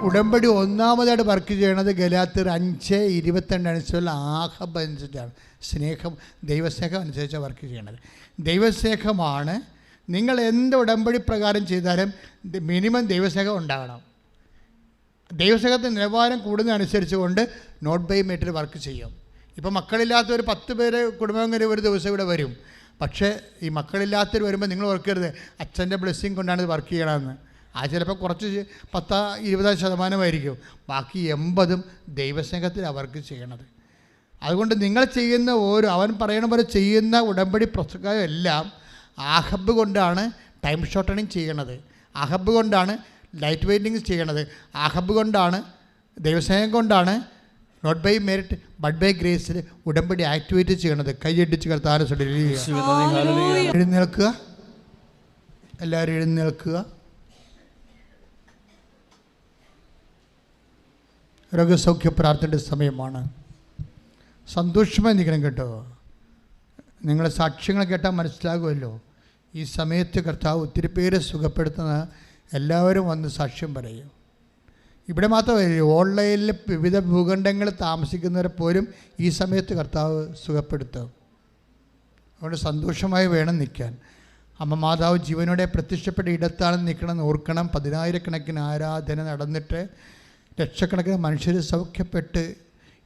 ഉടമ്പടി ഒന്നാമതായിട്ട് വർക്ക് ചെയ്യണത് ഗലാത്യർ 5:22 അനുസരിച്ചുള്ള ആഹബ് അനുസരിച്ചാണ്. സ്നേഹം, ദൈവസ്നേഹം അനുസരിച്ചാണ് വർക്ക് ചെയ്യണത്. ദൈവസ്നേഹമാണ്. നിങ്ങൾ എന്ത് ഉടമ്പടി പ്രകാരം ചെയ്താലും മിനിമം ദൈവസ്നേഹം ഉണ്ടാകണം. ദൈവസ്നേഹത്തിൻ്റെ നിലവാരം കൂടുന്നതനുസരിച്ച് കൊണ്ട് നോട്ട് ബൈ മെറിറ്റ് വർക്ക് ചെയ്യും. ഇപ്പോൾ മക്കളില്ലാത്ത ഒരു 10 പേര് കുടുംബങ്ങൾ ഒരു ദിവസം ഇവിടെ വരും. പക്ഷേ ഈ മക്കളില്ലാത്തവർ വരുമ്പോൾ നിങ്ങൾ ഓർക്കരുത് അച്ഛൻ്റെ ബ്ലെസ്സിങ് കൊണ്ടാണ് ഇത് വർക്ക് ചെയ്യണമെന്ന്. ആ ചിലപ്പോൾ കുറച്ച് 10-20% ബാക്കി 80% ദൈവസ്നേഹത്തിലാണ് വർക്ക് ചെയ്യണത്. അതുകൊണ്ട് നിങ്ങൾ ചെയ്യുന്ന അവൻ പറയണ പോലെ ചെയ്യുന്ന ഉടമ്പടി പ്രസംഗം എല്ലാം ആഹബ് കൊണ്ടാണ് ടൈം ഷോർട്ടണിങ് ചെയ്യണത്, ആഹബ് കൊണ്ടാണ് ലൈറ്റ് വെയിറ്റിംഗ് ചെയ്യണത്, ആഹബ് കൊണ്ടാണ് ദൈവസ്നേഹം കൊണ്ടാണ് not by merit but by ഗ്രേസിൽ ഉടമ്പടി ആക്ടിവേറ്റ് ചെയ്യണത്. കൈയടിച്ച് കർത്താവിനെ എഴുന്നേൽക്കുക. എല്ലാവരും എഴുന്നേൽക്കുക. രോഗസൗഖ്യ പ്രാർത്ഥനയുടെ സമയമാണ്. സന്തോഷമായി നിൽക്കണം കേട്ടോ. നിങ്ങളെ സാക്ഷ്യങ്ങൾ കേട്ടാൽ മനസ്സിലാകുമല്ലോ. ഈ സമയത്ത് കർത്താവ് ഒത്തിരി പേരെ സുഖപ്പെടുത്തുന്ന എല്ലാവരും വന്ന് സാക്ഷ്യം പറയും. ഇവിടെ മാത്രമല്ല, ഓൺലൈനിൽ വിവിധ ഭൂഖണ്ഡങ്ങളിൽ താമസിക്കുന്നവരെ പോലും ഈ സമയത്ത് കർത്താവ് സുഖപ്പെടുത്തും. അതുകൊണ്ട് സന്തോഷമായി വേണം നിൽക്കാൻ. അമ്മ മാതാവ് ജീവനോടെ പ്രത്യക്ഷപ്പെട്ട ഇടത്താണ് നിൽക്കണമെന്ന് ഓർക്കണം. 10,000 കണക്കിന് ആരാധന നടന്നിട്ട് ലക്ഷക്കണക്കിന് മനുഷ്യർ സൗഖ്യപ്പെട്ട്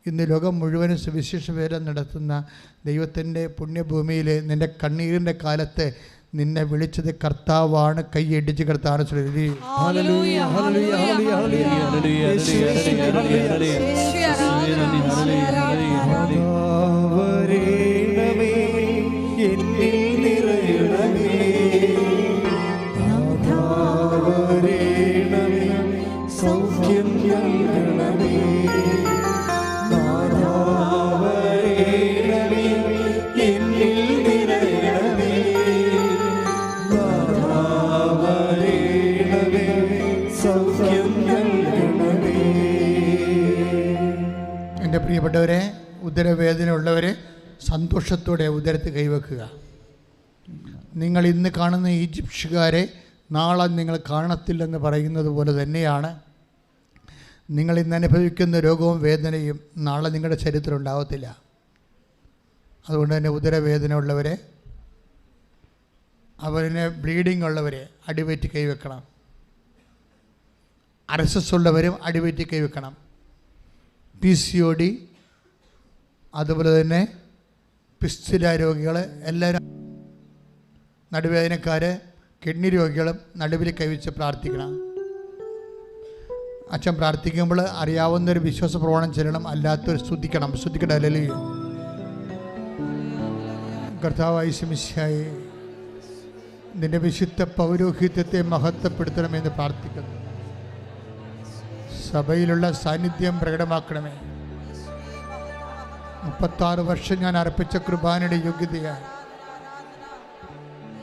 ഇന്ന് ലോകം മുഴുവനും സുവിശേഷ വേല നടത്തുന്ന ദൈവത്തിൻ്റെ പുണ്യഭൂമിയിൽ നിൻ്റെ കണ്ണീരിൻ്റെ കാലത്ത് നിന്നെ വിളിച്ചത് കർത്താവാണ്. കൈയടിച്ച് കർത്താവാണ്. സൗഖ്യം നൽകണമേ, എന്നിൽ നിറയണമേ, സൗഖ്യം നൽകണമേ. എൻ്റെ പ്രിയപ്പെട്ടവരെ, ഉദരവേദന ഉള്ളവരെ സന്തോഷത്തോടെ ഉദരത്തിൽ കൈവെക്കുക. നിങ്ങൾ ഇന്ന് കാണുന്ന ഈജിപ്ഷ്യക്കാരെ നാളെ നിങ്ങൾ കാണത്തില്ലെന്ന് പറയുന്നത് പോലെ തന്നെയാണ് നിങ്ങൾ ഇന്ന് അനുഭവിക്കുന്ന രോഗവും വേദനയും നാളെ നിങ്ങളുടെ ശരീരത്തിൽ ഉണ്ടാകത്തില്ല. അതുകൊണ്ട് തന്നെ ഉദരവേദന ഉള്ളവരെ, അവരിന് ബ്ലീഡിംഗ് ഉള്ളവരെ അടിവയറ്റി കൈവെക്കണം. RSS ഉള്ളവരും അടിവയറ്റി കൈവെക്കണം. PCOD, അതുപോലെ തന്നെ പിസ്തുല രോഗികൾ എല്ലാവരും, നടുവേദനക്കാർ, കിഡ്നി രോഗികളും നടുവിൽ കൈവച്ച് പ്രാർത്ഥിക്കണം. അച്ഛൻ പ്രാർത്ഥിക്കുമ്പോൾ അറിയാവുന്നൊരു വിശ്വാസ പ്രമാണം ചെല്ലണം, അല്ലാത്തൊരു സ്തുതിക്കണം. സ്തുതിക്കട്ടെ. ഹല്ലേലൂയ. കർത്താവായ മിശിഹായേ, നിന്റെ വിശുദ്ധ പൗരോഹിത്യത്തെ മഹത്വപ്പെടുത്തണമെന്ന് പ്രാർത്ഥിക്കുന്നു. സഭയിലുള്ള സാന്നിധ്യം പ്രകടമാക്കണമേ. 36 വർഷം ഞാൻ അർപ്പിച്ച കൃപാനയുടെ യോഗ്യതയാണ്.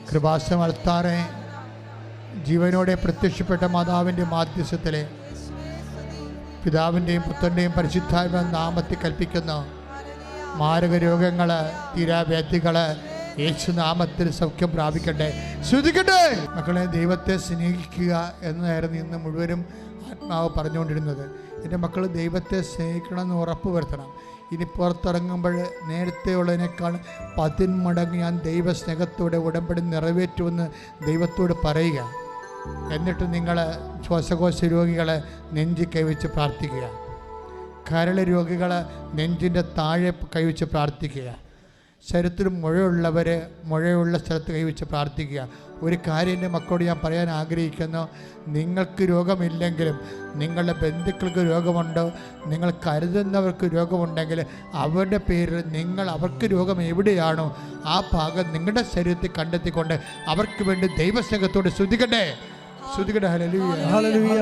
കൃപാസനം അൾത്താറെ ജീവനോടെ പ്രത്യക്ഷപ്പെട്ട മാതാവിൻ്റെ മാധ്യസ്ഥത്തിലെ പിതാവിൻ്റെയും പുത്രൻ്റെയും പരിശുദ്ധാത്മ നാമത്തിൽ കൽപ്പിക്കുന്ന മാരക രോഗങ്ങൾ, തീരാവ്യാധികൾ യേശുനാമത്തിൽ സൗഖ്യം പ്രാപിക്കട്ടെ. ശ്രദ്ധിക്കട്ടെ. മക്കളെ, ദൈവത്തെ സ്നേഹിക്കുക എന്നതായിരുന്നു ഇന്ന് മുഴുവനും ആത്മാവ് പറഞ്ഞുകൊണ്ടിരുന്നത്. എൻ്റെ മക്കൾ ദൈവത്തെ സ്നേഹിക്കണമെന്ന് ഉറപ്പ് വരുത്തണം. ഇനി പുറത്തിറങ്ങുമ്പോൾ നേരത്തെ ഉള്ളതിനേക്കാൾ 10 മടങ്ങ് ഞാൻ ദൈവസ്നേഹത്തോടെ ഉടമ്പടി നിറവേറ്റുമെന്ന് ദൈവത്തോട് പറയുക. എന്നിട്ട് നിങ്ങൾ ശ്വാസകോശ രോഗികളെ നെഞ്ചി കൈവച്ച് പ്രാർത്ഥിക്കുക. കരൾ രോഗികൾ നെഞ്ചിൻ്റെ താഴെ കൈവച്ച് പ്രാർത്ഥിക്കുക. ശരീരത്തിൽ മുഴയുള്ള സ്ഥലത്ത് കൈവച്ച് പ്രാർത്ഥിക്കുക. ഒരു കാര്യം എൻ്റെ മക്കളോട് ഞാൻ പറയാൻ ആഗ്രഹിക്കുന്നു. നിങ്ങൾക്ക് രോഗമില്ലെങ്കിലും നിങ്ങളുടെ ബന്ധുക്കൾക്ക് രോഗമുണ്ടോ, നിങ്ങൾ കരുതുന്നവർക്ക് രോഗമുണ്ടെങ്കിൽ അവരുടെ പേരിൽ നിങ്ങൾ അവർക്ക് രോഗം എവിടെയാണോ ആ ഭാഗം നിങ്ങളുടെ ശരീരത്തിൽ കണ്ടെത്തിക്കൊണ്ട് അവർക്ക് വേണ്ടി ദൈവസ്നേഹത്തോട് സ്തുതിക്കട്ടെ. സ്തുതിക്കട്ടെ. ഹല്ലേലൂയ.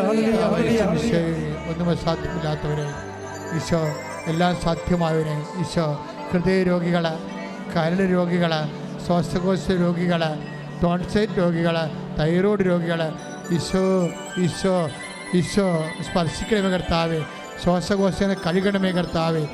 ഒന്നും സാധ്യമില്ലാത്തവരെ ഈശോ, എല്ലാം സാധ്യമായവരെ ഈശോ, ഹൃദയ രോഗികൾ, കരൾ രോഗികൾ, ശ്വാസകോശ രോഗികൾ, ടോൺസൈറ്റ് രോഗികൾ, തൈറോയ്ഡ് രോഗികൾ, ഈശോ ഈശോ ഈശോ സ്പർശിക്കണമേ കർത്താവേ. ശ്വാസകോശങ്ങളെ കഴുകണമേ കർത്താവേ.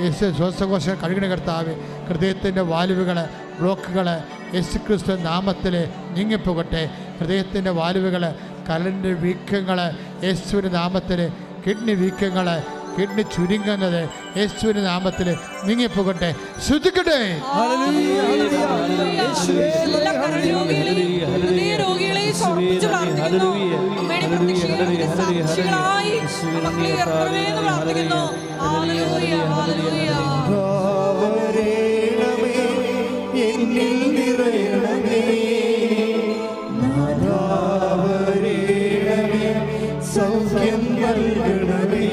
യേശു ശ്വാസകോശങ്ങൾ കഴുകണ കർത്താവേ. ഹൃദയത്തിൻ്റെ വാൽവുകൾ, ബ്ലോക്കുകൾ യേശുക്രിസ്തു നാമത്തിൽ നീങ്ങിപ്പോകട്ടെ. ഹൃദയത്തിൻ്റെ വാൽവുകൾ, കരളിൻ്റെ വീക്കങ്ങൾ യേശുവിൻ്റെ നാമത്തിൽ, കിഡ്നി വീക്കങ്ങൾ, കിഡ്നി ചുരുങ്ങുന്നത് യേശുവിൻ്റെ നാമത്തിൽ നീങ്ങിപ്പോകട്ടെ. ശ്രദ്ധിക്കട്ടെ. എന്നിൽ നിറയണമേ, സൗഖ്യം നൽകണമേ,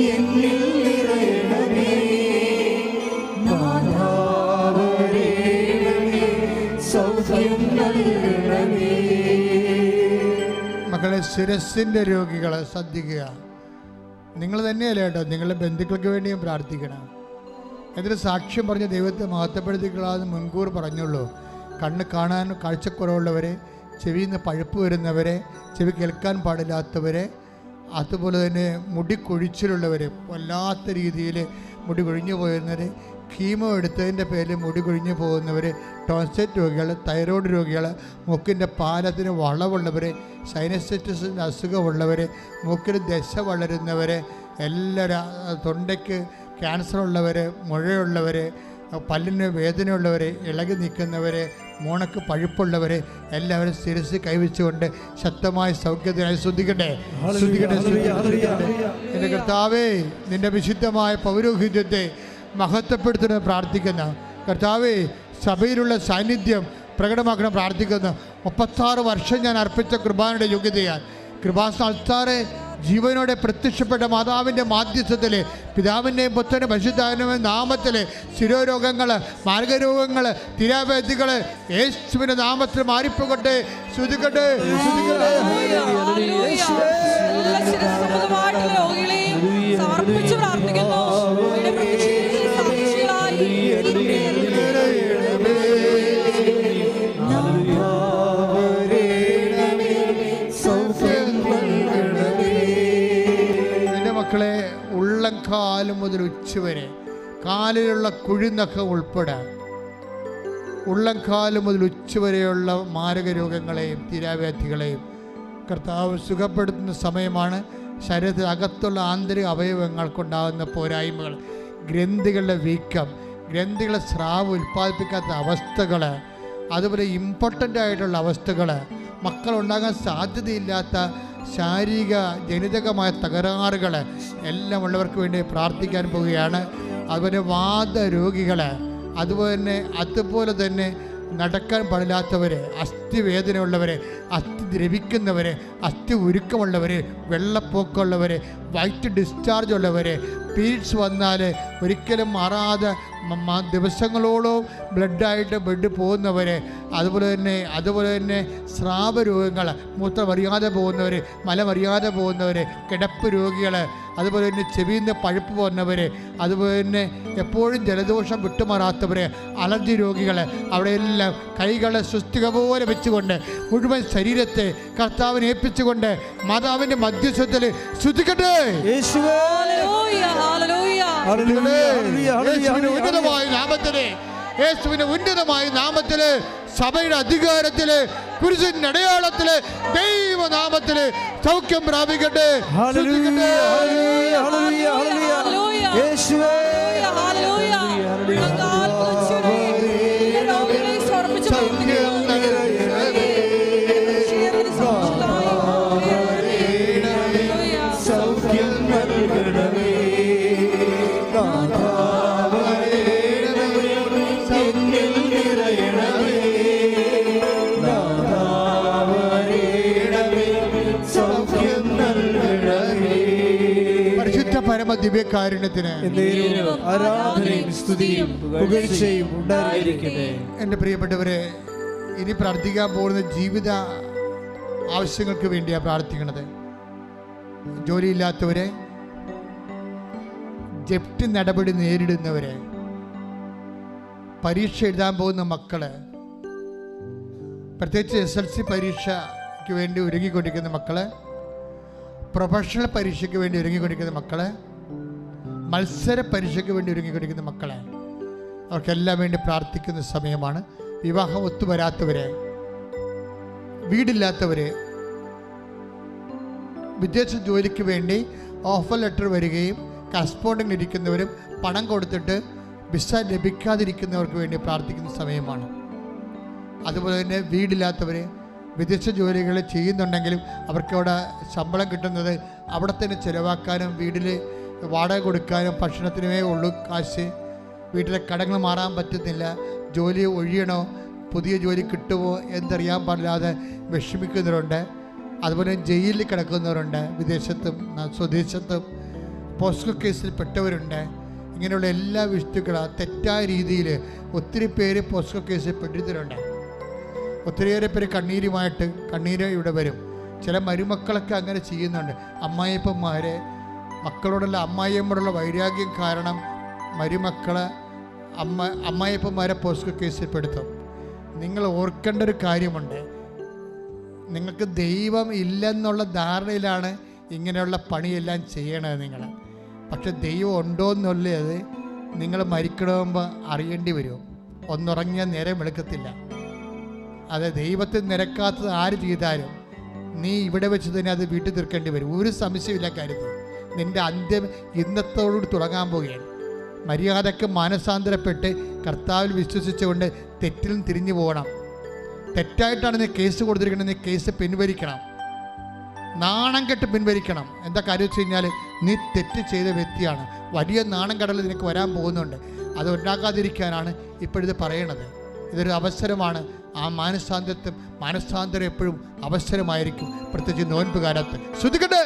എന്നിൽ നിറയണമേ, സൗഖ്യം നൽകണമേ. മക്കളെ, ശിരസിൻ്റെ രോഗികൾ ശ്രദ്ധിക്കുക. നിങ്ങൾ തന്നെയല്ല കേട്ടോ, നിങ്ങളുടെ ബന്ധുക്കൾക്ക് വേണ്ടിയും പ്രാർത്ഥിക്കണം. എന്നിട്ട് സാക്ഷ്യം പറഞ്ഞ് ദൈവത്തെ മഹത്വപ്പെടുത്തിക്കളാന്ന് മുൻകൂർ പറഞ്ഞുള്ളൂ. കണ്ണ് കാണാൻ കാഴ്ചക്കുറവുള്ളവരെ, ചെവിയിൽ നിന്ന് പഴുപ്പ് വരുന്നവരെ, ചെവി കേൾക്കാൻ പാടില്ലാത്തവരെ, അതുപോലെ തന്നെ മുടി കൊഴിച്ചിലുള്ളവർ, വല്ലാത്ത രീതിയിൽ മുടി കൊഴിഞ്ഞു പോയിരുന്നവർ, കീമോ എടുത്തതിൻ്റെ പേരിൽ മുടി കൊഴിഞ്ഞു പോകുന്നവർ, ടോൺസൈറ്റ് രോഗികൾ, തൈറോയ്ഡ് രോഗികൾ, മൂക്കിൻ്റെ പാലത്തിന് വളവുള്ളവർ, സൈനസൈറ്റിസിൻ്റെ അസുഖമുള്ളവർ, മൂക്കിൽ ദശ വളരുന്നവർ, എല്ലാവരും, തൊണ്ടയ്ക്ക് ക്യാൻസർ ഉള്ളവർ, മുഴയുള്ളവർ, പല്ലിന് വേദനയുള്ളവർ, ഇളകി നിൽക്കുന്നവർ, മോണക്ക് പഴുപ്പുള്ളവരെ എല്ലാവരും ശിരസ് കൈവച്ചുകൊണ്ട് ശക്തമായ സൗഖ്യത്തിനായി ശ്രദ്ധിക്കട്ടെ. എൻ്റെ കർത്താവേ, നിന്റെ വിശുദ്ധമായ പൗരോഹിത്യത്തെ മഹത്വപ്പെടുത്തുന്നത് പ്രാർത്ഥിക്കുന്ന കർത്താവേ, സഭയിലുള്ള സാന്നിധ്യം പ്രകടമാക്കണം പ്രാർത്ഥിക്കുന്നു. 36 വർഷം ഞാൻ അർപ്പിച്ച കുർബാനയുടെ യോഗ്യതയാൽ കൃപാസ്ഥാനെ ജീവനോടെ പ്രത്യക്ഷപ്പെട്ട മാതാവിൻ്റെ മാധ്യസ്ഥത്തിൽ പിതാവിൻ്റെയും പുത്രൻ്റെ പരിശുദ്ധാത്മാവിൻ്റെ നാമത്തിൽ ശിരോരോഗങ്ങൾ, മാർഗരോഗങ്ങൾ, തിരാവേദികൾ യേശുവിൻ്റെ നാമത്തിൽ മാറിപ്പോകട്ടെ. ശ്രുതിക്കട്ടെ. മക്കളെ, ഉള്ളംകാലം മുതൽ ഉച്ചവരെ കാലിലുള്ള കുഴിനഖം ഉൾപ്പെടെ ഉള്ളംകാലം മുതൽ ഉച്ചവരെയുള്ള മാരക രോഗങ്ങളെയും തീരാവ്യാധികളെയും കർത്താവ് സുഖപ്പെടുത്തുന്ന സമയമാണ്. ശരീരത്തിൽ അകത്തുള്ള ആന്തരിക അവയവങ്ങൾക്കുണ്ടാകുന്ന പോരായ്മകൾ, ഗ്രന്ഥികളുടെ വീക്കം, ഗ്രന്ഥികളെ സ്രാവ് ഉൽപ്പാദിപ്പിക്കാത്ത അവസ്ഥകൾ, അതുപോലെ ഇമ്പോർട്ടൻ്റ് ആയിട്ടുള്ള അവസ്ഥകൾ, മക്കളുണ്ടാകാൻ സാധ്യതയില്ലാത്ത ശാരീരിക ജനിതകമായ തകരാറുകൾ എല്ലാം ഉള്ളവർക്ക് വേണ്ടി പ്രാർത്ഥിക്കാൻ പോവുകയാണ്. അതുപോലെ വാദരോഗികൾ, അതുപോലെ തന്നെ നടക്കാൻ പാടില്ലാത്തവർ, അസ്ഥി വേദനയുള്ളവർ, അസ്ഥി ദ്രവിക്കുന്നവർ, അസ്ഥി ഉരുക്കമുള്ളവർ, വെള്ളപ്പൊക്കമുള്ളവർ, വൈറ്റ് ഡിസ്ചാർജ് ഉള്ളവർ, പീരീഡ്സ് വന്നാൽ ഒരിക്കലും മാറാതെ ദിവസങ്ങളോളം ബ്ലഡായിട്ട് ബ്ലഡ് പോകുന്നവർ, അതുപോലെ തന്നെ സ്രാവരോഗങ്ങൾ, മൂത്രമറിയാതെ പോകുന്നവർ, മലമറിയാതെ പോകുന്നവർ, കിടപ്പ് രോഗികൾ, അതുപോലെ തന്നെ ചെവിന്ന് പഴുപ്പ് പോകുന്നവർ, അതുപോലെ തന്നെ എപ്പോഴും ജലദോഷം വിട്ടുമാറാത്തവർ, അലർജി രോഗികൾ, അവിടെയെല്ലാം കൈകളെ സുസ്ഥിക പോലെ വെച്ചുകൊണ്ട് മുഴുവൻ ശരീരത്തെ കർത്താവിനെ ഏൽപ്പിച്ചുകൊണ്ട് മാതാവിൻ്റെ മധ്യസ്ഥത്തിൽ ശ്രുതിക്കട്ടെ. യേശുവിന്റെ ഉന്നതമായ നാമത്തില്, സഭയുടെ അധികാരത്തില്, കുരിശിന്റെ അടയാളത്തില്, ദൈവനാമത്തില് സൗഖ്യം പ്രാപിക്കട്ടെ. പരമ ദിവ്യകാരുണ്യത്തിന് ആരാധനയും സ്തുതിയും പുകഴ്ചയും ഉണ്ടായിരിക്കട്ടെ. എൻ്റെ പ്രിയപ്പെട്ടവരെ, ഇനി പ്രാർത്ഥിക്കാൻ പോകുന്ന ജീവിത ആവശ്യങ്ങൾക്ക് വേണ്ടിയാണ് പ്രാർത്ഥിക്കുന്നത്. ജോലിയില്ലാത്തവരെ, ജപ്തി നടപടി നേരിടുന്നവരെ, പരീക്ഷ എഴുതാൻ പോകുന്ന മക്കള്, പ്രത്യേകിച്ച് SLC പരീക്ഷയ്ക്ക് വേണ്ടി ഒരുങ്ങിക്കൊണ്ടിരിക്കുന്ന മക്കള്, പ്രൊഫഷണൽ പരീക്ഷയ്ക്ക് വേണ്ടി ഒരുങ്ങിക്കൊണ്ടിരിക്കുന്ന മക്കളെ, മത്സര പരീക്ഷയ്ക്ക് വേണ്ടി ഒരുങ്ങിക്കൊണ്ടിരിക്കുന്ന മക്കളെ, അവർക്കെല്ലാം വേണ്ടി പ്രാർത്ഥിക്കുന്ന സമയമാണ്. വിവാഹം ഒത്തുവരാത്തവരെ, വീടില്ലാത്തവരെ, വിദേശ ജോലിക്ക് വേണ്ടി ഓഫർ ലെറ്റർ വരികയും കറസ്പോണ്ടിങ് ഇരിക്കുന്നവരും പണം കൊടുത്തിട്ട് വിസ ലഭിക്കാതിരിക്കുന്നവർക്ക് വേണ്ടി പ്രാർത്ഥിക്കുന്ന സമയമാണ്. അതുപോലെ തന്നെ വീടില്ലാത്തവരെ, വിദേശ ജോലികൾ ചെയ്യുന്നുണ്ടെങ്കിലും അവർക്ക് അവിടെ ശമ്പളം കിട്ടുന്നത് അവിടെ തന്നെ ചിലവാക്കാനും വീട്ടിൽ വാടക കൊടുക്കാനും ഭക്ഷണത്തിനുമേ ഉള്ളൂ കാശ്. വീട്ടിലെ കടങ്ങൾ മാറാൻ പറ്റുന്നില്ല, ജോലി ഒഴിയണോ, പുതിയ ജോലി കിട്ടുമോ എന്നറിയാൻ പാടില്ലാതെ വിഷമിക്കുന്നവരുണ്ട്. അതുപോലെ ജയിലിൽ കിടക്കുന്നവരുണ്ട്, വിദേശത്തും സ്വദേശത്തും പോസ്കോ കേസിൽ പെട്ടവരുണ്ട്. ഇങ്ങനെയുള്ള എല്ലാ വിഷയങ്ങളും തെറ്റായ രീതിയിൽ ഒത്തിരി പേര് പോസ്കോ കേസിൽ പെട്ടിരുന്നുണ്ട്. ഒത്തിരിയേറെ പേര് കണ്ണീര് ഇവിടെ വരും. ചില മരുമക്കളൊക്കെ അങ്ങനെ ചെയ്യുന്നുണ്ട്. അമ്മായിയപ്പന്മാരെ, മക്കളോടുള്ള അമ്മായിയമ്മയോടുള്ള വൈരാഗ്യം കാരണം അമ്മായിയപ്പന്മാരെ പോസ്കോ കേസിൽ പെടുത്തും. നിങ്ങൾ ഓർക്കേണ്ട ഒരു കാര്യമുണ്ട്, നിങ്ങൾക്ക് ദൈവം ഇല്ലെന്നുള്ള ധാരണയിലാണ് ഇങ്ങനെയുള്ള പണിയെല്ലാം ചെയ്യണത് നിങ്ങൾ. പക്ഷെ ദൈവം ഉണ്ടോ എന്നുള്ളത് നിങ്ങൾ മരിക്കണമെന്ന് അറിയേണ്ടി വരും. ഒന്നുറങ്ങിയാൽ നേരം വെളുക്കത്തില്ല. അത് ദൈവത്തിൽ നിരക്കാത്തത് ആര് ചെയ്താലും നീ ഇവിടെ വെച്ച് തന്നെ അത് വീട്ടിൽ തീർക്കേണ്ടി വരും. ഒരു സംശയമില്ല കാര്യത്തിൽ. നിൻ്റെ അന്ത്യം ഇന്നത്തോടുകൂടി തുടങ്ങാൻ പോവുകയാണ്. മര്യാദക്ക് മാനസാന്തരപ്പെട്ട് കർത്താവിൽ വിശ്വസിച്ചുകൊണ്ട് തെറ്റിലും തിരിഞ്ഞു പോകണം. തെറ്റായിട്ടാണ് നീ കേസ് കൊടുത്തിരിക്കുന്നത്, നീ കേസ് പിൻവലിക്കണം, നാണം കെട്ട് പിൻവലിക്കണം. എന്താ കാര്യം വെച്ച് കഴിഞ്ഞാൽ നീ തെറ്റ് ചെയ്ത വ്യക്തിയാണ്, വലിയ നാണം കടൽ നിനക്ക് വരാൻ പോകുന്നുണ്ട്. അത് ഉണ്ടാക്കാതിരിക്കാനാണ് ഇപ്പോഴിത് പറയണത്. ഇതൊരു അവസരമാണ്. ആ മാനസാന്തരം എപ്പോഴും അവസരമായിരിക്കും, പ്രത്യേകിച്ച് നോൻപ് കാലത്ത്. ശ്രദ്ധിക്കട്ടെ.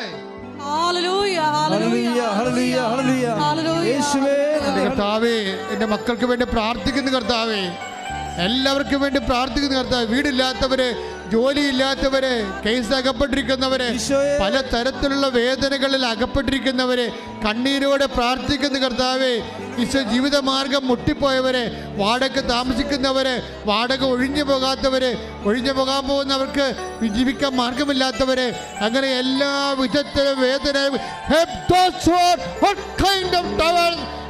കർത്താവേ, എൻ്റെ മക്കൾക്ക് വേണ്ടി പ്രാർത്ഥിക്കുന്ന കർത്താവേ, എല്ലാവർക്കും വേണ്ടി പ്രാർത്ഥിക്കുന്ന കർത്താവ്. വീടില്ലാത്തവര്, ജോലിയില്ലാത്തവര്, കേസ് അകപ്പെട്ടിരിക്കുന്നവര്, പല തരത്തിലുള്ള വേദനകളിൽ അകപ്പെട്ടിരിക്കുന്നവര്, കണ്ണീരോടെ പ്രാർത്ഥിക്കുന്ന കർത്താവേ. ഈശോ, ജീവിതമാർഗം മുട്ടിപ്പോയവരെ, വാടക താമസിക്കുന്നവര്, വാടക ഒഴിഞ്ഞു പോകാത്തവര്, ഒഴിഞ്ഞു പോകാൻ പോകുന്നവർക്ക് ജീവിക്കാൻ മാർഗമില്ലാത്തവര്, അങ്ങനെ എല്ലാ വിധത്തിലും വേദന,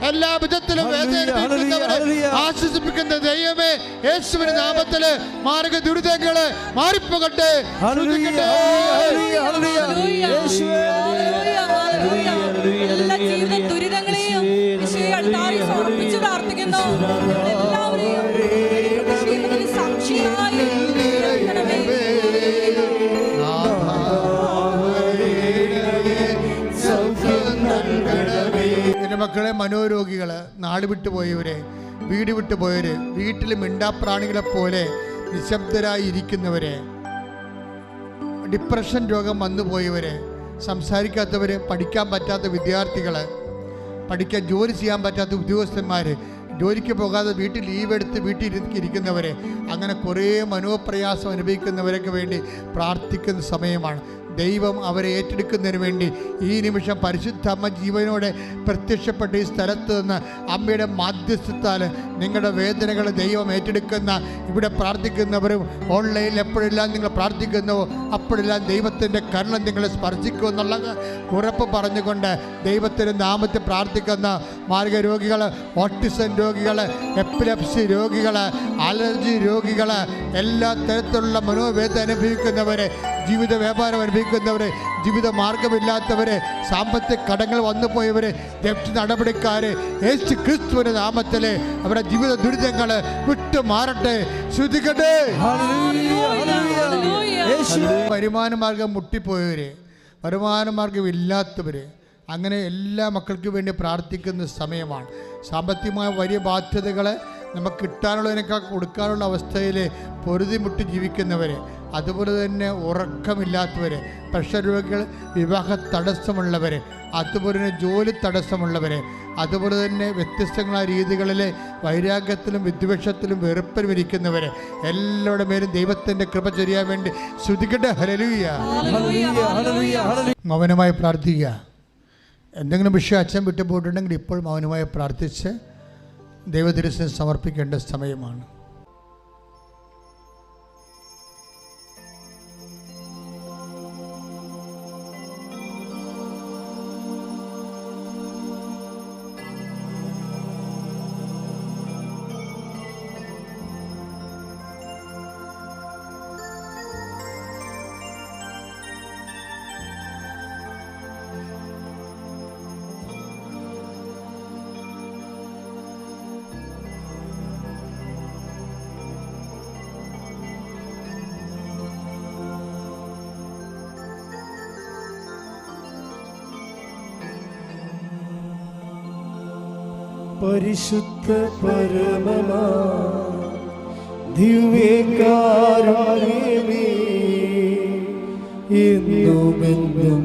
എല്ലാ വിധത്തിലും വേദനിപ്പിക്കുന്നവരെ ആശ്വസിപ്പിക്കുന്ന ദൈവമേ, യേശുവിന്റെ നാമത്തില് മാർഗ ദുരിതങ്ങള് മാറിപ്പോകട്ടെ. എല്ലാ ജീവിത ദുരിതങ്ങളെയും സമർപ്പിച്ച് പ്രാർത്ഥിക്കുന്നു. സാക്ഷിയായി എൻ്റെ മക്കളെ, മനോരോഗികള്, നാട് വിട്ടുപോയവര്, വീട് വിട്ടുപോയവര്, വീട്ടിൽ മിണ്ടാപ്രാണികളെ പോലെ നിശബ്ദരായി ഇരിക്കുന്നവര്, ഡിപ്രഷൻ രോഗം വന്നുപോയവര്, സംസാരിക്കാത്തവര്, പഠിക്കാൻ പറ്റാത്ത വിദ്യാർത്ഥികള്, ജോലി ചെയ്യാൻ പറ്റാത്ത ഉദ്യോഗസ്ഥന്മാർ, ജോലിക്ക് പോകാതെ വീട്ടിൽ ലീവ് എടുത്ത് വീട്ടിൽ ഇരിക്കുന്നവർ, അങ്ങനെ കുറേ മനോപ്രയാസം അനുഭവിക്കുന്നവരൊക്കെ വേണ്ടി പ്രാർത്ഥിക്കുന്ന സമയമാണ്. ദൈവം അവരെ ഏറ്റെടുക്കുന്നതിന് വേണ്ടി ഈ നിമിഷം പരിശുദ്ധ അമ്മ ജീവനോടെ പ്രത്യക്ഷപ്പെട്ട ഈ സ്ഥലത്ത് നിന്ന് അമ്മയുടെ മാധ്യസ്ഥത്താൽ നിങ്ങളുടെ വേദനകൾ ദൈവം ഏറ്റെടുക്കുന്ന, ഇവിടെ പ്രാർത്ഥിക്കുന്നവരും ഓൺലൈനിൽ എപ്പോഴെല്ലാം നിങ്ങൾ പ്രാർത്ഥിക്കുന്നുവോ അപ്പോഴെല്ലാം ദൈവത്തിൻ്റെ കരുണ നിങ്ങളെ സ്പർശിക്കുമെന്നുള്ള ഉറപ്പ് പറഞ്ഞുകൊണ്ട് ദൈവത്തിൻ്റെ നാമത്തിൽ പ്രാർത്ഥിക്കുന്ന മാർഗരോഗികൾ, ഓട്ടിസം രോഗികൾ, എപ്പിലെപ്സി രോഗികൾ, അലർജി രോഗികൾ, എല്ലാ തരത്തിലുള്ള മനോവേദന അനുഭവിക്കുന്നവർ, ജീവിത വ്യാപാരം അനുഭവിക്കുന്നവർ, ജീവിത മാർഗമില്ലാത്തവർ, സാമ്പത്തിക കടങ്ങൾ വന്നുപോയവർ, ജപ്തി നടപടിക്കാർ, യേശു ക്രിസ്തുവിന്റെ നാമത്തിൽ അവരുടെ ജീവിത ദുരിതങ്ങൾ വിട്ടു മാറട്ടെ. ശ്രദ്ധിക്കട്ടെ. വരുമാന മാർഗം മുട്ടിപ്പോയവര്, വരുമാന മാർഗം ഇല്ലാത്തവര്, അങ്ങനെ എല്ലാ മക്കൾക്കും വേണ്ടി പ്രാർത്ഥിക്കുന്ന സമയമാണ്. സാമ്പത്തികമായ വലിയ ബാധ്യതകൾ നമുക്ക് കിട്ടാനുള്ളതിനേക്കാൾ കൊടുക്കാനുള്ള അവസ്ഥയിൽ പൊറുതിമുട്ടി ജീവിക്കുന്നവർ, അതുപോലെ തന്നെ ഉറക്കമില്ലാത്തവർ, പ്രഷർ രോഗികൾ, വിവാഹ തടസ്സമുള്ളവർ, അതുപോലെ തന്നെ ജോലി തടസ്സമുള്ളവർ, അതുപോലെ തന്നെ വ്യത്യസ്തങ്ങളായ രീതികളിൽ വൈരാഗ്യത്തിലും വിദ്വേഷത്തിലും വെറുപ്പിലും ഇരിക്കുന്നവർ, എല്ലാവരുടെ മേലും ദൈവത്തിൻ്റെ കൃപ ചൊരിയാൻ വേണ്ടി ശ്രുതിക്കട്ടെ. ഹല്ലേലൂയ. മൗനമായി പ്രാർത്ഥിക്കുക. എന്തെങ്കിലും വിഷയം അച്ഛൻ വിട്ടു പോയിട്ടുണ്ടെങ്കിൽ ഇപ്പോൾ മൗനമായി പ്രാർത്ഥിച്ച് ദൈവതിരുസനെ സമർപ്പിക്കേണ്ട സമയമാണ്. പരിശുദ്ധ പരമമാ ദിവ്യകാരുണ്യമേ, എന്നുമെന്നും